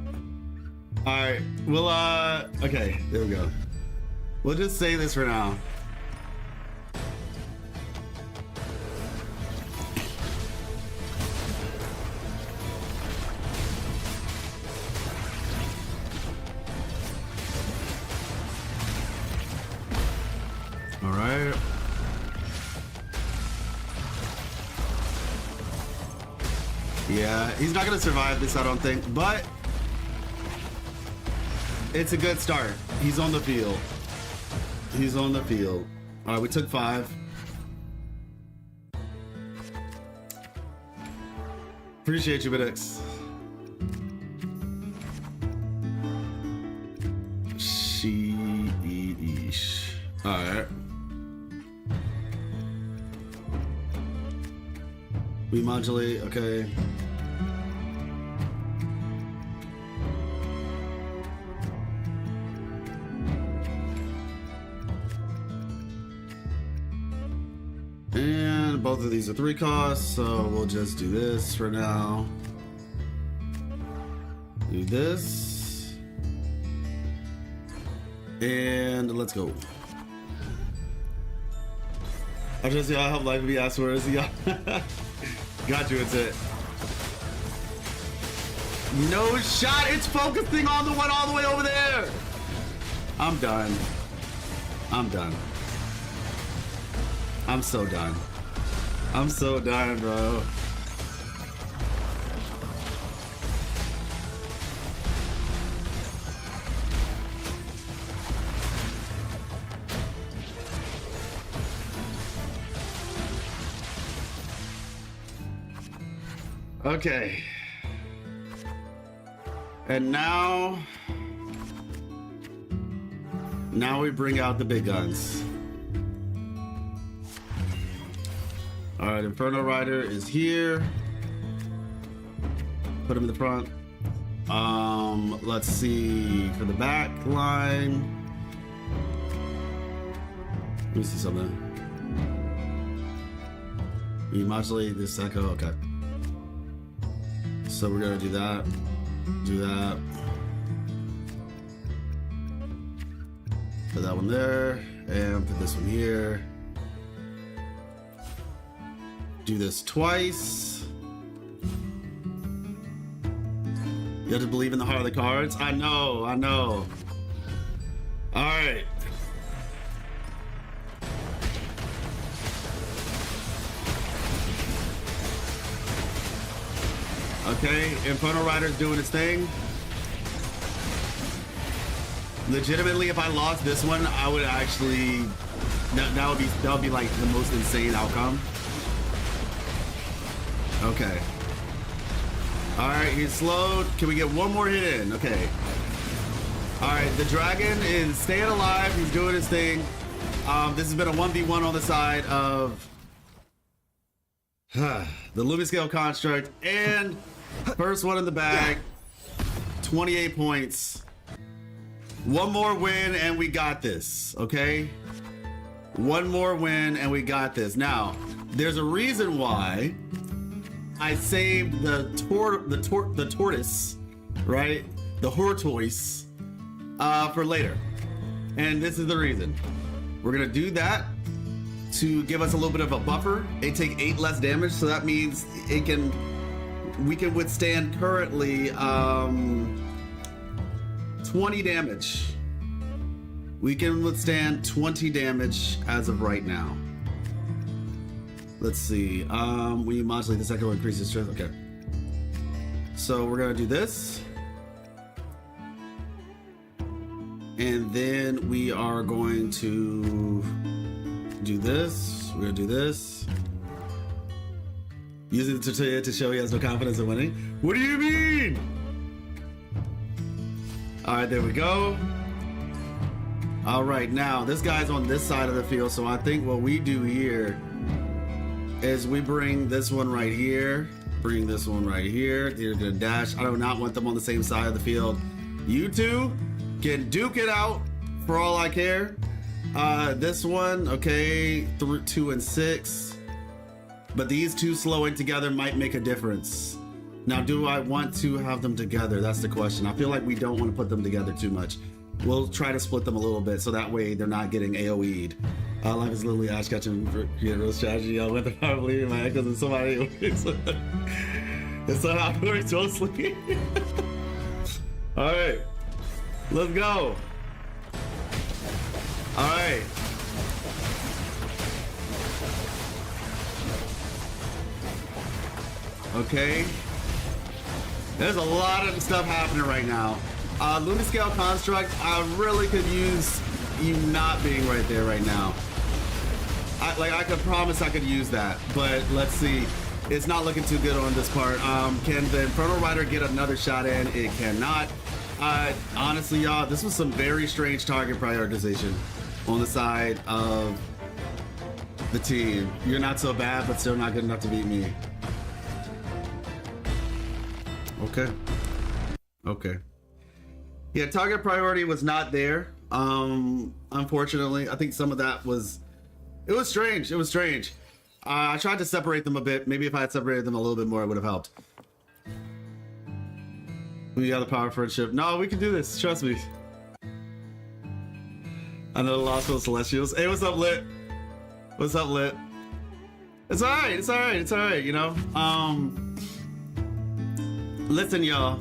Alright, we'll okay, there we go. We'll just say this for now. Alright. Yeah, he's not gonna survive this, I don't think, but it's a good start. He's on the field. He's on the field. All right, we took 5. Appreciate you, Bidix. Sheesh. All right. We modulate, okay. And both of these are 3 costs, so we'll just do this for now. Do this. And let's go. I just, y'all help life be asked where is he? Got you, it's it. No shot, it's focusing on the one all the way over there. I'm done. I'm done. I'm so done. I'm so done, bro. Okay. And now we bring out the big guns. All right, Inferno Rider is here. Put him in the front. Let's see for the back line. Let me see something. We modulate this echo. Okay. So we're gonna do that. Do that. Put that one there, and put this one here. Do this twice. You have to believe in the heart of the cards. I know, I know. All right. Okay, Inferno Rider's doing its thing. Legitimately, if I lost this one, I would actually that would be like the most insane outcome. Okay. All right, he's slowed. Can we get one more hit in? Okay. All right, the dragon is staying alive. He's doing his thing. This has been a 1v1 on the side of the Lumi Scale Construct, and first one in the bag. 28 points. One more win and we got this, okay? One more win and we got this. Now, there's a reason why I saved the tortoise, right? The tortoise for later. And this is the reason. We're gonna do that to give us a little bit of a buffer. It take 8 less damage, so that means we can withstand currently 20 damage. We can withstand 20 damage as of right now. Let's see. When you modulate the second one, increases strength. Okay. So we're gonna do this. And then we are going to do this. We're gonna do this. Using the tortilla to show he has no confidence in winning. What do you mean? All right, there we go. All right, now this guy's on this side of the field, so I think what we do here is we bring this one right here, bring this one right here. They're gonna dash. I do not want them on the same side of the field. You two can duke it out for all I care. This one, okay, 2 and 6. But these two slowing together might make a difference. Now, do I want to have them together? That's the question. I feel like we don't want to put them together too much. We'll try to split them a little bit so that way they're not getting AoE'd. Life is literally ash catching for real strategy. I went to probably my ankles and somebody. It's so how it works mostly. All right. Let's go. All right. Okay. There's a lot of stuff happening right now. Luniscale Construct, I really could use you not being right there right now. I could promise I could use that, but let's see. It's not looking too good on this part. Can the Infernal Rider get another shot in? It cannot. Honestly, y'all, this was some very strange target prioritization on the side of the team. You're not so bad, but still not good enough to beat me. Okay. Okay. Yeah, target priority was not there. Unfortunately, I think some of that was, it was strange. It was strange. I tried to separate them a bit. Maybe if I had separated them a little bit more, it would have helped. We got the power friendship. No, we can do this. Trust me. I know the Lost World Celestials. Hey, what's up, Lit? What's up, Lit? It's all right. It's all right. It's all right. You know. Listen, y'all.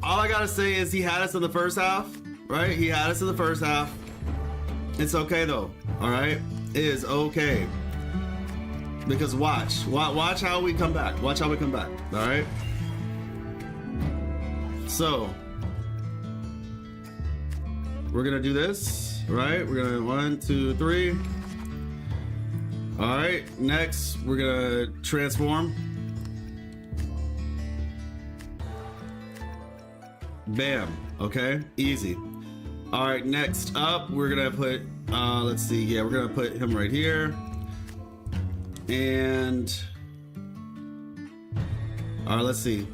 All I gotta say is he had us in the first half, right? He had us in the first half. It's okay though. All right. It is okay. Because watch how we come back. Watch how we come back. All right. So we're gonna do this, right? We're gonna 1, 2, 3. All right. Next, we're gonna transform. Bam. Okay. Easy. All right. Next up, we're gonna put. Let's see. Yeah, we're gonna put him right here. And all right. Let's see.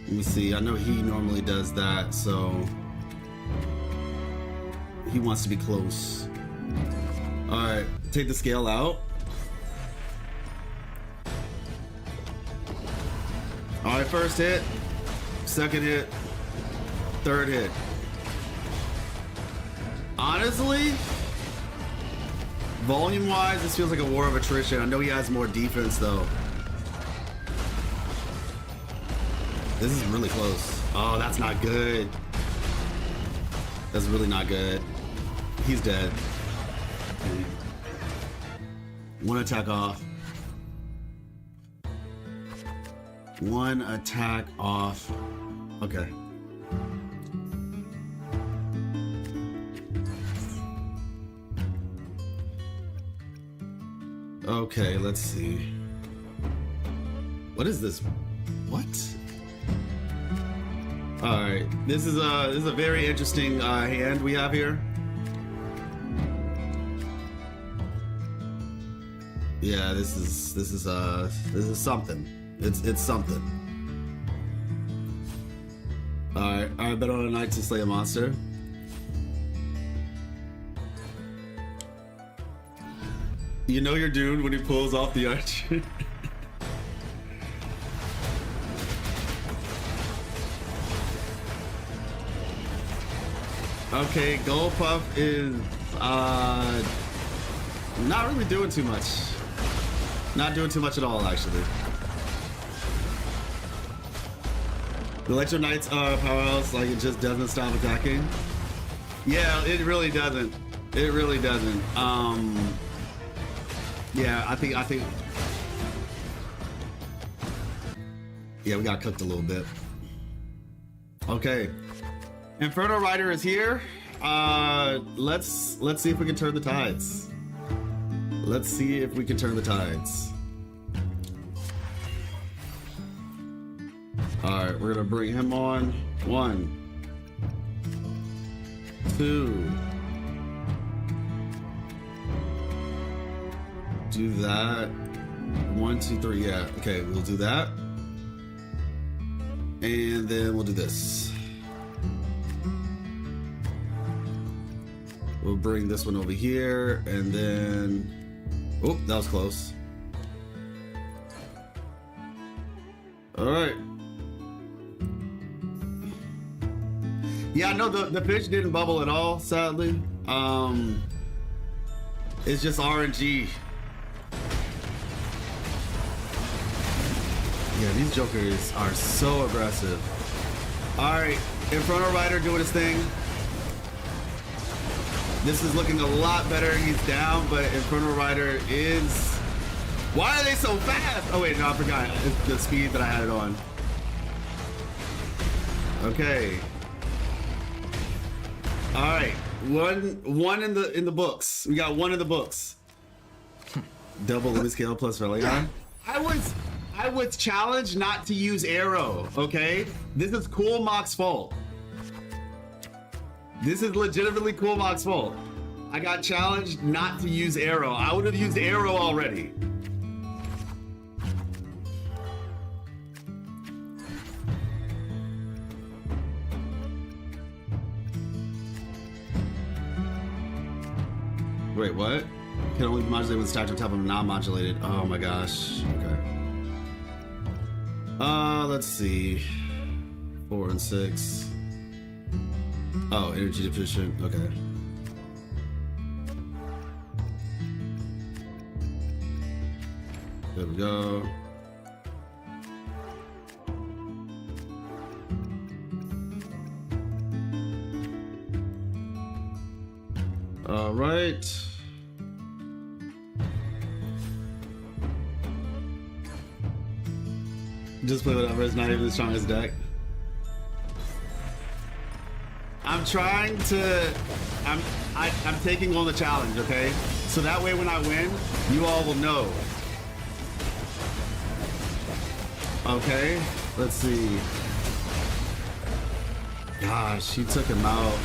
Let me see. I know he normally does that, so he wants to be close. All right. Take the scale out. All right, first hit, second hit, third hit. Honestly, volume-wise, this feels like a war of attrition. I know he has more defense, though. This is really close. Oh, that's not good. That's really not good. He's dead. One attack off. One attack off. Okay. Okay, let's see. What is this? What? All right. This is a very interesting hand we have here. Yeah, this is something. It's something. All right, bet on a knight to slay a monster. You know you're doomed when he pulls off the arch. Okay, Gold Puff is not really doing too much. Not doing too much at all, actually. The Electro Knight's powerhouse, like, it just doesn't stop attacking. Yeah, it really doesn't. It really doesn't. Yeah, I think. Yeah, we got cooked a little bit. Okay. Inferno Rider is here. Let's see if we can turn the tides. Let's see if we can turn the tides. All right, we're gonna bring him on. 1, 2. Do that. 1, 2, 3. Yeah. Okay, we'll do that, and then we'll do this. We'll bring this one over here, and then... Oh, that was close. All right. Yeah, no, the fish didn't bubble at all, sadly. It's just RNG. Yeah, these jokers are so aggressive. All right, Inferno Rider doing his thing. This is looking a lot better. He's down, but Inferno Rider is... Why are they so fast? Oh wait, no, I forgot. It's the speed that I had it on. Okay. All right, one in the books. We got 1 in the books. Double limit scale plus Relion. I was challenged not to use arrow. Okay, this is Cool Mock's fault. This is legitimately Cool Mock's fault. I got challenged not to use arrow. I would have used arrow already. Wait, what? Can only be modulated when stacked on top of non-modulated. Oh my gosh. Okay. Let's see. 4 and 6. Oh, energy deficient. Okay. There we go. All right. Just play whatever. It's not even the strongest deck. I'm trying to. I'm taking on the challenge. Okay, so that way when I win, you all will know. Okay, let's see. Gosh, she took him out.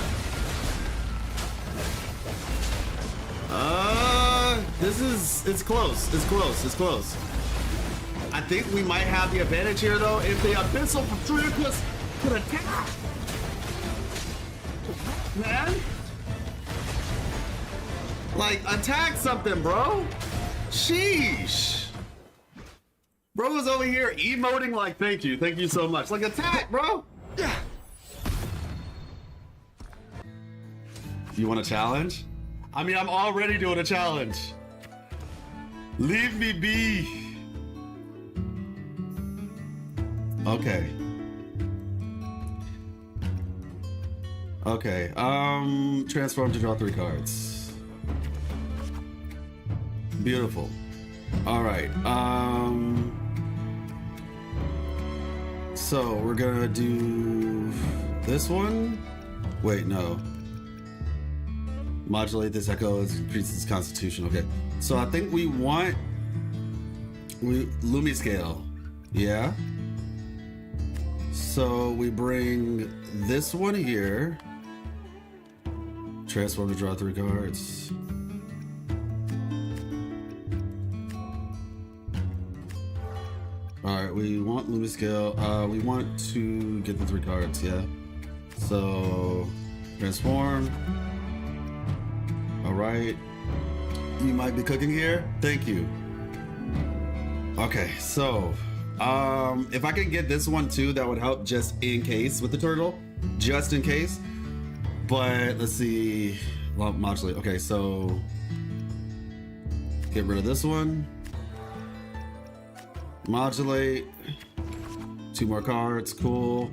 It's close. It's close. It's close. I think we might have the advantage here, though, if the Abyssal Patriotus could attack. Man, like, attack something, bro. Sheesh. Bro was over here emoting like, thank you so much. Like, attack, bro. Yeah. You want a challenge? I mean, I'm already doing a challenge. Leave me be. Okay. Okay. Transform to draw 3 cards. Beautiful. All right. So we're gonna do this one. Wait, no. Modulate this echo, increases constitution. Okay. So I think we want Lumi scale. Yeah. So we bring this one here. Transform to draw 3 cards. All right, we want Lumi scale. We want to get the 3 cards, yeah. So transform. All right. You might be cooking here. Thank you. Okay, so if I can get this one too, that would help just in case with the turtle, just in case. But let's see, well, modulate. Okay, so get rid of this one. Modulate. 2 more cards, cool.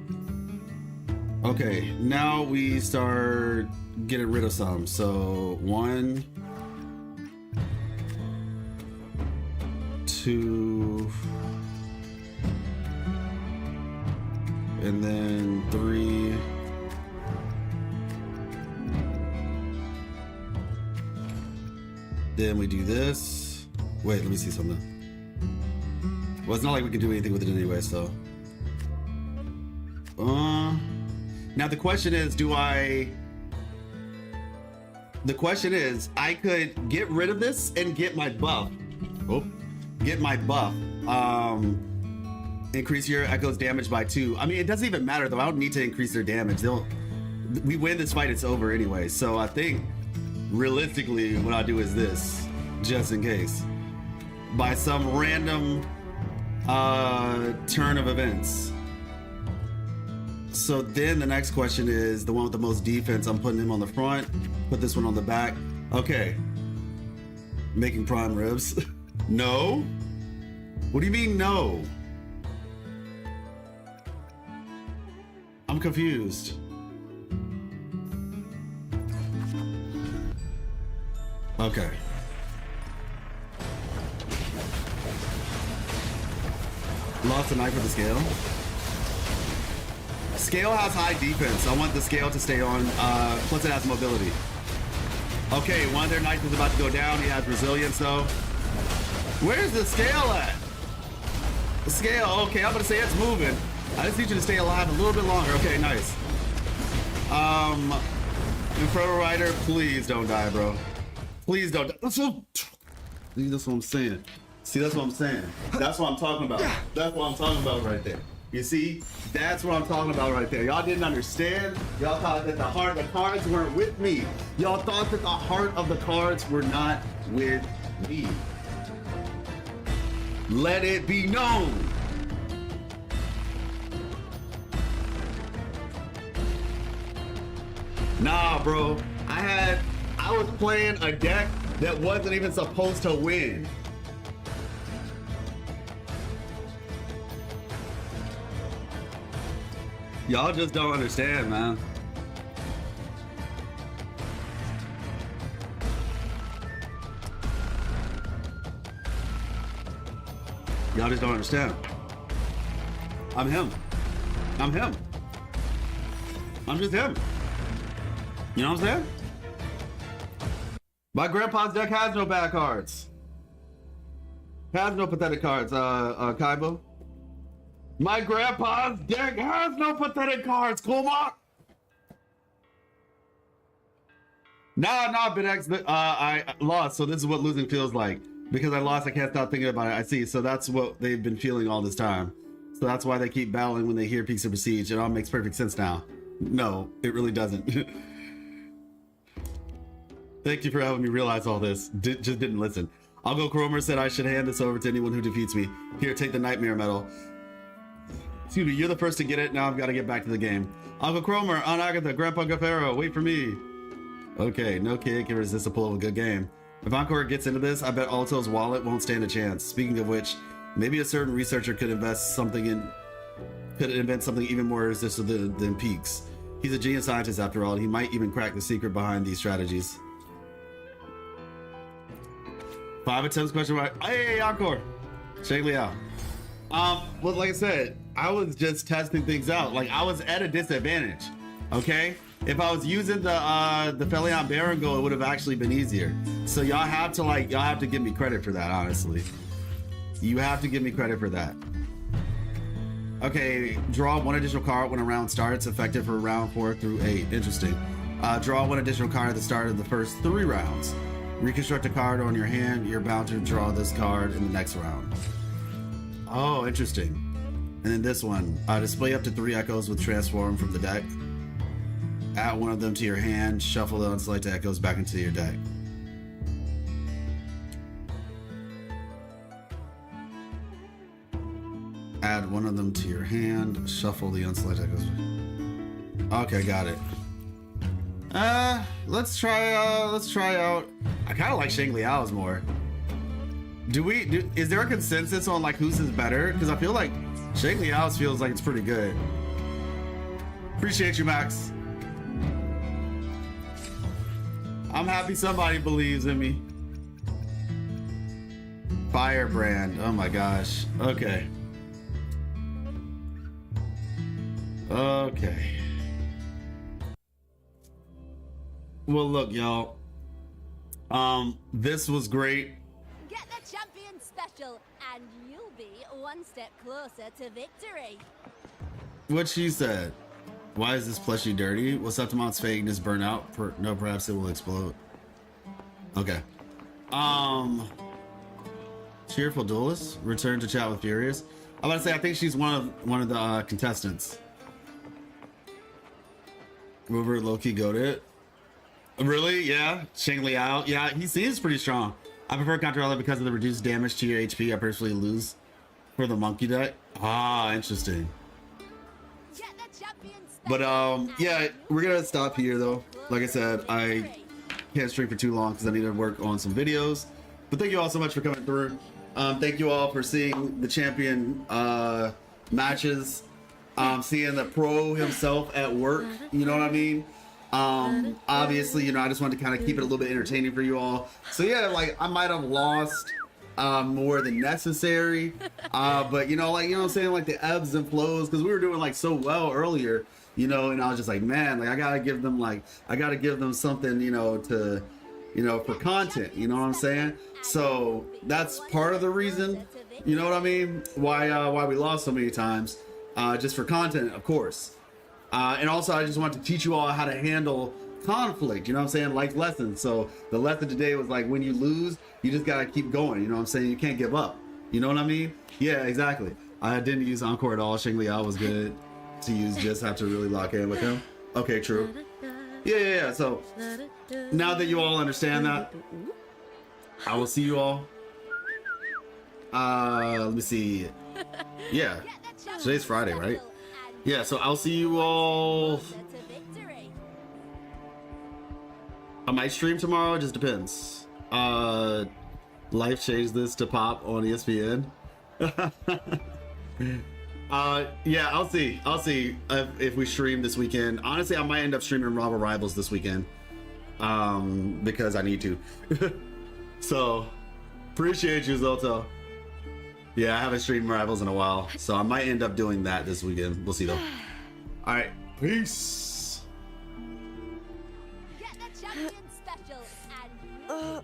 Okay, now we start getting rid of some. So 1, 2, and then 3. Then we do this. Wait, let me see something. Well, it's not like we can do anything with it anyway, so. Now the question is, the question is, I could get rid of this and get my buff. Oh, get my buff. Increase your echo's damage by 2. I mean, it doesn't even matter though. I don't need to increase their damage. We win this fight, it's over anyway. So I think realistically what I'll do is this, just in case. By some random turn of events. So then the next question is the one with the most defense. I'm putting him on the front, put this one on the back. Okay. Making prime ribs. No? What do you mean no? I'm confused. Okay. Lost a knife with the scale. Scale has high defense. I want the scale to stay on. Plus it has mobility. Okay, one of their knights is about to go down. He has resilience though. Where's the scale at? The scale, okay, I'm gonna say it's moving. I just need you to stay alive a little bit longer. Okay, nice. Inferno Rider, please don't die, bro. Please don't die. That's what I'm saying. See, that's what I'm saying. That's what I'm talking about. That's what I'm talking about right there. You see, that's what I'm talking about right there. Y'all didn't understand. Y'all thought that the heart of the cards weren't with me. Y'all thought that the heart of the cards were not with me. Let it be known. Nah, bro. I was playing a deck that wasn't even supposed to win. Y'all just don't understand, man. Y'all just don't understand. I'm him. I'm him. I'm just him. You know what I'm saying? My grandpa's deck has no bad cards. Has no pathetic cards, Kaibo. My grandpa's deck has no pathetic cards, come on! Nah, BitX, I lost, so this is what losing feels like. Because I lost, I can't stop thinking about it. I see, so that's what they've been feeling all this time. So that's why they keep battling when they hear Peaks of Prestige. It all makes perfect sense now. No, it really doesn't. Thank you for helping me realize all this. Just didn't listen. Uncle Cromer said I should hand this over to anyone who defeats me. Here, take the Nightmare Medal. Excuse me, you're the first to get it. Now I've got to get back to the game. Uncle Cromer, Aunt Agatha, Grandpa Gaffaro, wait for me. Okay, no kid can resist the pull of a good game. If Encore gets into this, I bet Alto's wallet won't stand a chance. Speaking of which, maybe a certain researcher could invent something even more resistant than Peaks. He's a genius scientist after all, and he might even crack the secret behind these strategies. 5 attempts, question mark. Hey, Encore! Shake Liao. Well, like I said, I was just testing things out. Like, I was at a disadvantage, okay? If I was using the Felion Barango, it would have actually been easier. So y'all have to give me credit for that, honestly. You have to give me credit for that. Okay, draw 1 additional card when a round starts, effective for round 4 through 8. Interesting. Draw 1 additional card at the start of the first 3 rounds. Reconstruct a card on your hand. You're bound to draw this card in the next round. Oh, interesting. And then this one, display up to 3 echoes with transform from the deck. Add one of them to your hand, shuffle the unselected echoes back into your deck. add one of them to your hand. Shuffle the unselected. Okay, got it. Let's try out. I kind of like Shang Liao's more. Is there a consensus on like whose is better? Because I feel like Shang Liao's feels like it's pretty good. Appreciate you, Max. I'm happy somebody believes in me. Firebrand. Oh my gosh. Okay. Okay. Well, look, y'all. This was great. Get the champion special, and you'll be one step closer to victory. What she said. Why is this plushie dirty? Will septimont's fakeness burn out? No, perhaps it will explode. Okay. Cheerful duelist. Return to chat with Furious. I'm about to say I think she's one of the contestants. River low-key goated. Really? Yeah. Shang Liao. Yeah, he seems pretty strong. I prefer Controller because of the reduced damage to your HP. I personally lose for the monkey deck. Ah, interesting. But yeah, we're gonna stop here though. Like I said, I can't stream for too long because I need to work on some videos. But thank you all so much for coming through. Thank you all for seeing the champion matches. Seeing the pro himself at work. You know what I mean? Obviously, you know, I just wanted to kind of keep it a little bit entertaining for you all. So yeah, like I might have lost more than necessary. But you know, like, you know what I'm saying? Like the ebbs and flows, because we were doing like so well earlier, you know, and I was just like, man, like I gotta give them something, you know, to, you know, for content, you know what I'm saying? So that's part of the reason, you know what I mean? Why we lost so many times, just for content, of course. And also I just want to teach you all how to handle conflict, you know what I'm saying? Like lessons. So the lesson today was like, when you lose, you just gotta keep going, you know what I'm saying? You can't give up, you know what I mean? Yeah, exactly. I didn't use Encore at all. Shang Liao was good to use, just have to really lock in with him. Okay, true. Yeah. So now that you all understand that, I will see you all. Let me see. Yeah, today's Friday, right? Yeah, so I'll see you all. I might stream tomorrow, it just depends. Life changed this to pop on ESPN. Yeah, I'll see if we stream this weekend. Honestly, I might end up streaming Marvel Rivals this weekend, because I need to. So appreciate you, Zoto. Yeah, I haven't streamed Rivals in a while, so I might end up doing that this weekend. We'll see though. All right, peace. Get the champion special, and